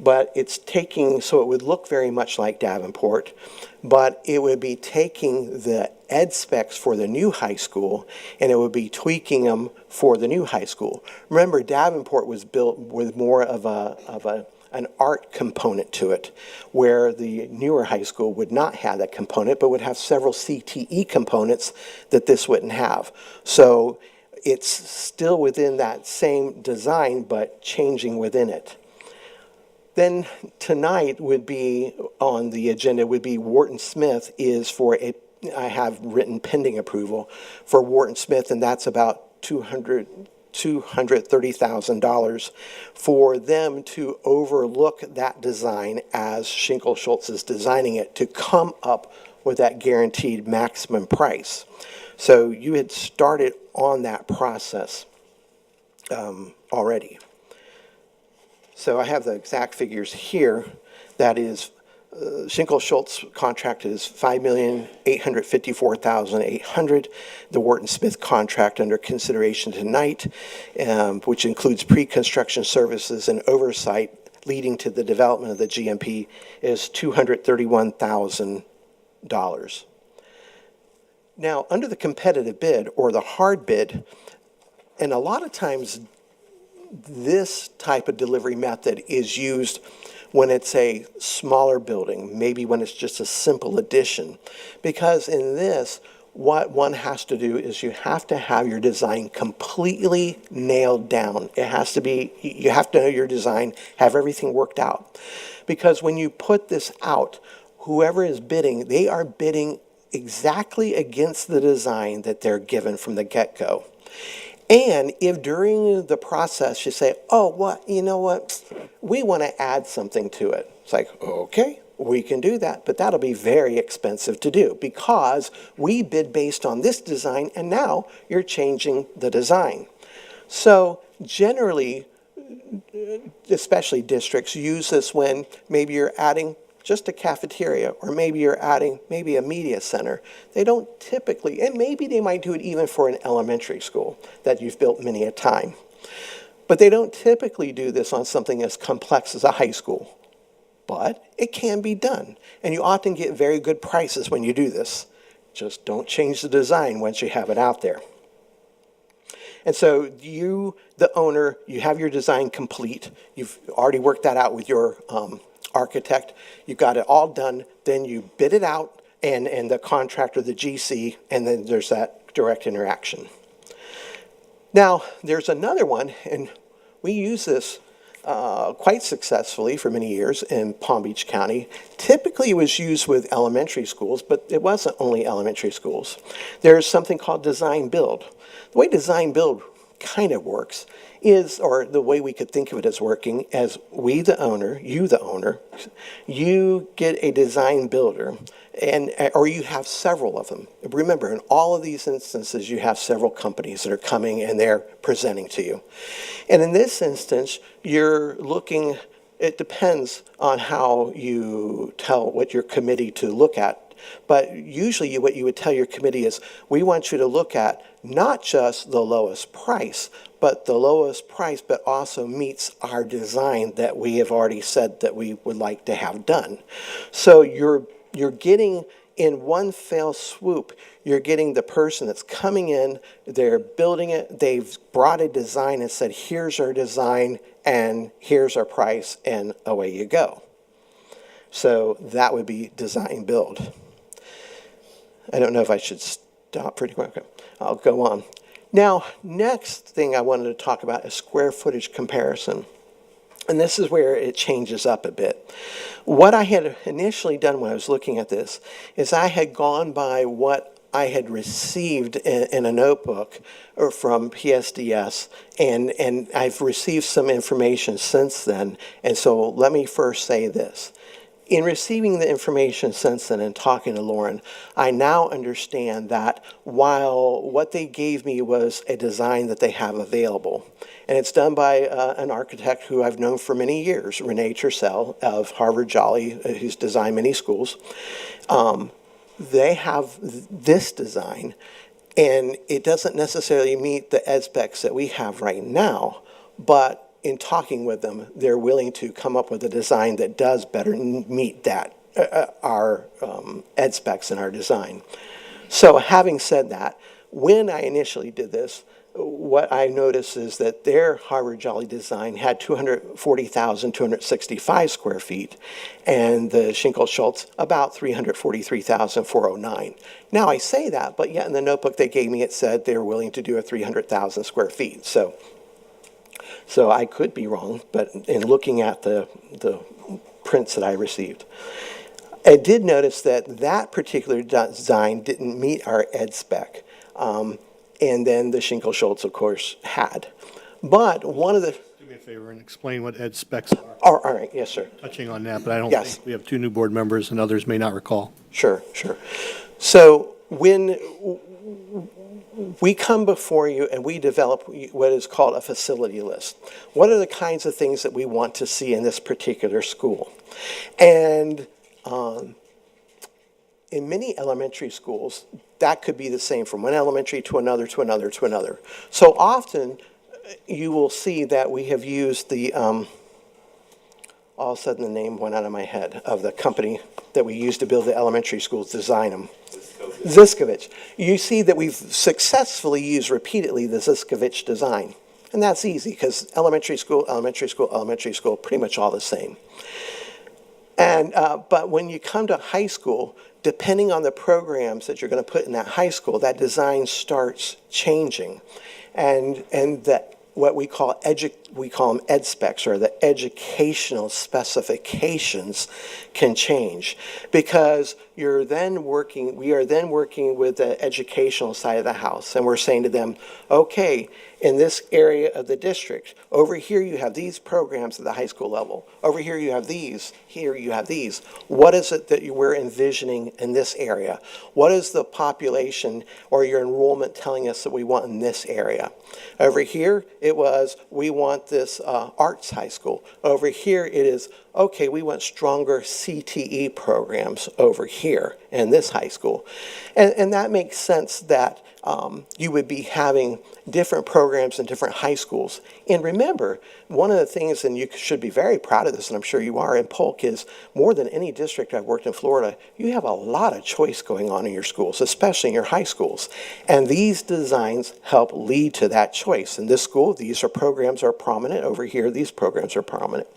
Speaker 11: but it's taking, so it would look very much like Davenport, but it would be taking the ed specs for the new high school, and it would be tweaking them for the new high school. Remember, Davenport was built with more of an art component to it, where the newer high school would not have that component, but would have several CTE components that this wouldn't have. So it's still within that same design, but changing within it. Then tonight would be on the agenda would be Wharton Smith is for I have written pending approval for Wharton Smith, and that's about $230,000 for them to overlook that design as Schinkel Schultz is designing it to come up with that guaranteed maximum price. So you had started on that process already. So I have the exact figures here. That is, Schinkel Schultz contract is $5,854,800. The Wharton Smith contract under consideration tonight, which includes pre-construction services and oversight leading to the development of the GMP, is $231,000. Now, under the competitive bid or the hard bid, and a lot of times this type of delivery method is used when it's a smaller building, maybe when it's just a simple addition. Because in this, what one has to do is you have to have your design completely nailed down. It has to be, you have to know your design, have everything worked out. Because when you put this out, whoever is bidding, they are bidding exactly against the design that they're given from the get-go. And if during the process you say, oh, what, you know what, we want to add something to it. It's like, okay, we can do that, but that'll be very expensive to do because we bid based on this design and now you're changing the design. So generally, especially districts, use this when maybe you're adding just a cafeteria, or maybe you're adding maybe a media center. They don't typically, and maybe they might do it even for an elementary school that you've built many a time. But they don't typically do this on something as complex as a high school. But it can be done, and you often get very good prices when you do this. Just don't change the design once you have it out there. And so you, the owner, you have your design complete. You've already worked that out with your architect. You got it all done. Then you bid it out, and the contractor, the GC, and then there's that direct interaction. Now, there's another one, and we use this quite successfully for many years in Palm Beach County. Typically, it was used with elementary schools, but it wasn't only elementary schools. There's something called design build. The way design build kind of works is, or the way we could think of it as working, as we, the owner, you get a design builder, or you have several of them. Remember, in all of these instances, you have several companies that are coming and they're presenting to you. And in this instance, you're looking, it depends on how you tell what your committee to look at. But usually what you would tell your committee is, we want you to look at not just the lowest price, but the lowest price, but also meets our design that we have already said that we would like to have done. So you're getting, in one fell swoop, you're getting the person that's coming in, they're building it, they've brought a design and said, here's our design and here's our price, and away you go. So that would be design build. I don't know if I should stop pretty quick. I'll go on. Now, next thing I wanted to talk about is square footage comparison. And this is where it changes up a bit. What I had initially done when I was looking at this is I had gone by what I had received in a notebook or from PSDS, and I've received some information since then. And so let me first say this. In receiving the information since then and talking to Lauren, I now understand that while what they gave me was a design that they have available, and it's done by an architect who I've known for many years, Renee Tercel of Harvard Jolly, who's designed many schools. They have this design, and it doesn't necessarily meet the ed specs that we have right now, but in talking with them, they're willing to come up with a design that does better meet that, our ed specs in our design. So having said that, when I initially did this, what I noticed is that their Harvard Jolly design had 240,265 square feet, and the Schinkel-Schultz about 343,409. Now I say that, but yet in the notebook they gave me, it said they were willing to do a 300,000 square feet. So I could be wrong, but in looking at the prints that I received, I did notice that that particular design didn't meet our ed spec. And then the Schinkel-Schultz, of course, had. But one of the...
Speaker 2: Do me a favor and explain what ed specs are.
Speaker 11: Oh, all right, yes, sir.
Speaker 2: Touching on that, but I don't
Speaker 11: Yes.
Speaker 2: think we have two new board members and others may not recall.
Speaker 11: Sure. So when we come before you and we develop what is called a facility list, what are the kinds of things that we want to see in this particular school? And in many elementary schools, that could be the same from one elementary to another, to another, to another. So often you will see that we have used the, all of a sudden the name went out of my head, of the company that we used to build the elementary schools, design them. Ziskovich. You see that we've successfully used repeatedly the Ziskovich design. And that's easy because elementary school, pretty much all the same. And but when you come to high school, depending on the programs that you're going to put in that high school, that design starts changing. And that what we call them ed specs, or the educational specifications, can change, because we are then working with the educational side of the house, and we're saying to them, okay, in this area of the district, over here you have these programs at the high school level, over here you have these, here you have these. What is it that we're envisioning in this area? What is the population or your enrollment telling us that we want in this area? Over here, it was, we want this arts high school. Over here, it is, okay, we want stronger CTE programs over here in this high school. And that makes sense that you would be having different programs in different high schools. And remember, one of the things, and you should be very proud of this, and I'm sure you are, in Polk, is more than any district I've worked in Florida, you have a lot of choice going on in your schools, especially in your high schools. And these designs help lead to that choice. In this school, these programs are prominent. Over here, these programs are prominent.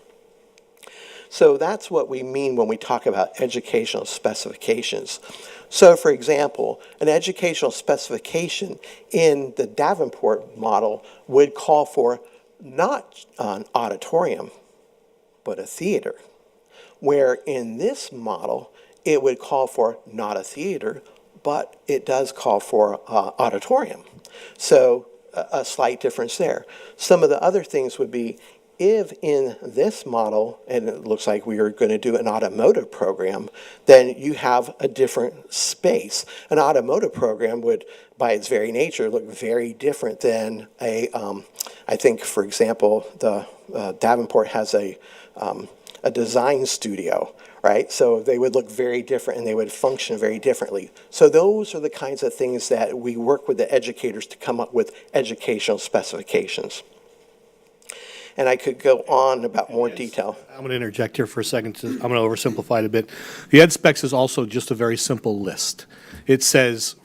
Speaker 11: So that's what we mean when we talk about educational specifications. So, for example, an educational specification in the Davenport model would call for not an auditorium, but a theater. Where in this model, it would call for not a theater, but it does call for auditorium. So a slight difference there. Some of the other things would be, if in this model, and it looks like we are going to do an automotive program, then you have a different space. An automotive program would, by its very nature, look very different than I think, for example, the Davenport has a design studio, right? So they would look very different and they would function very differently. So those are the kinds of things that we work with the educators to come up with educational specifications. And I could go on about more detail.
Speaker 2: I'm going to interject here for a second. I'm going to oversimplify it a bit. The ed specs is also just a very simple list. It says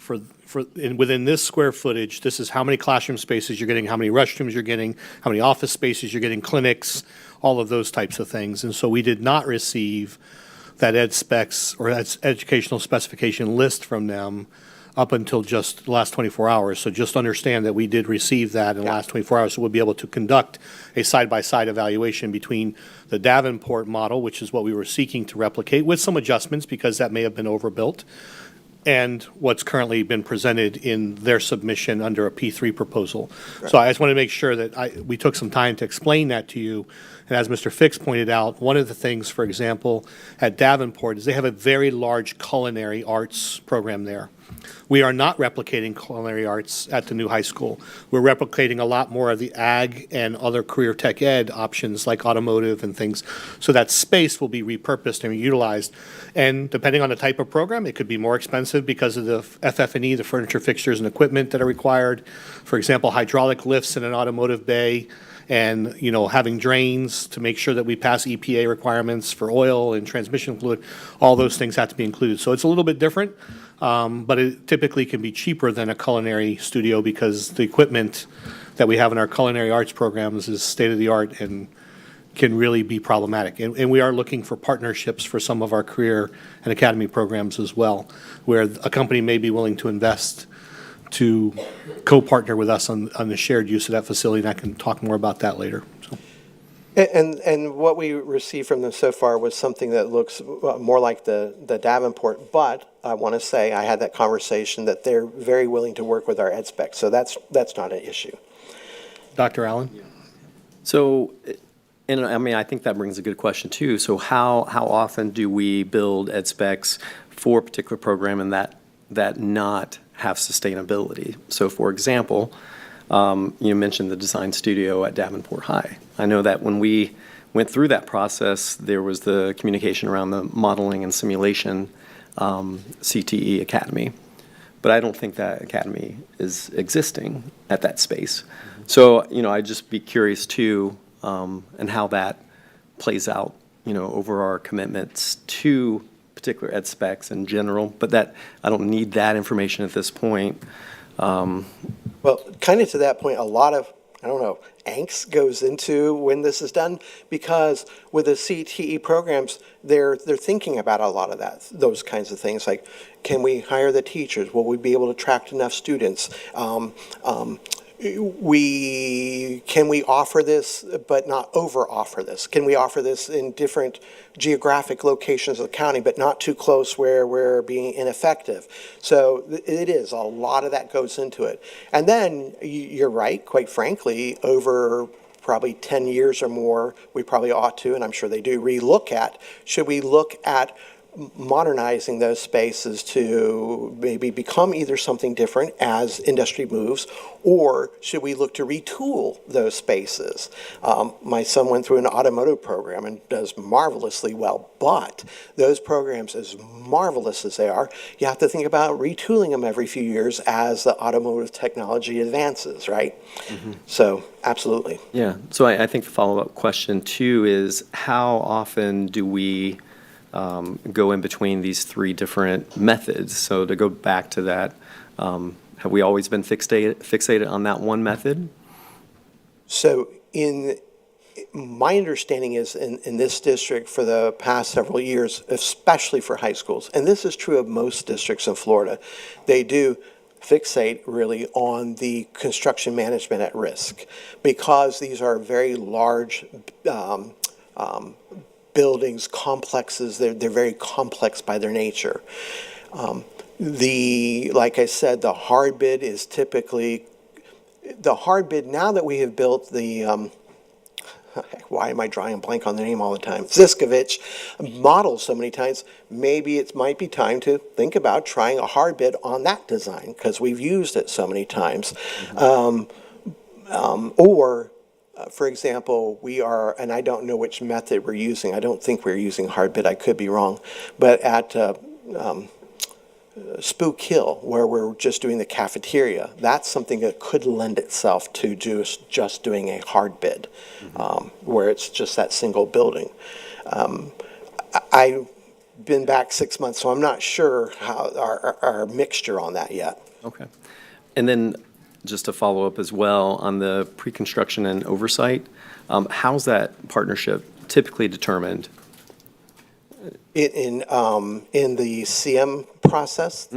Speaker 2: within this square footage, this is how many classroom spaces you're getting, how many restrooms you're getting, how many office spaces you're getting, clinics, all of those types of things. And so we did not receive that ed specs or educational specification list from them up until just the last 24 hours. So just understand that we did receive that in the last 24 hours. So we'll be able to conduct a side-by-side evaluation between the Davenport model, which is what we were seeking to replicate, with some adjustments because that may have been overbuilt, and what's currently been presented in their submission under a P3 proposal. Right. So I just want to make sure that we took some time to explain that to you. And as Mr. Fix pointed out, one of the things, for example, at Davenport is they have a very large culinary arts program there. We are not replicating culinary arts at the new high school. We're replicating a lot more of the ag and other career tech ed options like automotive and things. So that space will be repurposed and utilized. And depending on the type of program, it could be more expensive because of the FF&E, the furniture, fixtures, and equipment that are required. For example, hydraulic lifts in an automotive bay, and having drains to make sure that we pass EPA requirements for oil and transmission fluid. All those things have to be included. So it's a little bit different. But it typically can be cheaper than a culinary studio because the equipment that we have in our culinary arts programs is state-of-the-art and can really be problematic. And we are looking for partnerships for some of our career and academy programs as well, where a company may be willing to invest to co-partner with us on the shared use of that facility, and I can talk more about that later. So.
Speaker 11: And what we received from them so far was something that looks more like the Davenport, but I want to say I had that conversation that they're very willing to work with our ed specs, so that's not an issue.
Speaker 2: Dr. Allen?
Speaker 9: So, and I mean, I think that brings a good question too. So how often do we build ed specs for a particular program and that not have sustainability? So for example, you mentioned the design studio at Davenport High. I know that when we went through that process, there was the communication around the modeling and simulation CTE Academy. But I don't think that academy is existing at that space. So, I'd just be curious too, and how that plays out, over our commitments to particular ed specs in general, but that I don't need that information at this point.
Speaker 11: Well, kind of to that point, a lot of, angst goes into when this is done, because with the CTE programs, they're thinking about a lot of those kinds of things, like, can we hire the teachers? Will we be able to attract enough students? Can we offer this but not over offer this? Can we offer this in different geographic locations of the county but not too close where we're being ineffective? So it is, a lot of that goes into it. And then you're right, quite frankly, over probably 10 years or more, we probably ought to, and I'm sure they do, should we look at modernizing those spaces to maybe become either something different as industry moves, or should we look to retool those spaces? My son went through an automotive program and does marvelously well, but those programs, as marvelous as they are, you have to think about retooling them every few years as the automotive technology advances, right? Mm-hmm. So, absolutely.
Speaker 9: Yeah, so I think the follow-up question too is, how often do we go in between these three different methods? So to go back to that, have we always been fixated on that one method?
Speaker 11: So my understanding is in this district for the past several years, especially for high schools, and this is true of most districts in Florida, they do fixate really on the construction management at risk, because these are very large buildings, complexes. They're very complex by their nature. Like I said, the hard bid is typically the hard bid, now that we have built the, why am I drawing a blank on the name all the time? Ziskovich model so many times, maybe it might be time to think about trying a hard bid on that design because we've used it so many times. For example, we are, and I don't know which method we're using. I don't think we're using hard bid. I could be wrong. But at Spook Hill, where we're just doing the cafeteria, that's something that could lend itself to just doing a hard bid, where it's just that single building. I've been back 6 months, so I'm not sure how our mixture on that yet.
Speaker 9: Okay. And then just to follow up as well on the pre-construction and oversight, how's that partnership typically determined?
Speaker 11: In the CM process,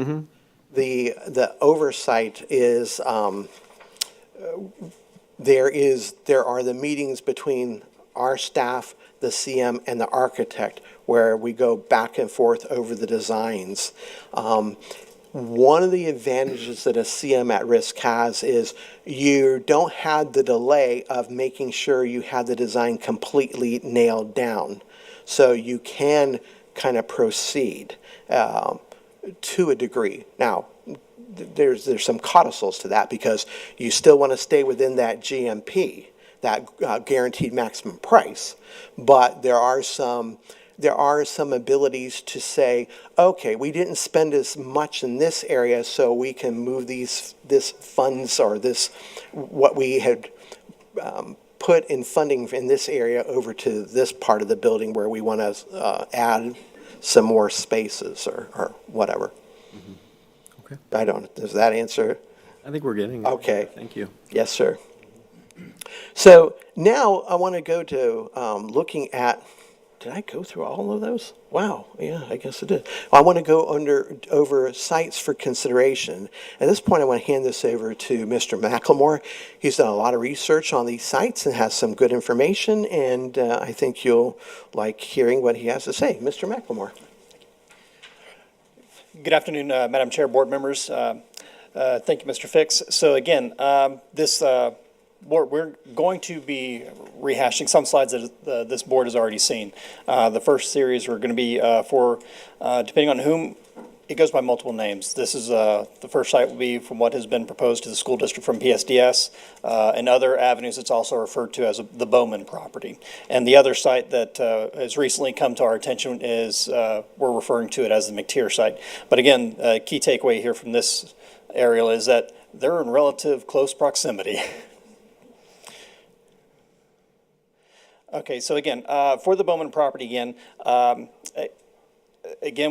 Speaker 11: the oversight is, there are the meetings between our staff, the CM, and the architect, where we go back and forth over the designs. One of the advantages that a CM at risk has is you don't have the delay of making sure you have the design completely nailed down. So you can kind of proceed to a degree. Now, there's some codicils to that because you still want to stay within that GMP, that guaranteed maximum price. But there are some abilities to say, okay, we didn't spend as much in this area, so we can move this funds or what we had put in funding in this area over to this part of the building where we want to add some more spaces or whatever.
Speaker 9: Okay.
Speaker 11: Does that answer?
Speaker 9: I think we're getting it.
Speaker 11: Okay.
Speaker 9: Thank you.
Speaker 11: Yes, sir. So now I want to go to looking at, did I go through all of those? Wow, yeah, I guess I did. I want to go over sites for consideration. At this point, I want to hand this over to Mr. McLemore. He's done a lot of research on these sites and has some good information, and I think you'll like hearing what he has to say. Mr. McLemore.
Speaker 14: Good afternoon, Madam Chair, board members. Thank you, Mr. Fix. So again, we're going to be rehashing some slides that this board has already seen. The first series are going to be depending on whom, it goes by multiple names. This is, the first site will be from what has been proposed to the school district from PSDS. And other avenues, it's also referred to as the Bowman property. And the other site that has recently come to our attention is, we're referring to it as the McTier site. But again, key takeaway here from this aerial is that they're in relative close proximity. Okay, so again, for the Bowman property again,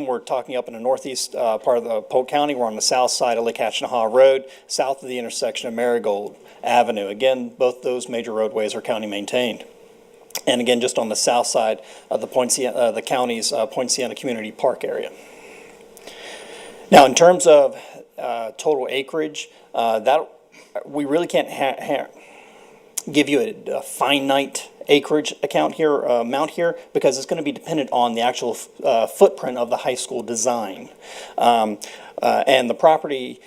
Speaker 14: we're talking up in the northeast part of the Polk County. We're on the south side of Lake Hatchinaha Road, south of the intersection of Marigold Avenue. Again, both those major roadways are county maintained. And again, just on the south side of the county's Point Siena Community Park area. Now, in terms of total acreage, that we really can't give you a finite acreage amount here because it's going to be dependent on the actual footprint of the high school design. And the property,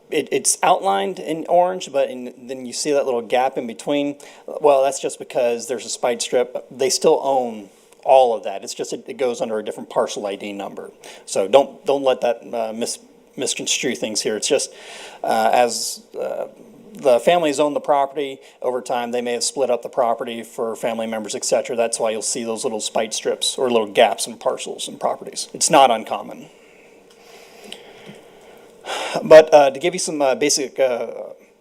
Speaker 14: it's outlined in orange, but then you see that little gap in between. Well, that's just because there's a spite strip. They still own all of that. It's just it goes under a different parcel ID number. So don't let that misconstrue things here. It's just as the families own the property, over time they may have split up the property for family members, et cetera. That's why you'll see those little spite strips or little gaps in parcels and properties. It's not uncommon. But to give you some basic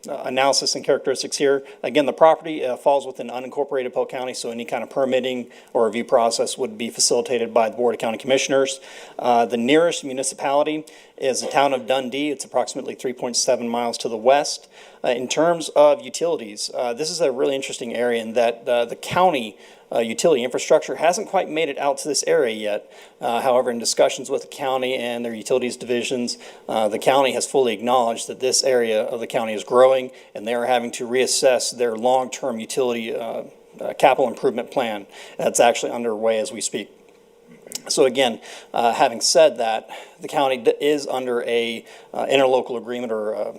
Speaker 14: analysis and characteristics here, again, the property falls within unincorporated Polk County, so any kind of permitting or review process would be facilitated by the Board of County Commissioners. The nearest municipality is the town of Dundee. It's approximately 3.7 miles to the west. In terms of utilities, this is a really interesting area in that the county utility infrastructure hasn't quite made it out to this area yet. However, in discussions with the county and their utilities divisions, the county has fully acknowledged that this area of the county is growing and they are having to reassess their long-term utility capital improvement plan. That's actually underway as we speak. So again, having said that, the county is under a interlocal agreement or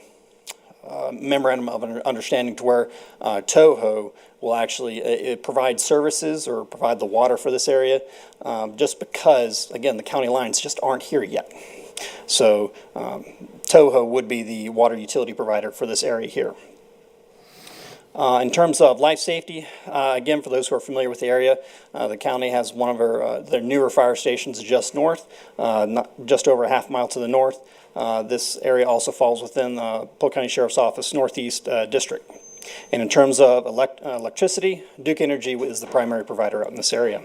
Speaker 14: memorandum of understanding to where Toho will actually provide services or provide the water for this area, just because, again, the county lines just aren't here yet. So Toho would be the water utility provider for this area here. In terms of life safety, again, for those who are familiar with the area, the county has one of their newer fire stations just north, just over a half mile to the north. This area also falls within Polk County Sheriff's Office Northeast District. And in terms of electricity, Duke Energy is the primary provider out in this area.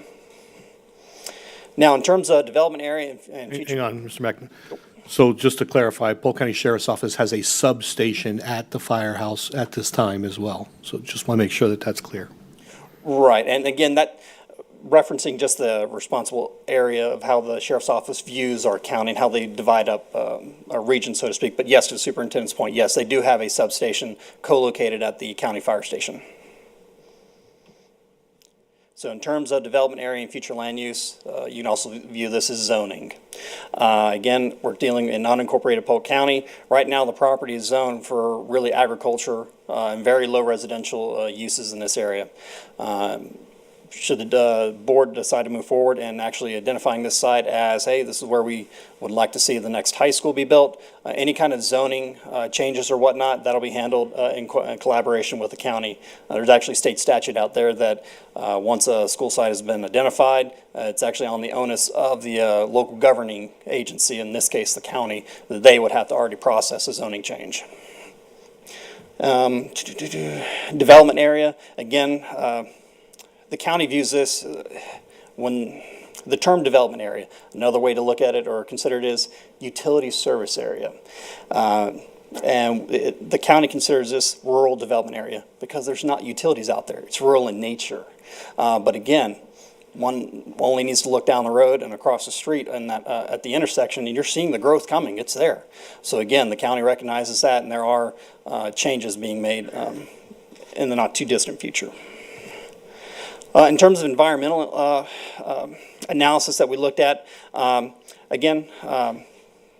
Speaker 14: Now, in terms of development area and future...
Speaker 2: Hang on, Mr. Mackman. So just to clarify, Polk County Sheriff's Office has a substation at the firehouse at this time as well. So just want to make sure that that's clear.
Speaker 14: Right, and again, that referencing just the responsible area of how the Sheriff's Office views our county and how they divide up our region, so to speak. But yes, to the superintendent's point, yes, they do have a substation co-located at the county fire station. So in terms of development area and future land use, you can also view this as zoning. Again, we're dealing in unincorporated Polk County. Right now, the property is zoned for really agriculture and very low residential uses in this area. Should the board decide to move forward and actually identifying this site as, hey, this is where we would like to see the next high school be built, any kind of zoning changes or whatnot, that'll be handled in collaboration with the county. There's actually state statute out there that once a school site has been identified, it's actually on the onus of the local governing agency, in this case the county, that they would have to already process a zoning change. Development area, again, the county views this when the term development area, another way to look at it or consider it is utility service area. The county considers this rural development area because there's not utilities out there. It's rural in nature. But again, one only needs to look down the road and across the street and that, at the intersection, and you're seeing the growth coming. It's there. So again, the county recognizes that, and there are changes being made in the not too distant future. In terms of environmental analysis that we looked at, again,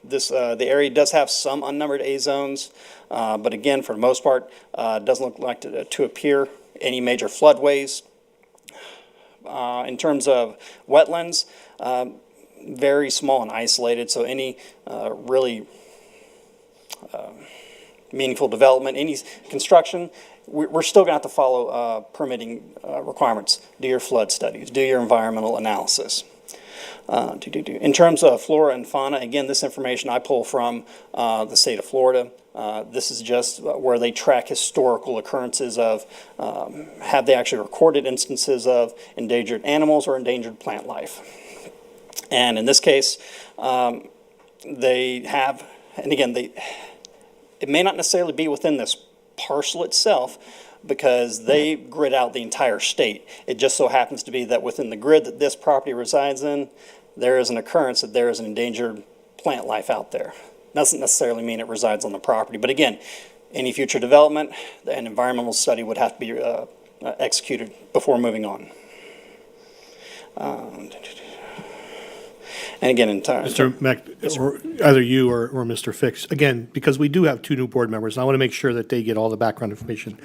Speaker 14: the area does have some unnumbered A zones, but again, for the most part, doesn't look like to appear any major floodways. In terms of wetlands, very small and isolated, so any really meaningful development, any construction, we're still going to have to follow permitting requirements. Do your flood studies, do your environmental analysis. In terms of flora and fauna, again, this information I pull from the state of Florida. This is just where they track historical occurrences of, have they actually recorded instances of endangered animals or endangered plant life. And in this case, they have, and again, it may not necessarily be within this parcel itself because they grid out the entire state. It just so happens to be that within the grid that this property resides in, there is an occurrence that there is an endangered plant life out there. Doesn't necessarily mean it resides on the property, but again, any future development, an environmental study would have to be executed before moving on. And again, in time.
Speaker 2: Mr. Mack, or either you or Mr. Fix, again, because we do have two new board members, and I want to make sure that they get all the background information.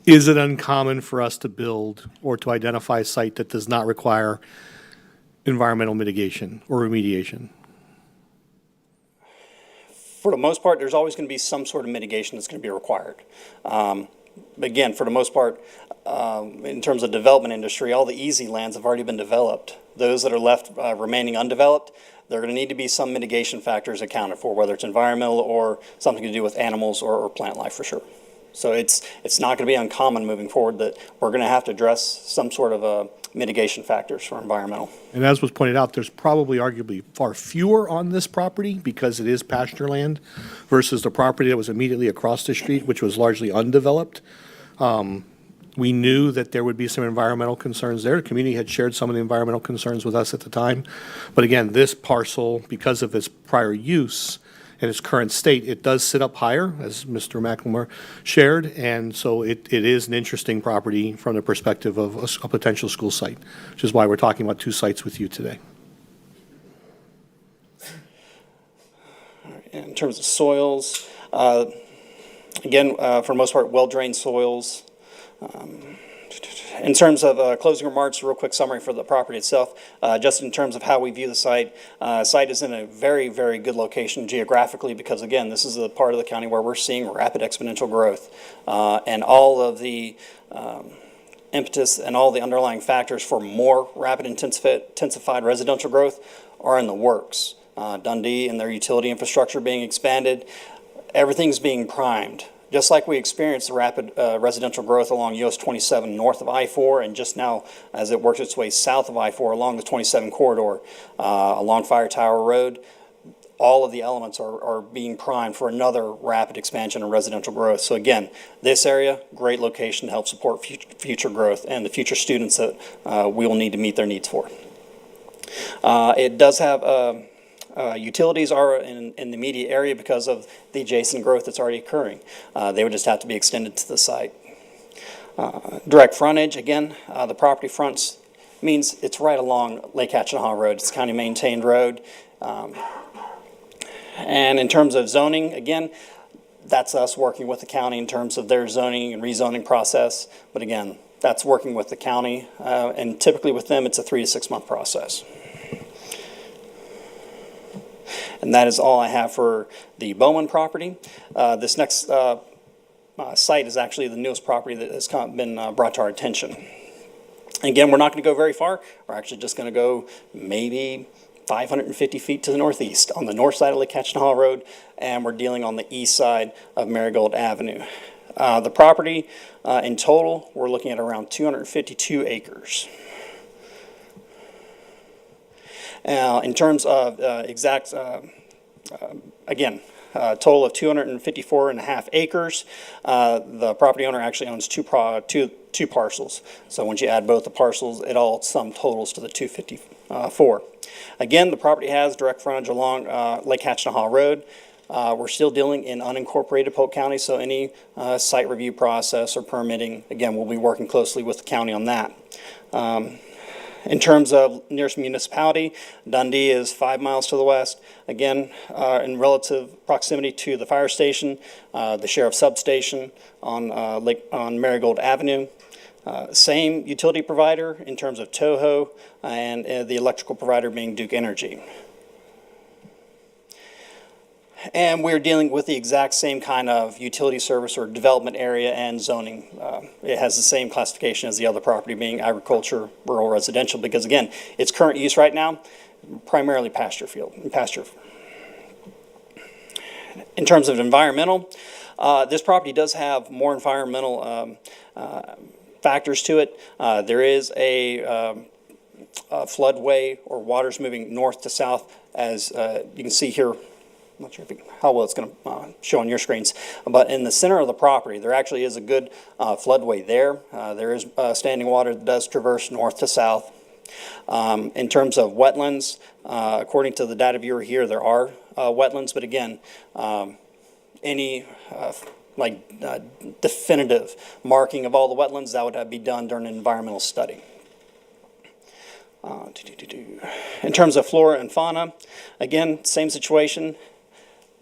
Speaker 2: Is it uncommon for us to build or to identify a site that does not require environmental mitigation or remediation?
Speaker 14: For the most part, there's always going to be some sort of mitigation that's going to be required. Again, for the most part, in terms of development industry, all the easy lands have already been developed. Those that are left remaining undeveloped, there are going to need to be some mitigation factors accounted for, whether it's environmental or something to do with animals or plant life for sure. So it's not going to be uncommon moving forward that we're going to have to address some sort of mitigation factors for environmental.
Speaker 2: And as was pointed out, there's probably arguably far fewer on this property because it is pasture land versus the property that was immediately across the street, which was largely undeveloped. We knew that there would be some environmental concerns there. The community had shared some of the environmental concerns with us at the time. But again, this parcel, because of its prior use and its current state, it does sit up higher, as Mr. McLemore shared. And so it is an interesting property from the perspective of a potential school site, which is why we're talking about two sites with you today.
Speaker 14: In terms of soils, Again, for the most part, well-drained soils. In terms of closing remarks, a real quick summary for the property itself, just in terms of how we view the site. Site is in a very, very good location geographically because, again, this is the part of the county where we're seeing rapid exponential growth. And all of the impetus and all the underlying factors for more rapid intensified residential growth are in the works. Dundee and their utility infrastructure being expanded, everything's being primed. Just like we experienced the rapid residential growth along US 27 north of I-4 and just now as it works its way south of I-4 along the 27 corridor, along Fire Tower Road, all of the elements are being primed for another rapid expansion in residential growth. So again, this area, great location to help support future growth and the future students that we will need to meet their needs for. It does have utilities are in the immediate area because of the adjacent growth that's already occurring. They would just have to be extended to the site. Direct frontage, again, the property fronts means it's right along Lake Hatchinaha Road. It's a county maintained road. And in terms of zoning, again, that's us working with the county in terms of their zoning and rezoning process. But again, that's working with the county. And typically with them, it's a 3 to 6 month process. And that is all I have for the Bowman property. This next site is actually the newest property that has been brought to our attention. Again, we're not going to go very far. We're actually just going to go maybe 550 feet to the northeast on the north side of Lake Hatchinaha Road, and we're dealing on the east side of Marigold Avenue. The property in total, we're looking at around 252 acres. In terms of exact, again, total of 254.5 acres. The property owner actually owns two parcels. So once you add both the parcels, it all sum totals to the 254. Again, the property has direct frontage along Lake Hatchinaha Road. We're still dealing in unincorporated Polk County, so any site review process or permitting, again, we'll be working closely with the county on that. In terms of nearest municipality, Dundee is 5 miles to the west. Again, in relative proximity to the fire station, the sheriff's substation on Marigold Avenue. Same utility provider in terms of Toho and the electrical provider being Duke Energy. And we're dealing with the exact same kind of utility service or development area and zoning. It has the same classification as the other property being agriculture, rural residential, because again, its current use right now, primarily pasture. In terms of environmental, this property does have more environmental factors to it. There is a floodway or water's moving north to south, as you can see here. I'm not sure how well it's going to show on your screens, but in the center of the property, there actually is a good floodway there. There is standing water that does traverse north to south. In terms of wetlands, according to the data viewer here, there are wetlands, but again, any definitive marking of all the wetlands, that would be done during an environmental study. In terms of flora and fauna, again, same situation.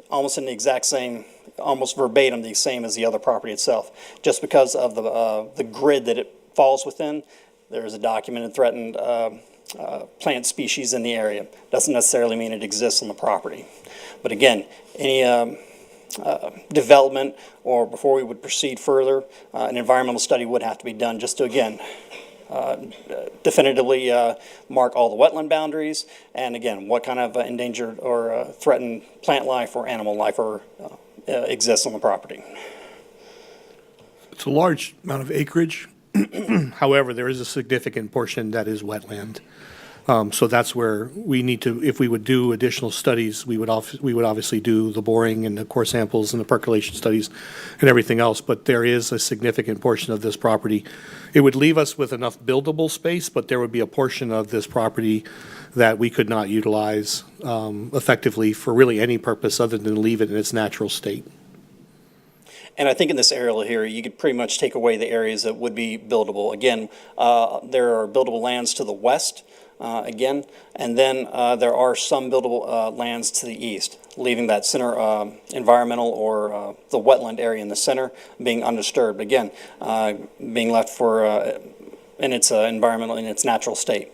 Speaker 14: Almost in the exact same, almost verbatim the same as the other property itself. Just because of the grid that it falls within, there is a documented threatened plant species in the area. Doesn't necessarily mean it exists on the property. But again, any development or before we would proceed further, an environmental study would have to be done just to, again, definitively mark all the wetland boundaries, and again, what kind of endangered or threatened plant life or animal life exists on the property.
Speaker 2: It's a large amount of acreage. However, there is a significant portion that is wetland. So that's where we need to, if we would do additional studies, we would obviously do the boring and the core samples and the percolation studies and everything else, but there is a significant portion of this property. It would leave us with enough buildable space, but there would be a portion of this property that we could not utilize effectively for really any purpose other than leave it in its natural state.
Speaker 14: And I think in this area here, you could pretty much take away the areas that would be buildable. Again, there are buildable lands to the west again. And then there are some buildable lands to the east, leaving that center environmental or the wetland area in the center being undisturbed. Again, being left for in its environmental, in its natural state.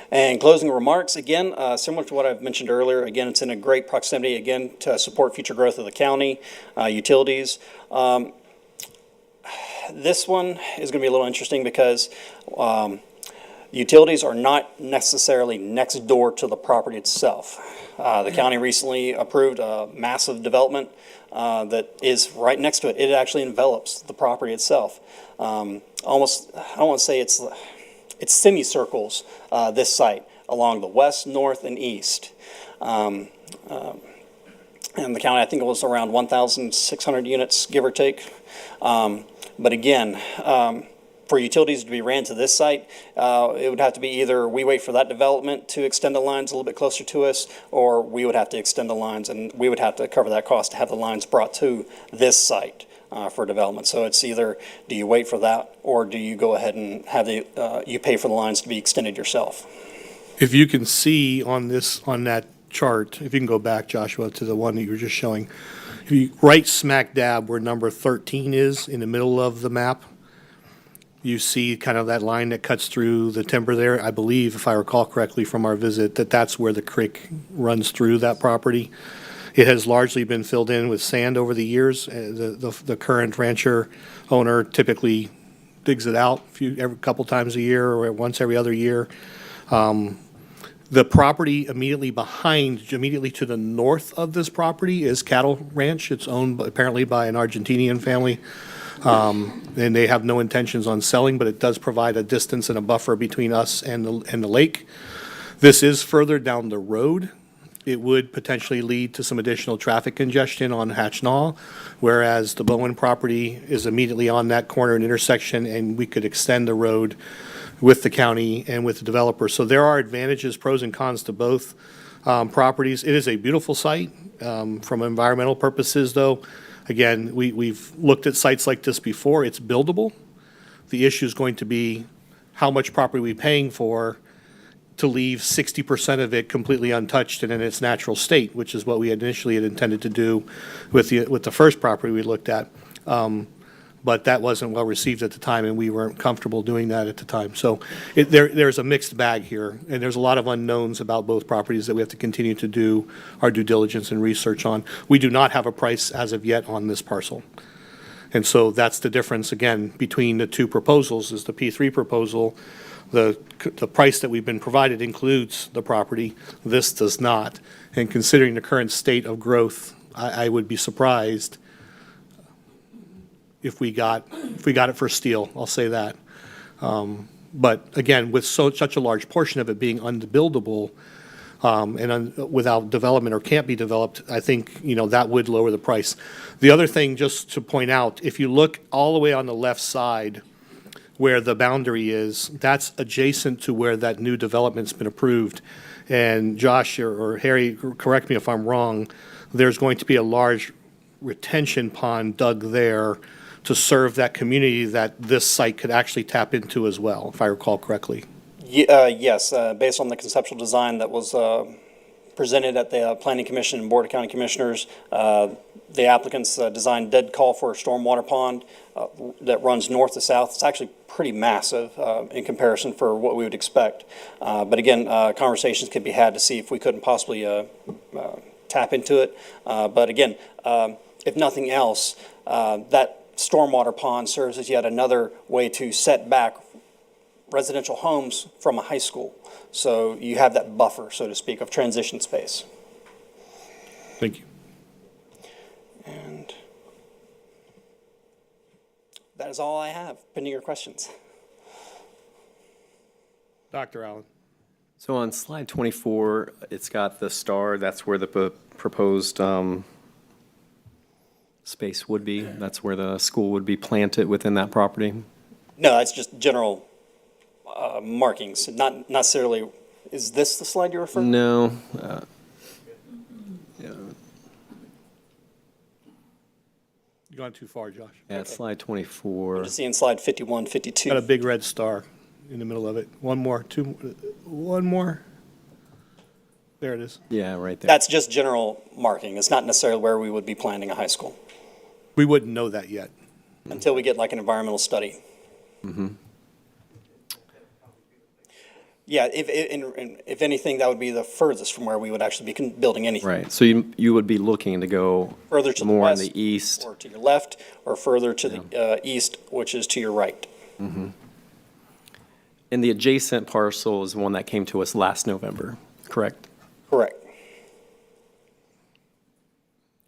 Speaker 14: And closing remarks, again, similar to what I've mentioned earlier, again, it's in a great proximity, again, to support future growth of the county, utilities. This one is going to be a little interesting because utilities are not necessarily next door to the property itself. The county recently approved a massive development that is right next to it. It actually envelops the property itself. Almost, I don't want to say it's semicircles this site along the west, north, and east. And the county, I think it was around 1,600 units, give or take. But again, for utilities to be ran to this site, it would have to be either we wait for that development to extend the lines a little bit closer to us, or we would have to extend the lines, and we would have to cover that cost to have the lines brought to this site for development. So it's either, do you wait for that, or do you go ahead and have you pay for the lines to be extended yourself?
Speaker 2: If you can see on that chart, if you can go back, Joshua, to the one that you were just showing, if you right smack dab where number 13 is in the middle of the map, you see kind of that line that cuts through the timber there. I believe, if I recall correctly from our visit, that's where the creek runs through that property. It has largely been filled in with sand over the years. The current rancher owner typically digs it out every couple times a year or once every other year. The property immediately to the north of this property is Cattle Ranch. It's owned apparently by an Argentinian family. And they have no intentions on selling, but it does provide a distance and a buffer between us and the lake. This is further down the road. It would potentially lead to some additional traffic congestion on Hatch Knoll, whereas the Bowen property is immediately on that corner and intersection, and we could extend the road with the county and with the developer. So there are advantages, pros and cons to both properties. It is a beautiful site. From environmental purposes, though, again, we've looked at sites like this before. It's buildable. The issue is going to be how much property we're paying for to leave 60% of it completely untouched and in its natural state, which is what we initially had intended to do with the first property we looked at. But that wasn't well received at the time, and we weren't comfortable doing that at the time. So there's a mixed bag here, and there's a lot of unknowns about both properties that we have to continue to do our due diligence and research on. We do not have a price as of yet on this parcel. And so that's the difference, again, between the two proposals, is the P3 proposal. The price that we've been provided includes the property. This does not. And considering the current state of growth, I would be surprised if we got it for steel. I'll say that. But again, with such a large portion of it being unbuildable and without development or can't be developed, I think that would lower the price. The other thing, just to point out, if you look all the way on the left side, where the boundary is, that's adjacent to where that new development's been approved. And Josh or Harry, correct me if I'm wrong, there's going to be a large retention pond dug there to serve that community that this site could actually tap into as well, if I recall correctly.
Speaker 14: Yes, based on the conceptual design that was presented at the Planning Commission and Board of County Commissioners, the applicant's design did call for a stormwater pond that runs north to south. It's actually pretty massive in comparison for what we would expect. But again, conversations could be had to see if we couldn't possibly tap into it. But again, if nothing else, that stormwater pond serves as yet another way to set back residential homes from a high school. So you have that buffer, so to speak, of transition space.
Speaker 2: Thank you.
Speaker 14: And that is all I have, pending your questions.
Speaker 2: Dr. Allen.
Speaker 9: So on slide 24, it's got the star. That's where the proposed space would be. That's where the school would be planted within that property.
Speaker 14: No, that's just general markings, not necessarily. Is this the slide you're referring to?
Speaker 9: No.
Speaker 2: You've gone too far, Josh.
Speaker 9: Yeah, it's slide 24.
Speaker 14: I'm just seeing slide 51, 52.
Speaker 2: Got a big red star in the middle of it. One more, one more. There it is.
Speaker 9: Yeah, right there.
Speaker 14: That's just general marking. It's not necessarily where we would be planning a high school
Speaker 2: We wouldn't know that yet.
Speaker 14: until we get like an environmental study. Yeah, if anything, that would be the furthest from where we would actually be building anything.
Speaker 9: Right, so you would be looking to go
Speaker 14: Further to the
Speaker 9: more on
Speaker 14: west,
Speaker 9: the east.
Speaker 14: or to your left, or further to the east, which is to your right.
Speaker 9: And the adjacent parcel is the one that came to us last November, correct?
Speaker 14: Correct.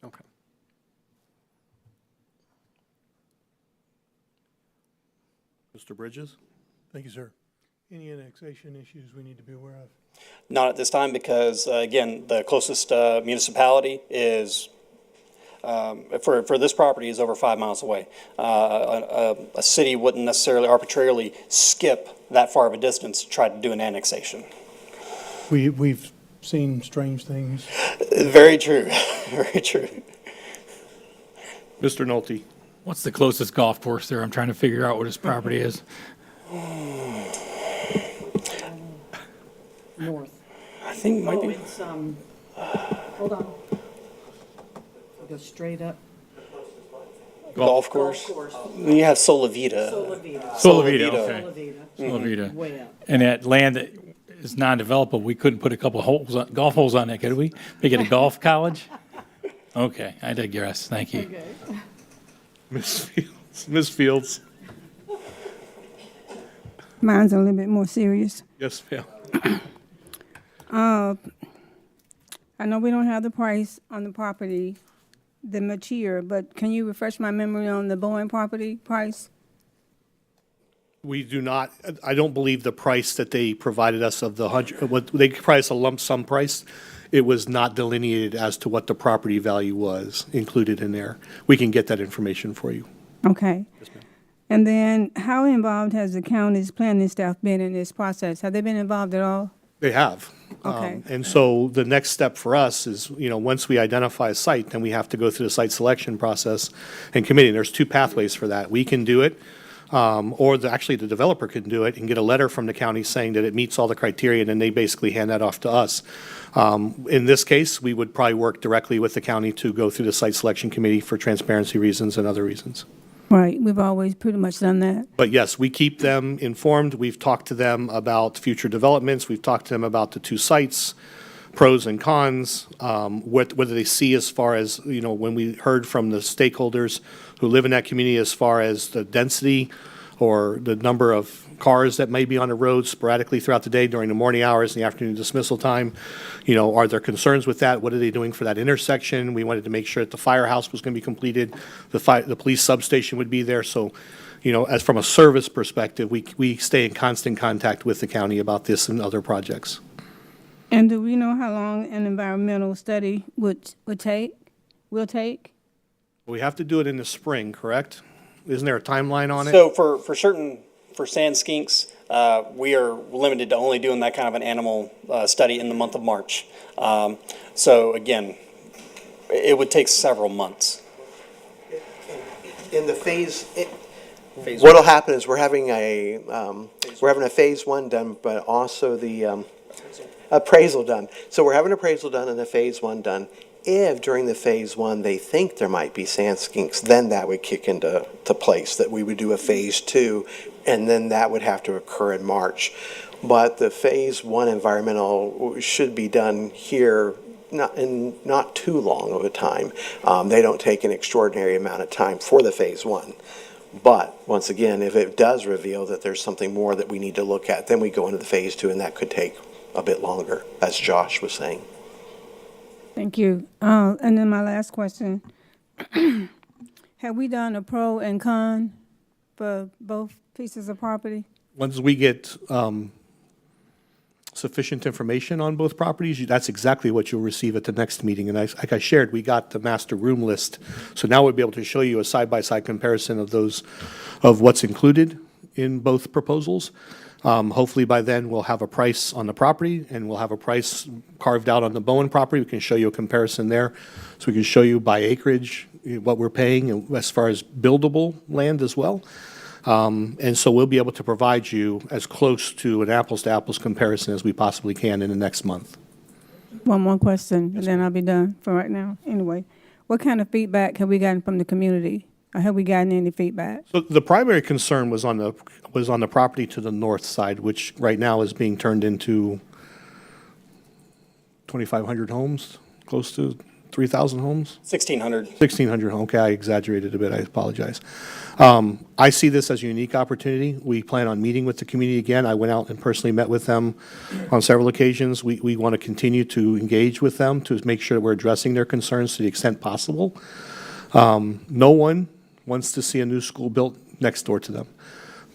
Speaker 9: Okay.
Speaker 2: Mr. Bridges?
Speaker 15: Thank you, sir. Any annexation issues we need to be aware of?
Speaker 14: Not at this time because, again, the closest municipality is, for this property, is over 5 miles away. A city wouldn't necessarily arbitrarily skip that far of a distance to try to do an annexation.
Speaker 15: We've seen strange things.
Speaker 14: Very true, very true.
Speaker 2: Mr. Nolte?
Speaker 10: What's the closest golf course there? I'm trying to figure out what his property is.
Speaker 7: North.
Speaker 14: I think it might be.
Speaker 7: It's, hold on. Go straight up.
Speaker 14: Golf course. You have Solavita.
Speaker 10: Solavita, okay.
Speaker 7: Solavita.
Speaker 10: Solavita.
Speaker 7: Way up.
Speaker 10: And that land that is non-developable, we couldn't put a couple holes, golf holes on that, could we? Make it a golf college? Okay, I digress. Thank you.
Speaker 7: Okay.
Speaker 2: Ms. Fields? Ms. Fields?
Speaker 5: Mine's a little bit more serious.
Speaker 2: Yes, ma'am.
Speaker 5: I know we don't have the price on the property, the Matier, but can you refresh my memory on the Bowen property price?
Speaker 2: We do not, I don't believe the price that they provided us of the what they priced a lump sum price. It was not delineated as to what the property value was included in there. We can get that information for you.
Speaker 5: Okay.
Speaker 2: Yes, ma'am.
Speaker 5: And then how involved has the county's planning staff been in this process? Have they been involved at all?
Speaker 2: They have.
Speaker 5: Okay.
Speaker 2: And so the next step for us is, once we identify a site, then we have to go through the site selection process and committee. There's two pathways for that. We can do it, or actually the developer can do it and get a letter from the county saying that it meets all the criteria, and then they basically hand that off to us. In this case, we would probably work directly with the county to go through the site selection committee for transparency reasons and other reasons.
Speaker 5: Right, we've always pretty much done that.
Speaker 2: But yes, we keep them informed. We've talked to them about future developments. We've talked to them about the two sites, pros and cons, what do they see as far as, when we heard from the stakeholders who live in that community as far as the density or the number of cars that may be on the road sporadically throughout the day during the morning hours and the afternoon dismissal time. Are there concerns with that? What are they doing for that intersection? We wanted to make sure that the firehouse was going to be completed, the police substation would be there. So, as from a service perspective, we stay in constant contact with the county about this and other projects.
Speaker 5: And do we know how long an environmental study will take?
Speaker 2: We have to do it in the spring, correct? Isn't there a timeline on it?
Speaker 14: So for sand skinks, we are limited to only doing that kind of an animal study in the month of March. So again, it would take several months.
Speaker 11: In the what'll happen is we're having a phase one done, but also the appraisal done. So we're having appraisal done and a phase one done. If during the phase one they think there might be sand skinks, then that would kick into place, that we would do a phase two, and then that would have to occur in March. But the phase one environmental should be done here not too long of a time. They don't take an extraordinary amount of time for the phase one. But once again, if it does reveal that there's something more that we need to look at, then we go into the phase two, and that could take a bit longer, as Josh was saying.
Speaker 5: Thank you. And then my last question. Have we done a pro and con for both pieces of property?
Speaker 2: Once we get sufficient information on both properties, that's exactly what you'll receive at the next meeting. And like I shared, we got the master room list. So now we'll be able to show you a side-by-side comparison of what's included in both proposals. Hopefully by then, we'll have a price on the property, and we'll have a price carved out on the Bowen property. We can show you a comparison there. So we can show you by acreage what we're paying and as far as buildable land as well. And so we'll be able to provide you as close to an apples-to-apples comparison as we possibly can in the next month.
Speaker 5: One more question, and then I'll be done for right now. Anyway, what kind of feedback have we gotten from the community? Or have we gotten any feedback?
Speaker 2: So the primary concern was on the property to the north side, which right now is being turned into 2,500 homes, close to 3,000 homes?
Speaker 14: 1,600.
Speaker 2: 1,600, okay, I exaggerated a bit, I apologize. I see this as a unique opportunity. We plan on meeting with the community again. I went out and personally met with them on several occasions. We want to continue to engage with them to make sure that we're addressing their concerns to the extent possible. No one wants to see a new school built next door to them,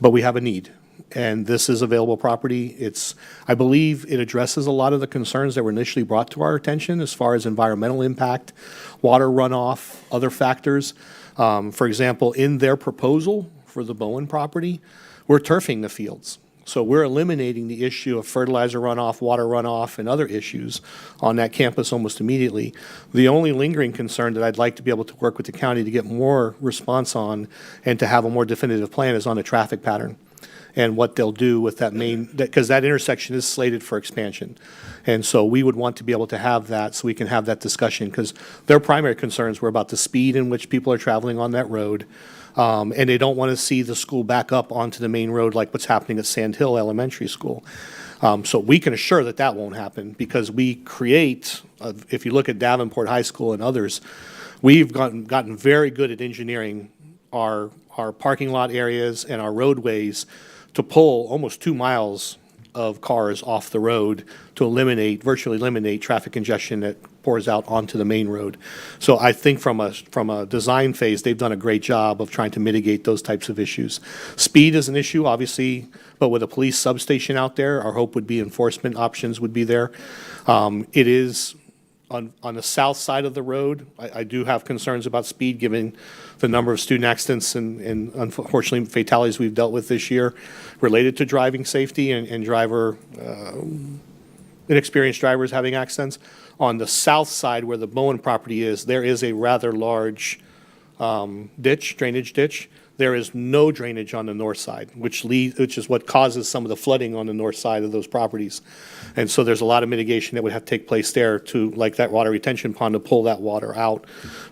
Speaker 2: but we have a need. And this is available property. I believe it addresses a lot of the concerns that were initially brought to our attention as far as environmental impact, water runoff, other factors. For example, in their proposal for the Bowen property, we're turfing the fields. So we're eliminating the issue of fertilizer runoff, water runoff, and other issues on that campus almost immediately. The only lingering concern that I'd like to be able to work with the county to get more response and to have a more definitive plan is on the traffic pattern and what they'll do with that because that intersection is slated for expansion. And so we would want to be able to have that so we can have that discussion, because their primary concerns were about the speed in which people are traveling on that road. And they don't want to see the school back up onto the main road like what's happening at Sand Hill Elementary School. So we can assure that that won't happen, because we create, if you look at Davenport High School and others, we've gotten very good at engineering our parking lot areas and our roadways to pull almost 2 miles of cars off the road to virtually eliminate traffic congestion that pours out onto the main road. So I think from a design phase, they've done a great job of trying to mitigate those types of issues. Speed is an issue, obviously, but with a police substation out there, our hope would be enforcement options would be there. It is on the south side of the road. I do have concerns about speed, given the number of student accidents and unfortunately fatalities we've dealt with this year related to driving safety and inexperienced drivers having accidents. On the south side where the Bowen property is, there is a rather large drainage ditch. There is no drainage on the north side, which is what causes some of the flooding on the north side of those properties. And so there's a lot of mitigation that would have to take place there to, like that water retention pond, to pull that water out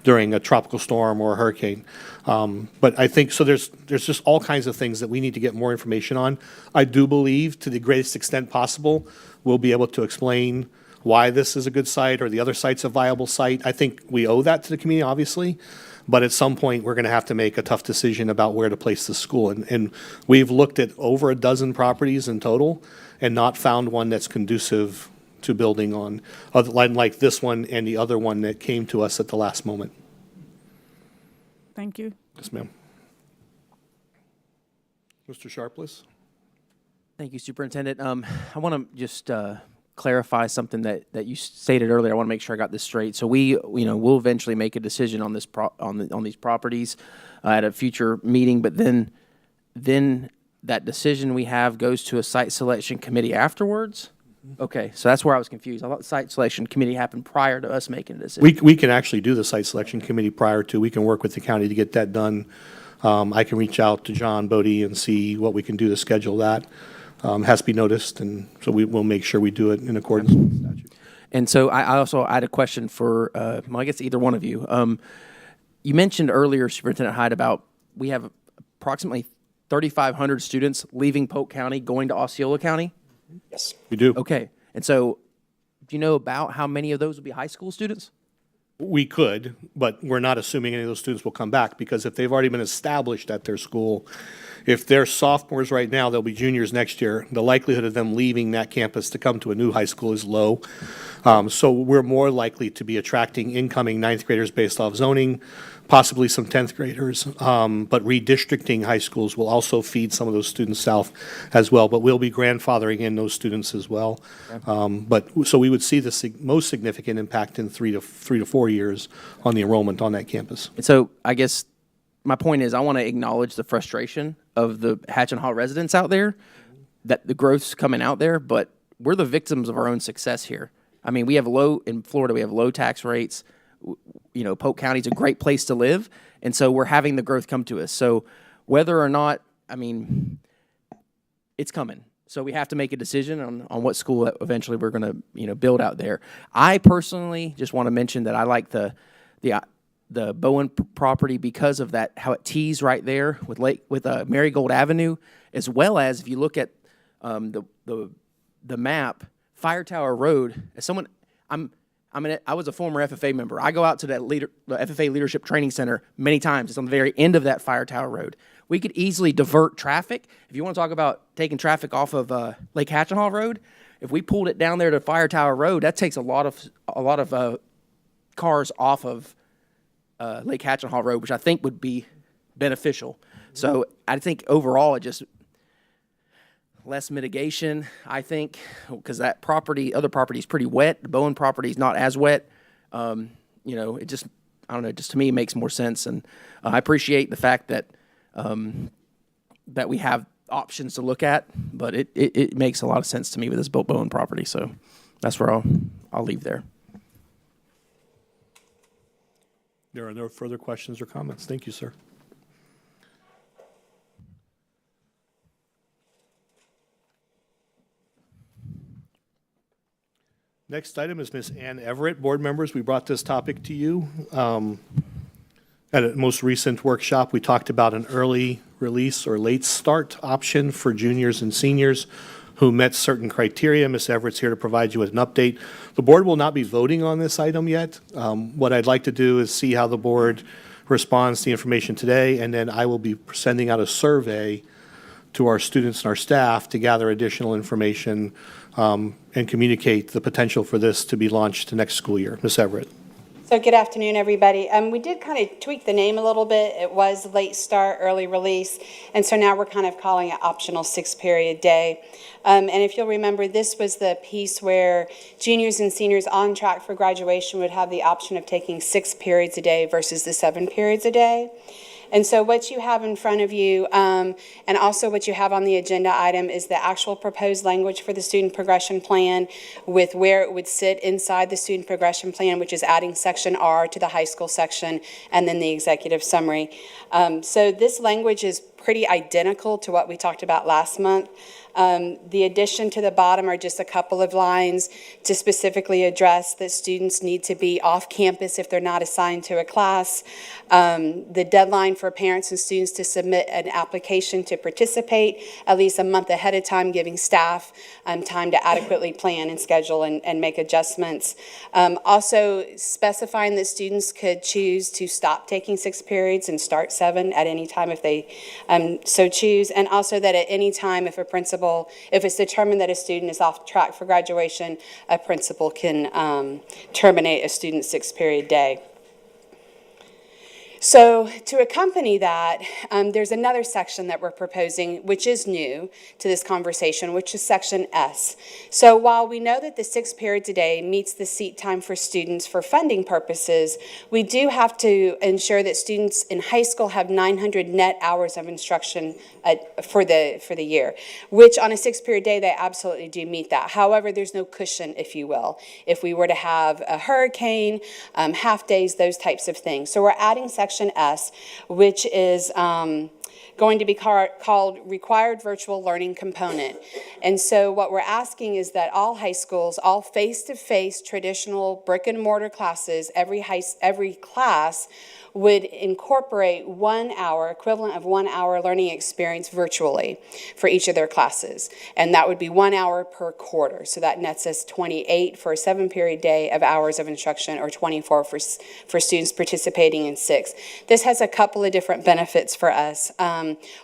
Speaker 2: during a tropical storm or a hurricane. But I think, so there's just all kinds of things that we need to get more information on. I do believe, to the greatest extent possible, we'll be able to explain why this is a good site or the other site's a viable site. I think we owe that to the community, obviously. But at some point, we're going to have to make a tough decision about where to place the school. And we've looked at over a dozen properties in total and not found one that's conducive to building on, like this one and the other one that came to us at the last moment.
Speaker 5: Thank you.
Speaker 2: Yes, ma'am. Mr. Sharpless?
Speaker 8: Thank you, Superintendent. I want to just clarify something that you stated earlier. I want to make sure I got this straight. So we'll eventually make a decision on this on these properties at a future meeting, but then that decision we have goes to a site selection committee afterwards? Okay, so that's where I was confused. I thought the site selection committee happened prior to us making a decision.
Speaker 2: We can actually do the site selection committee prior to. We can work with the county to get that done. I can reach out to John Bodie and see what we can do to schedule that. Has to be noticed, and so we will make sure we do it in accordance with the statute.
Speaker 8: And so I also had a question for, I guess either one of you. You mentioned earlier, Superintendent Hyde, about we have approximately 3,500 students leaving Polk County going to Osceola County?
Speaker 14: Yes.
Speaker 2: We do.
Speaker 8: Okay, and so do you know about how many of those will be high school students?
Speaker 2: We could, but we're not assuming any of those students will come back, because if they've already been established at their school, if they're sophomores right now, they'll be juniors next year. The likelihood of them leaving that campus to come to a new high school is low. So we're more likely to be attracting incoming ninth graders based off zoning, possibly some 10th graders. But redistricting high schools will also feed some of those students south as well. But we'll be grandfathering in those students as well. So we would see the most significant impact in 3 to 4 years on the enrollment on that campus.
Speaker 8: And so I guess my point is I want to acknowledge the frustration of the Hatch and Haw residents out there, that the growth's coming out there, but we're the victims of our own success here. I mean, in Florida, we have low tax rates. Polk County's a great place to live, and so we're having the growth come to us. So whether or not I mean, it's coming. So we have to make a decision on what school that eventually we're going to, build out there. I personally just want to mention that I like the Bowen property because of that, how it tees right there with Marigold Avenue, as well as if you look at the map, Fire Tower Road. As someone, I was a former FFA member. I go out to the FFA Leadership Training Center many times. It's on the very end of that Fire Tower Road. We could easily divert traffic. If you want to talk about taking traffic off of Lake Hatchenhaw Road, if we pulled it down there to Fire Tower Road, that takes a lot of cars off of Lake Hatchenhaw Road, which I think would be beneficial. So I think overall it just less mitigation, I think, because that other property is pretty wet. The Bowen property is not as wet. It just, I don't know, just to me it makes more sense. And I appreciate the fact that that we have options to look at, but it makes a lot of sense to me with this Bowen property. So that's where I'll leave there.
Speaker 2: There are no further questions or comments. Thank you, sir. Next item is Ms. Ann Everett. Board members, we brought this topic to you. At a most recent workshop, we talked about an early release or late start option for juniors and seniors who met certain criteria. Ms. Everett's here to provide you with an update. The board will not be voting on this item yet. What I'd like to do is see how the board responds to the information today, and then I will be sending out a survey to our students and our staff to gather additional information and communicate the potential for this to be launched next school year. Ms. Everett.
Speaker 16: So good afternoon, everybody. We did kind of tweak the name a little bit. It was late start, early release, and so now we're kind of calling it optional 6-period day. And if you'll remember, this was the piece where juniors and seniors on track for graduation would have the option of taking 6 periods a day versus the 7 periods a day. And so what you have in front of you, and also what you have on the agenda item, is the actual proposed language for the student progression plan with where it would sit inside the student progression plan, which is adding section R to the high school section, and then the executive summary. So this language is pretty identical to what we talked about last month. The addition to the bottom are just a couple of lines to specifically address that students need to be off campus if they're not assigned to a class. The deadline for parents and students to submit an application to participate at least a month ahead of time, giving staff time to adequately plan and schedule and make adjustments. Also specifying that students could choose to stop taking 6 periods and start 7 at any time if they so choose, and also that at any time if it's determined that a student is off track for graduation, a principal can terminate a student's 6-period day. So to accompany that, there's another section that we're proposing, which is new to this conversation, which is section S. So while we know that the 6 periods a day meets the seat time for students for funding purposes, we do have to ensure that students in high school have 900 net hours of instruction for the year, which on a 6-period day, they absolutely do meet that. However, there's no cushion, if you will, if we were to have a hurricane, half days, those types of things. So we're adding section S, which is going to be called Required Virtual Learning Component. And so what we're asking is that all high schools, all face-to-face traditional brick and mortar classes, every class would incorporate 1 hour, equivalent of 1 hour learning experience virtually for each of their classes. And that would be 1 hour per quarter. So that nets us 28 for a 7-period day of hours of instruction, or 24 for students participating in 6. This has a couple of different benefits for us.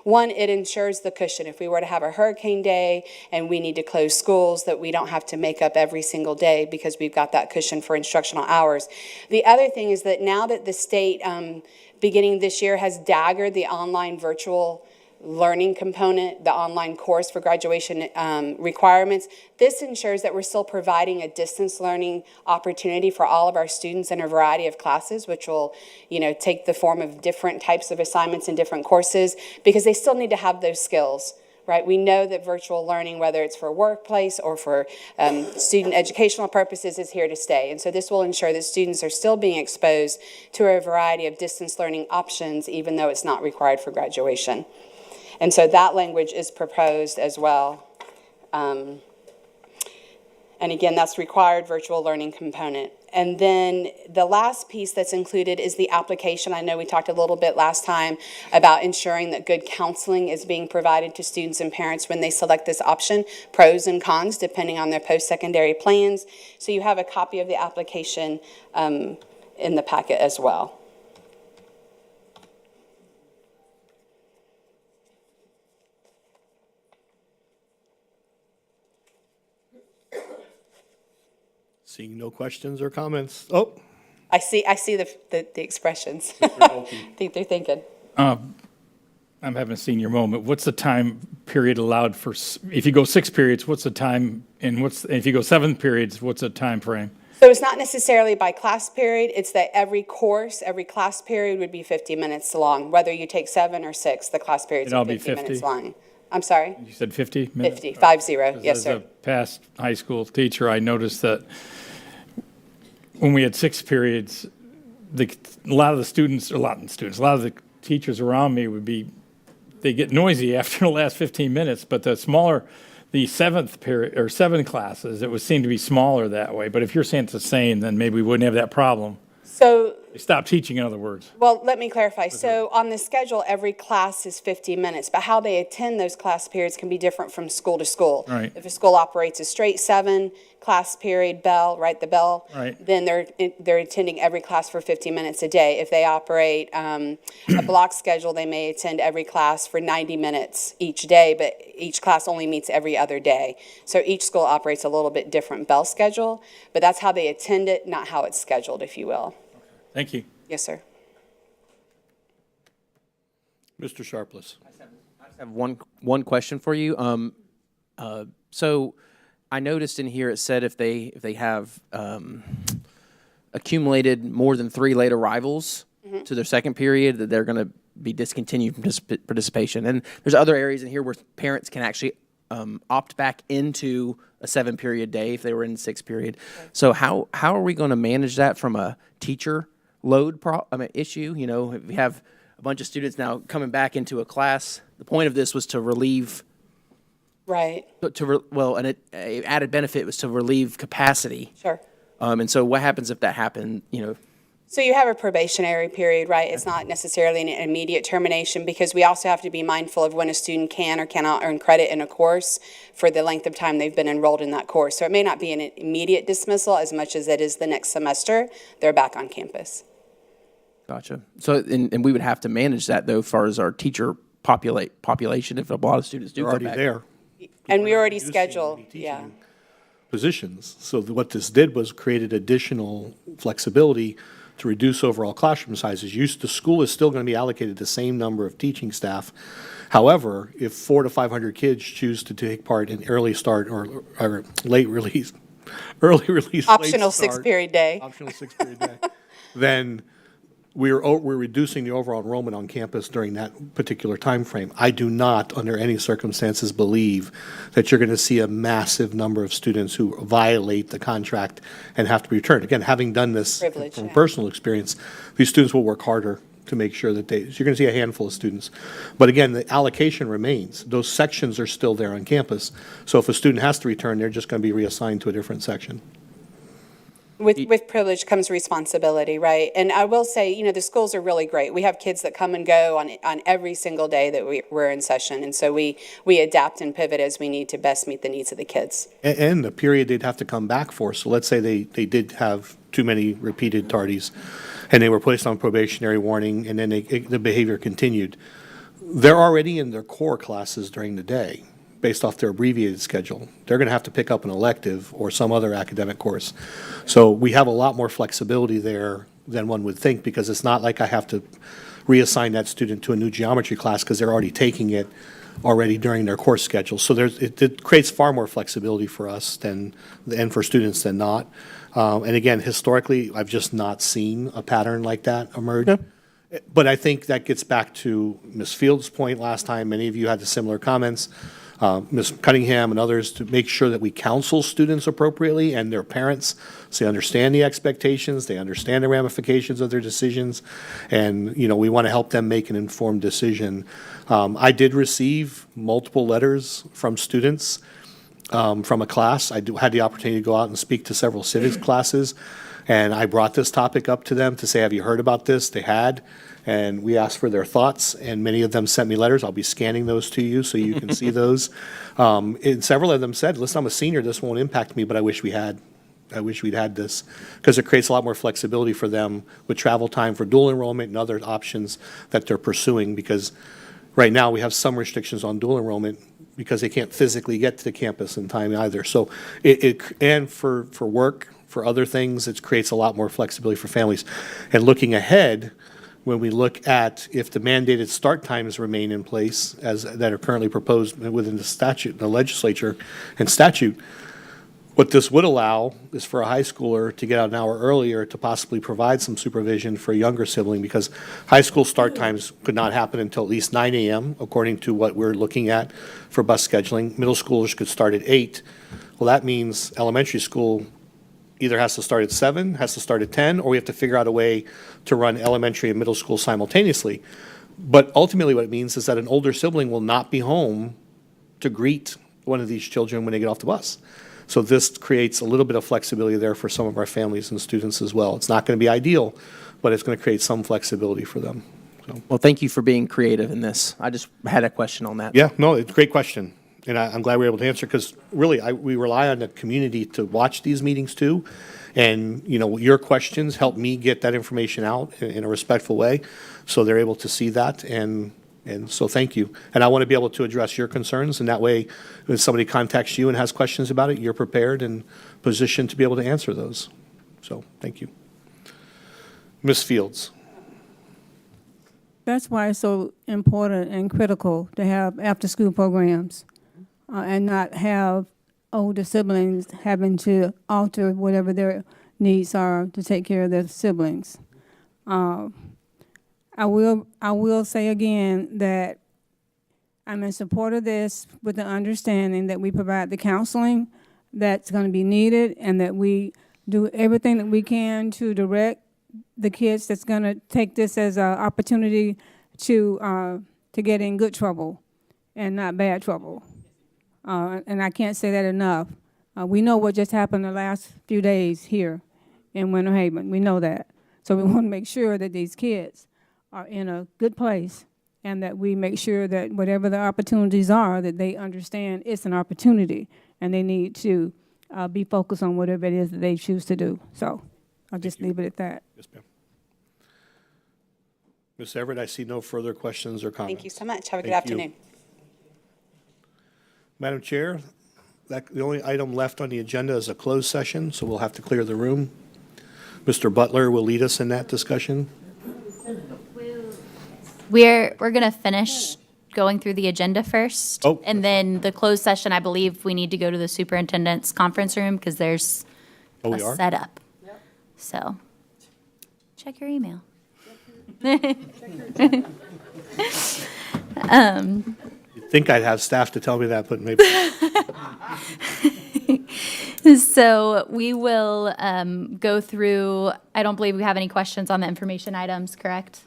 Speaker 16: One, it ensures the cushion. If we were to have a hurricane day and we need to close schools, that we don't have to make up every single day because we've got that cushion for instructional hours. The other thing is that now that the state, beginning this year, has daggered the online virtual learning component, the online course for graduation requirements, this ensures that we're still providing a distance learning opportunity for all of our students in a variety of classes, which will, take the form of different types of assignments and different courses, because they still need to have those skills. Right? We know that virtual learning, whether it's for workplace or for student educational purposes, is here to stay. And so this will ensure that students are still being exposed to a variety of distance learning options, even though it's not required for graduation. And so that language is proposed as well. And again, that's required virtual learning component. And then the last piece that's included is the application. I know we talked a little bit last time about ensuring that good counseling is being provided to students and parents when they select this option, pros and cons depending on their post-secondary plans. So you have a copy of the application in the packet as well.
Speaker 2: Seeing no questions or comments. Oh,
Speaker 16: I see the expressions. I think they're thinking.
Speaker 10: I'm having a senior moment. What's the time period allowed for, if you go 6 periods, what's the time, and if you go 7 periods, what's the time frame?
Speaker 16: So it's not necessarily by class period, it's that every course, every class period would be 50 minutes long. Whether you take 7 or 6, the class periods
Speaker 10: It'll
Speaker 16: are
Speaker 10: be
Speaker 16: 50 minutes
Speaker 10: 50?
Speaker 16: long. I'm sorry?
Speaker 10: You said 50 minutes?
Speaker 16: 50, 50, yes,
Speaker 10: As
Speaker 16: sir.
Speaker 10: a past high school teacher, I noticed that when we had 6 periods, a lot of the teachers around me they get noisy after the last 15 minutes, but the 7th period, or 7 classes, it would seem to be smaller that way. But if you're saying it's the same, then maybe we wouldn't have that problem.
Speaker 16: So,
Speaker 10: They stopped teaching, in other words.
Speaker 16: well, let me clarify. So on the schedule, every class is 50 minutes, but how they attend those class periods can be different from school to school.
Speaker 10: Right.
Speaker 16: If a school operates a straight 7 class period bell, right, the bell,
Speaker 10: Right.
Speaker 16: then they're attending every class for 50 minutes a day. If they operate a block schedule, they may attend every class for 90 minutes each day, but each class only meets every other day. So each school operates a little bit different bell schedule, but that's how they attend it, not how it's scheduled, if you will.
Speaker 10: Thank you.
Speaker 16: Yes, sir.
Speaker 2: Mr. Sharpless.
Speaker 8: I have one question for you. So I noticed in here it said if they have accumulated more than 3 late arrivals to their second period, that they're going to be discontinued from participation. And there's other areas in here where parents can actually opt back into a 7-period day if they were in 6 period. So how are we going to manage that from a teacher load issue? You know, if we have a bunch of students now coming back into a class, the point of this was to relieve.
Speaker 16: Right.
Speaker 8: An added benefit was to relieve capacity.
Speaker 16: Sure.
Speaker 8: And so what happens if that happened,
Speaker 16: So you have a probationary period, right? It's not necessarily an immediate termination because we also have to be mindful of when a student can or cannot earn credit in a course for the length of time they've been enrolled in that course. So it may not be an immediate dismissal as much as it is the next semester they're back on campus.
Speaker 8: Gotcha. So, and we would have to manage that though, as far as our teacher population, if a lot of students do
Speaker 2: They're
Speaker 8: come
Speaker 2: already
Speaker 8: back.
Speaker 2: there.
Speaker 16: And we already scheduled, yeah.
Speaker 2: Positions. So what this did was created additional flexibility to reduce overall classroom sizes. The school is still going to be allocated the same number of teaching staff. However, if 400 to 500 kids choose to take part in early start or late release,
Speaker 16: Optional
Speaker 2: late start,
Speaker 16: 6-period day.
Speaker 2: optional 6-period day, then we're reducing the overall enrollment on campus during that particular time frame. I do not, under any circumstances, believe that you're going to see a massive number of students who violate the contract and have to be returned. Again, having done this
Speaker 16: Privilege,
Speaker 2: from
Speaker 16: yeah.
Speaker 2: personal experience, these students will work harder to make sure that so you're going to see a handful of students. But again, the allocation remains. Those sections are still there on campus. So if a student has to return, they're just going to be reassigned to a different section.
Speaker 16: With privilege comes responsibility, right? And I will say, the schools are really great. We have kids that come and go on every single day that we're in session. And so we adapt and pivot as we need to best meet the needs of the kids.
Speaker 2: And the period they'd have to come back for. So let's say they did have too many repeated tardies and they were placed on probationary warning and then the behavior continued. They're already in their core classes during the day based off their abbreviated schedule. They're going to have to pick up an elective or some other academic course. So we have a lot more flexibility there than one would think because it's not like I have to reassign that student to a new geometry class because they're already taking it already during their course schedule. So it creates far more flexibility for us and for students than not. And again, historically, I've just not seen a pattern like that emerge.
Speaker 8: Yeah.
Speaker 2: But I think that gets back to Ms. Fields' point last time. Many of you had the similar comments. Ms. Cunningham and others, to make sure that we counsel students appropriately and their parents so they understand the expectations, they understand the ramifications of their decisions, and we want to help them make an informed decision. I did receive multiple letters from students from a class. Had the opportunity to go out and speak to several civics classes, and I brought this topic up to them to say, have you heard about this? They had, and we asked for their thoughts, and many of them sent me letters. I'll be scanning those to you so you can see those. And several of them said, listen, I'm a senior, this won't impact me, but I wish we'd had this, because it creates a lot more flexibility for them with travel time for dual enrollment and other options that they're pursuing, because right now we have some restrictions on dual enrollment because they can't physically get to the campus in time either. So and for work, for other things, it creates a lot more flexibility for families. And looking ahead, when we look at if the mandated start times remain in place as that are currently proposed within the statute, the legislature and statute, what this would allow is for a high schooler to get out an hour earlier to possibly provide some supervision for a younger sibling, because high school start times could not happen until at least 9 a.m., according to what we're looking at for bus scheduling. Middle schoolers could start at 8. Well, that means elementary school either has to start at 7, has to start at 10, or we have to figure out a way to run elementary and middle school simultaneously. But ultimately what it means is that an older sibling will not be home to greet one of these children when they get off the bus. So this creates a little bit of flexibility there for some of our families and students as well. It's not going to be ideal, but it's going to create some flexibility for them. So.
Speaker 8: Well, thank you for being creative in this. I just had a question on that.
Speaker 2: Yeah, no, it's a great question. And I'm glad we were able to answer, because really we rely on the community to watch these meetings too. And, you know, your questions help me get that information out in a respectful way, so they're able to see that. And so thank you. And I want to be able to address your concerns, and that way when somebody contacts you and has questions about it, you're prepared and positioned to be able to answer those. So thank you. Ms. Fields.
Speaker 5: That's why it's so important and critical to have after-school programs and not have older siblings having to alter whatever their needs are to take care of their siblings. I will say again that I'm in support of this with the understanding that we provide the counseling that's going to be needed, and that we do everything that we can to direct the kids that's going to take this as an opportunity to get in good trouble and not bad trouble. And I can't say that enough. We know what just happened the last few days here in Winter Haven. We know that. So we want to make sure that these kids are in a good place, and that we make sure that whatever the opportunities are, that they understand it's an opportunity, and they need to be focused on whatever it is that they choose to do. So I'll just leave it at that.
Speaker 2: Yes, ma'am. Ms. Everett, I see no further questions or comments.
Speaker 16: Thank you so much. Have a good
Speaker 2: Thank you.
Speaker 16: afternoon.
Speaker 2: Madam Chair, the only item left on the agenda is a closed session, so we'll have to clear the room. Mr. Butler will lead us in that discussion.
Speaker 1: We're going to finish going through the agenda first.
Speaker 2: Oh.
Speaker 1: And then the closed session, I believe we need to go to the superintendent's conference room because there's
Speaker 2: Oh,
Speaker 1: a
Speaker 2: we are?
Speaker 1: setup. So check your email.
Speaker 2: You'd think I'd have staff to tell me that, but maybe.
Speaker 1: So we will go through, I don't believe we have any questions on the information items, correct?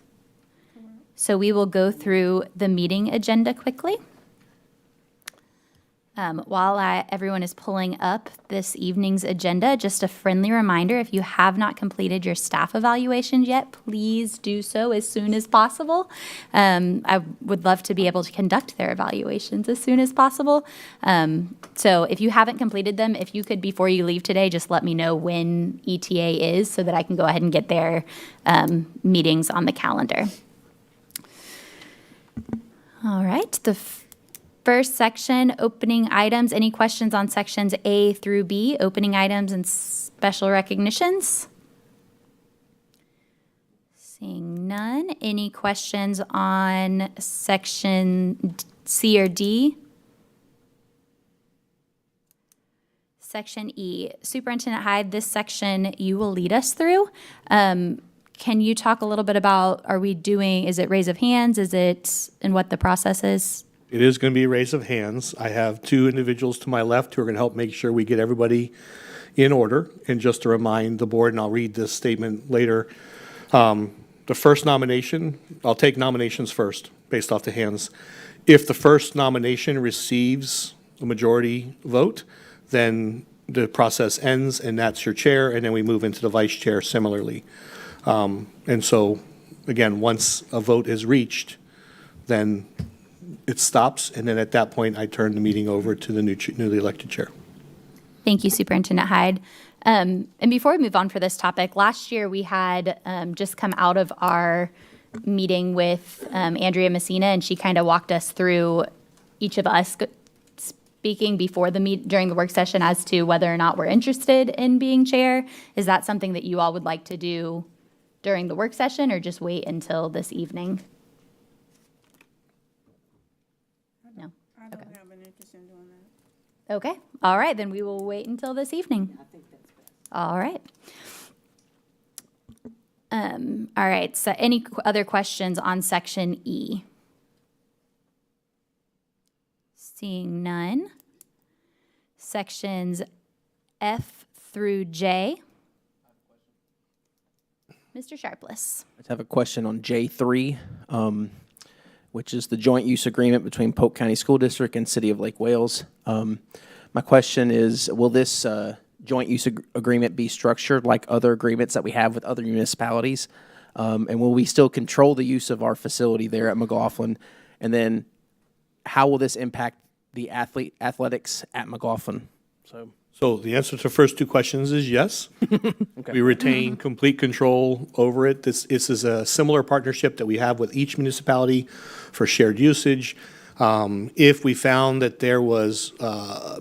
Speaker 1: So we will go through the meeting agenda quickly. While everyone is pulling up this evening's agenda, just a friendly reminder, if you have not completed your staff evaluations yet, please do so as soon as possible. I would love to be able to conduct their evaluations as soon as possible. So if you haven't completed them, if you could, before you leave today, just let me know when ETA is so that I can go ahead and get their meetings on the calendar. All right, the first section, opening items. Any questions on sections A through B, opening items and special recognitions? Seeing none. Any questions on section C or D? Section E, Superintendent Hyde, this section you will lead us through. Can you talk a little bit about, is it raise of hands? And what the process is?
Speaker 2: It is going to be a raise of hands. I have two individuals to my left who are going to help make sure we get everybody in order. And just to remind the board, and I'll read this statement later, the the first nomination, I'll take nominations first, based off the hands. If the first nomination receives a majority vote, then the process ends, and that's your chair, and then we move into the vice chair similarly. And so, again, once a vote is reached, then it stops, and then at that point, I turn the meeting over to the newly elected chair.
Speaker 1: Thank you, Superintendent Hyde. And before we move on for this topic, last year we had just come out of our meeting with Andrea Messina, and she kind of walked us through each of us speaking before during the work session as to whether or not we're interested in being chair. Is that something that you all would like to do during the work session, or just wait until this evening? No.
Speaker 5: I don't have an interest in doing that.
Speaker 1: Okay. All right, then we will wait until this evening. All right. All right, so any other questions on section E? Seeing none. Sections F through J. Mr. Sharpless.
Speaker 8: I have a question on J3, which is the joint use agreement between Polk County School District and City of Lake Wales. My question is, will this joint use agreement be structured like other agreements that we have with other municipalities? And will we still control the use of our facility there at McLaughlin? And then how will this impact the athletics at McLaughlin?
Speaker 2: So the answer to the first two questions is yes. We retain complete control over it. This is a similar partnership that we have with each municipality for shared usage. If we found that there was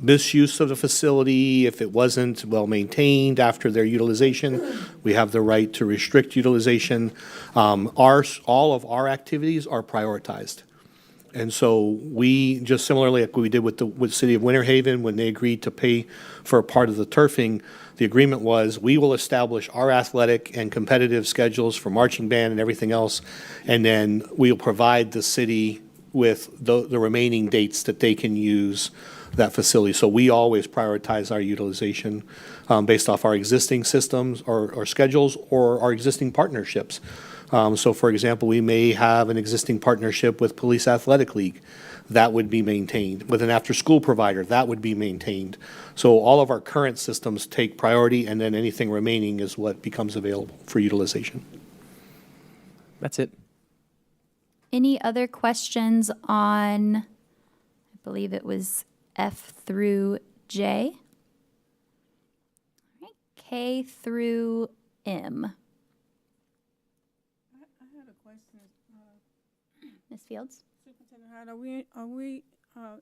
Speaker 2: misuse of the facility, if it wasn't well maintained after their utilization, we have the right to restrict utilization. All of our activities are prioritized. And so we, just similarly like we did with the City of Winter Haven, when they agreed to pay for a part of the turfing, the agreement was, we will establish our athletic and competitive schedules for marching band and everything else, and then we'll provide the city with the remaining dates that they can use that facility. So we always prioritize our utilization based off our existing systems or schedules or our existing partnerships. So for example, we may have an existing partnership with Police Athletic League. That would be maintained. With an after-school provider, that would be maintained. So all of our current systems take priority, and then anything remaining is what becomes available for utilization.
Speaker 8: That's it.
Speaker 1: Any other questions on, I believe it was F through J? All right, K through M.
Speaker 5: I had a question.
Speaker 1: Ms. Fields?
Speaker 5: Superintendent Hyde, are we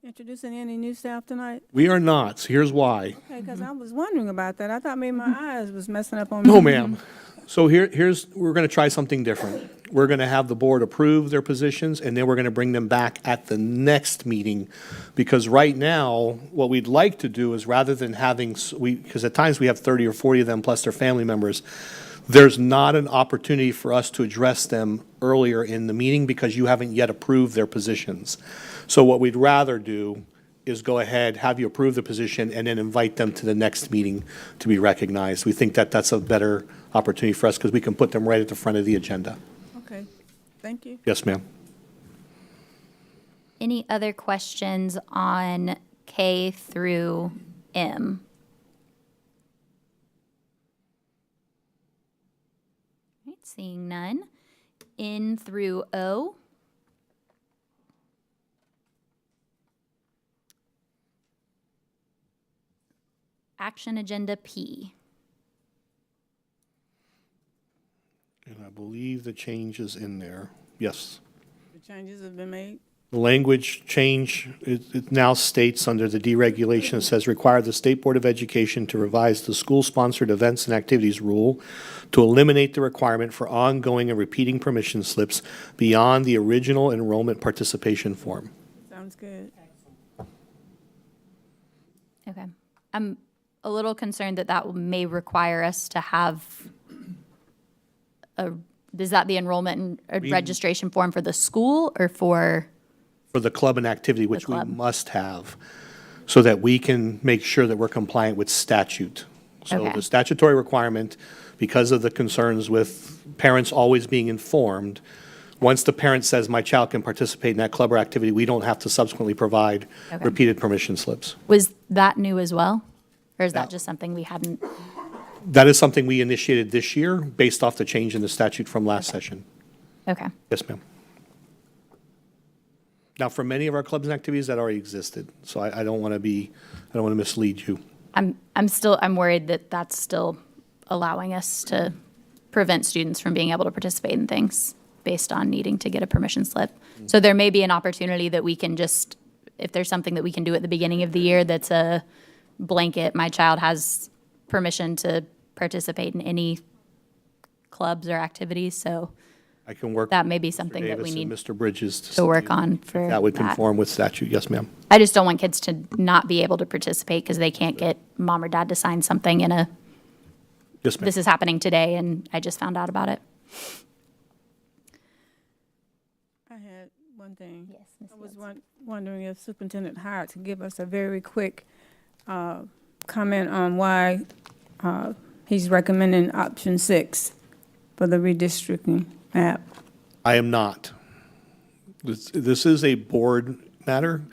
Speaker 5: introducing any new staff tonight?
Speaker 2: We are not. So here's why.
Speaker 5: Okay, because I was wondering about that. I thought maybe my eyes was messing up on me.
Speaker 2: No, ma'am. So we're going to try something different. We're going to have the board approve their positions, and then we're going to bring them back at the next meeting. Because right now, what we'd like to do is, rather than having, because at times we have 30 or 40 of them plus their family members, there's not an opportunity for us to address them earlier in the meeting because you haven't yet approved their positions. So what we'd rather do is go ahead, have you approve the position, and then invite them to the next meeting to be recognized. We think that that's a better opportunity for us because we can put them right at the front of the agenda.
Speaker 5: Okay, thank you.
Speaker 2: Yes, ma'am.
Speaker 1: Any other questions on K through M? All right, seeing none. N through O. Action agenda P.
Speaker 2: And I believe the change is in there. Yes.
Speaker 5: The changes have been made.
Speaker 2: The language change, it now states under the deregulation, it says require the State Board of Education to revise the school-sponsored events and activities rule to eliminate the requirement for ongoing and repeating permission slips beyond the original enrollment participation form.
Speaker 5: Sounds good.
Speaker 1: Okay. I'm a little concerned that may require us to have is that the enrollment and registration form for the school or for
Speaker 2: the club and activity, which we must have, so that we can make sure that we're compliant with statute. So
Speaker 1: Okay.
Speaker 2: the statutory requirement because of the concerns with parents always being informed, once the parent says my child can participate in that club or activity, we don't have to subsequently provide
Speaker 1: Okay.
Speaker 2: repeated permission slips.
Speaker 1: Was that new as well? Or is that just something we hadn't?
Speaker 2: That is something we initiated this year based off the change in the statute from last session.
Speaker 1: Okay.
Speaker 2: Yes, ma'am. Now, for many of our clubs and activities, that already existed, so I don't want to mislead you.
Speaker 1: I'm worried that that's still allowing us to prevent students from being able to participate in things based on needing to get a permission slip. So there may be an opportunity that we can just, if there's something that we can do at the beginning of the year that's a blanket, my child has permission to participate in any clubs or activities, so
Speaker 2: I can work.
Speaker 1: that may be
Speaker 2: with Mr.
Speaker 1: something that we
Speaker 2: Davis and
Speaker 1: need
Speaker 2: Mr. Bridges
Speaker 1: to work on for
Speaker 2: that would conform with statute. Yes, ma'am.
Speaker 1: I just don't want kids to not be able to participate because they can't get mom or dad to sign something in a,
Speaker 2: Yes, ma'am.
Speaker 1: this is happening today and I just found out about it.
Speaker 5: I had one thing.
Speaker 1: Yes, Ms.
Speaker 5: I was wondering if Superintendent Howard could give us a very quick comment on why he's recommending option 6 for the redistricting map.
Speaker 2: I am not. This is a board matter.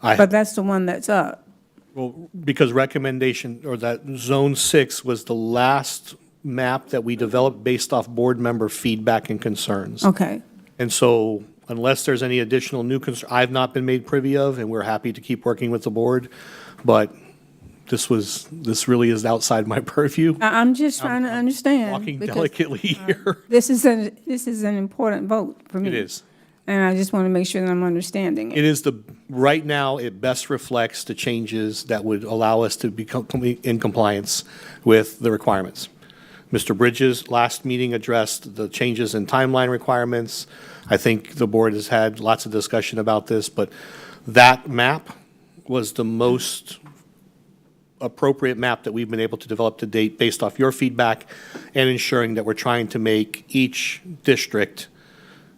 Speaker 5: But that's the one that's up.
Speaker 2: Well, because recommendation, or that Zone 6 was the last map that we developed based off board member feedback and concerns.
Speaker 5: Okay.
Speaker 2: And so unless there's any additional new concern, I've not been made privy of, and we're happy to keep working with the board, but this really is outside my purview.
Speaker 5: I'm just trying to understand.
Speaker 2: Walking
Speaker 5: because,
Speaker 2: delicately here.
Speaker 5: This is an important vote for me.
Speaker 2: It is.
Speaker 5: And I just want to make sure that I'm understanding it.
Speaker 2: It is right now, it best reflects the changes that would allow us to become in compliance with the requirements. Mr. Bridges' last meeting addressed the changes in timeline requirements. I think the board has had lots of discussion about this, but that map was the most appropriate map that we've been able to develop to date based off your feedback and ensuring that we're trying to make each district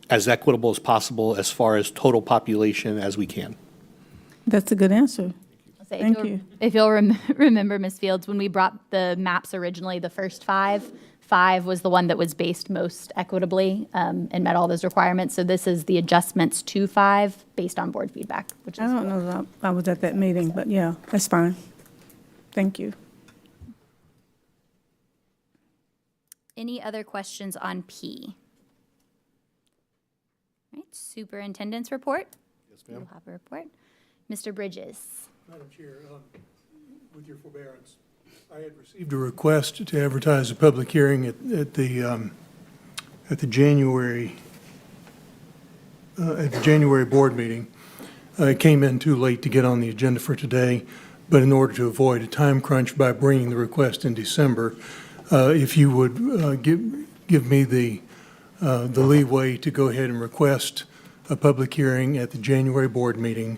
Speaker 2: as equitable as possible as far as total population as we can.
Speaker 5: That's a good answer.
Speaker 1: Say,
Speaker 5: Thank you.
Speaker 1: If you'll remember, Ms. Fields, when we brought the maps originally, the first five was the one that was based most equitably and met all those requirements. So this is the adjustments to 5 based on board feedback, which
Speaker 5: I
Speaker 1: is
Speaker 5: don't know that I was at that meeting, but yeah, that's fine. Thank you.
Speaker 1: Any other questions on P? All right, superintendent's report.
Speaker 2: Yes, ma'am.
Speaker 1: You'll have a report. Mr. Bridges.
Speaker 15: Madam Chair, with your forbearance, I had received a request to advertise a public hearing at the January board meeting. It came in too late to get on the agenda for today, but in order to avoid a time crunch by bringing the request in December, if you would give me the leeway to go ahead and request a public hearing at the January board meeting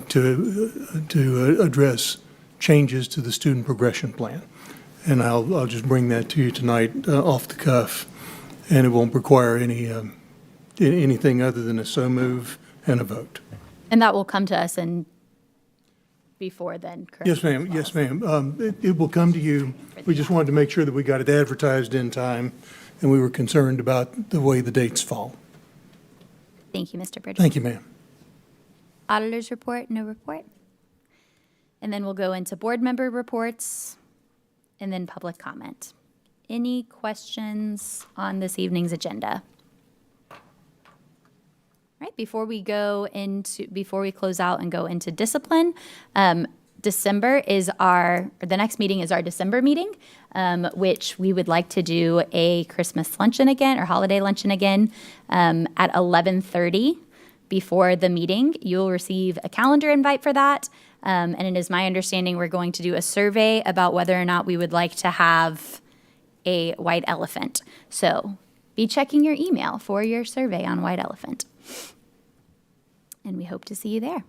Speaker 15: to address changes to the student progression plan. And I'll just bring that to you tonight off the cuff, and it won't require anything other than a so move and a vote.
Speaker 1: And that will come to us and before then, correct?
Speaker 15: Yes, ma'am. Yes, ma'am. It will come to you. We just wanted to make sure that we got it advertised in time, and we were concerned about the way the dates fall.
Speaker 1: Thank you, Mr. Bridges.
Speaker 15: Thank you, ma'am.
Speaker 1: Auditor's report, no report. And then we'll go into board member reports and then public comment. Any questions on this evening's agenda? All right, before we close out and go into discipline, the next meeting is our December meeting, which we would like to do a Christmas luncheon again, or holiday luncheon again, at 11:30. Before the meeting, you'll receive a calendar invite for that. And it is my understanding we're going to do a survey about whether or not we would like to have a white elephant. So be checking your email for your survey on white elephant. And we hope to see you there.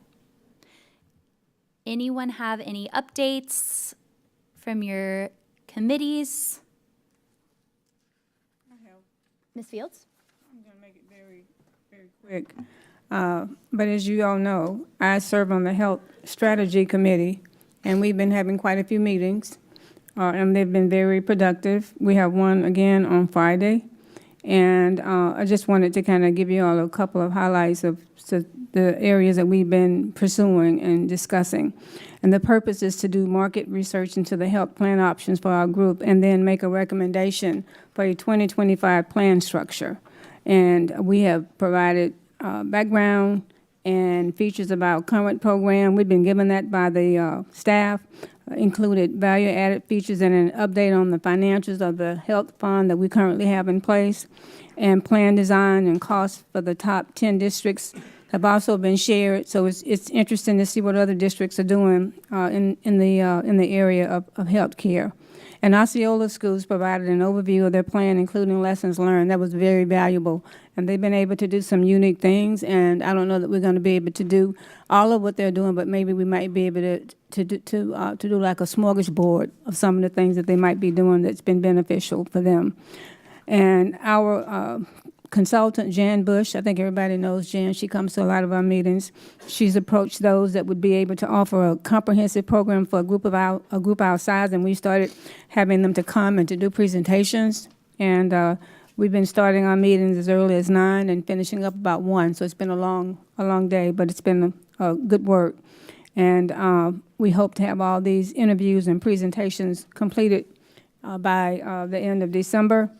Speaker 1: Anyone have any updates from your committees? Ms. Fields?
Speaker 5: I'm going to make it very, very quick. But as you all know, I serve on the Health Strategy Committee, and we've been having quite a few meetings. and they've been very productive. We have one again on Friday. And I just wanted to kind of give you all a couple of highlights of the areas that we've been pursuing and discussing. And the purpose is to do market research into the health plan options for our group and then make a recommendation for a 2025 plan structure. And we have provided background and features about current program. We've been given that by the staff, included value-added features and an update on the financials of the health fund that we currently have in place. And plan design and costs for the top 10 districts have also been shared. So it's interesting to see what other districts are doing in the area of healthcare. And Osceola Schools provided an overview of their plan, including lessons learned. That was very valuable. And they've been able to do some unique things, and I don't know that we're going to be able to do all of what they're doing, but maybe we might be able to do like a smorgasbord of some of the things that they might be doing that's been beneficial for them. And our consultant, Jan Bush, I think everybody knows Jan. She comes to a lot of our meetings. She's approached those that would be able to offer a comprehensive program for a group our size, and we started having them to come and to do presentations. And we've been starting our meetings as early as 9 and finishing up about 1. So it's been a long day, but it's been good work. And we hope to have all these interviews and presentations completed by the end of December.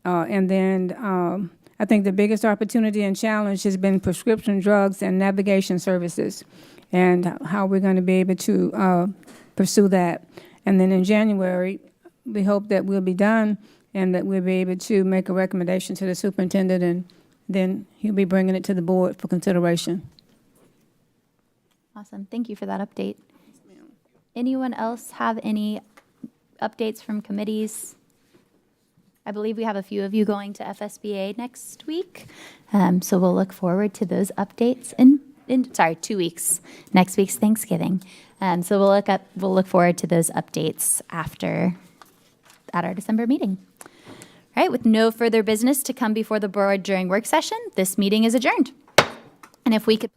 Speaker 5: And then I think the biggest opportunity and challenge has been prescription drugs and navigation services and how we're going to be able to pursue that. And then in January, we hope that we'll be done and that we'll be able to make a recommendation to the superintendent, and then he'll be bringing it to the board for consideration.
Speaker 1: Awesome. Thank you for that update. Anyone else have any updates from committees? I believe we have a few of you going to FSBA next week, so we'll look forward to those updates in 2 weeks. Next week's Thanksgiving, so we'll look forward to those updates at our December meeting. All right, with no further business to come before the board during work session, this meeting is adjourned. And if we could.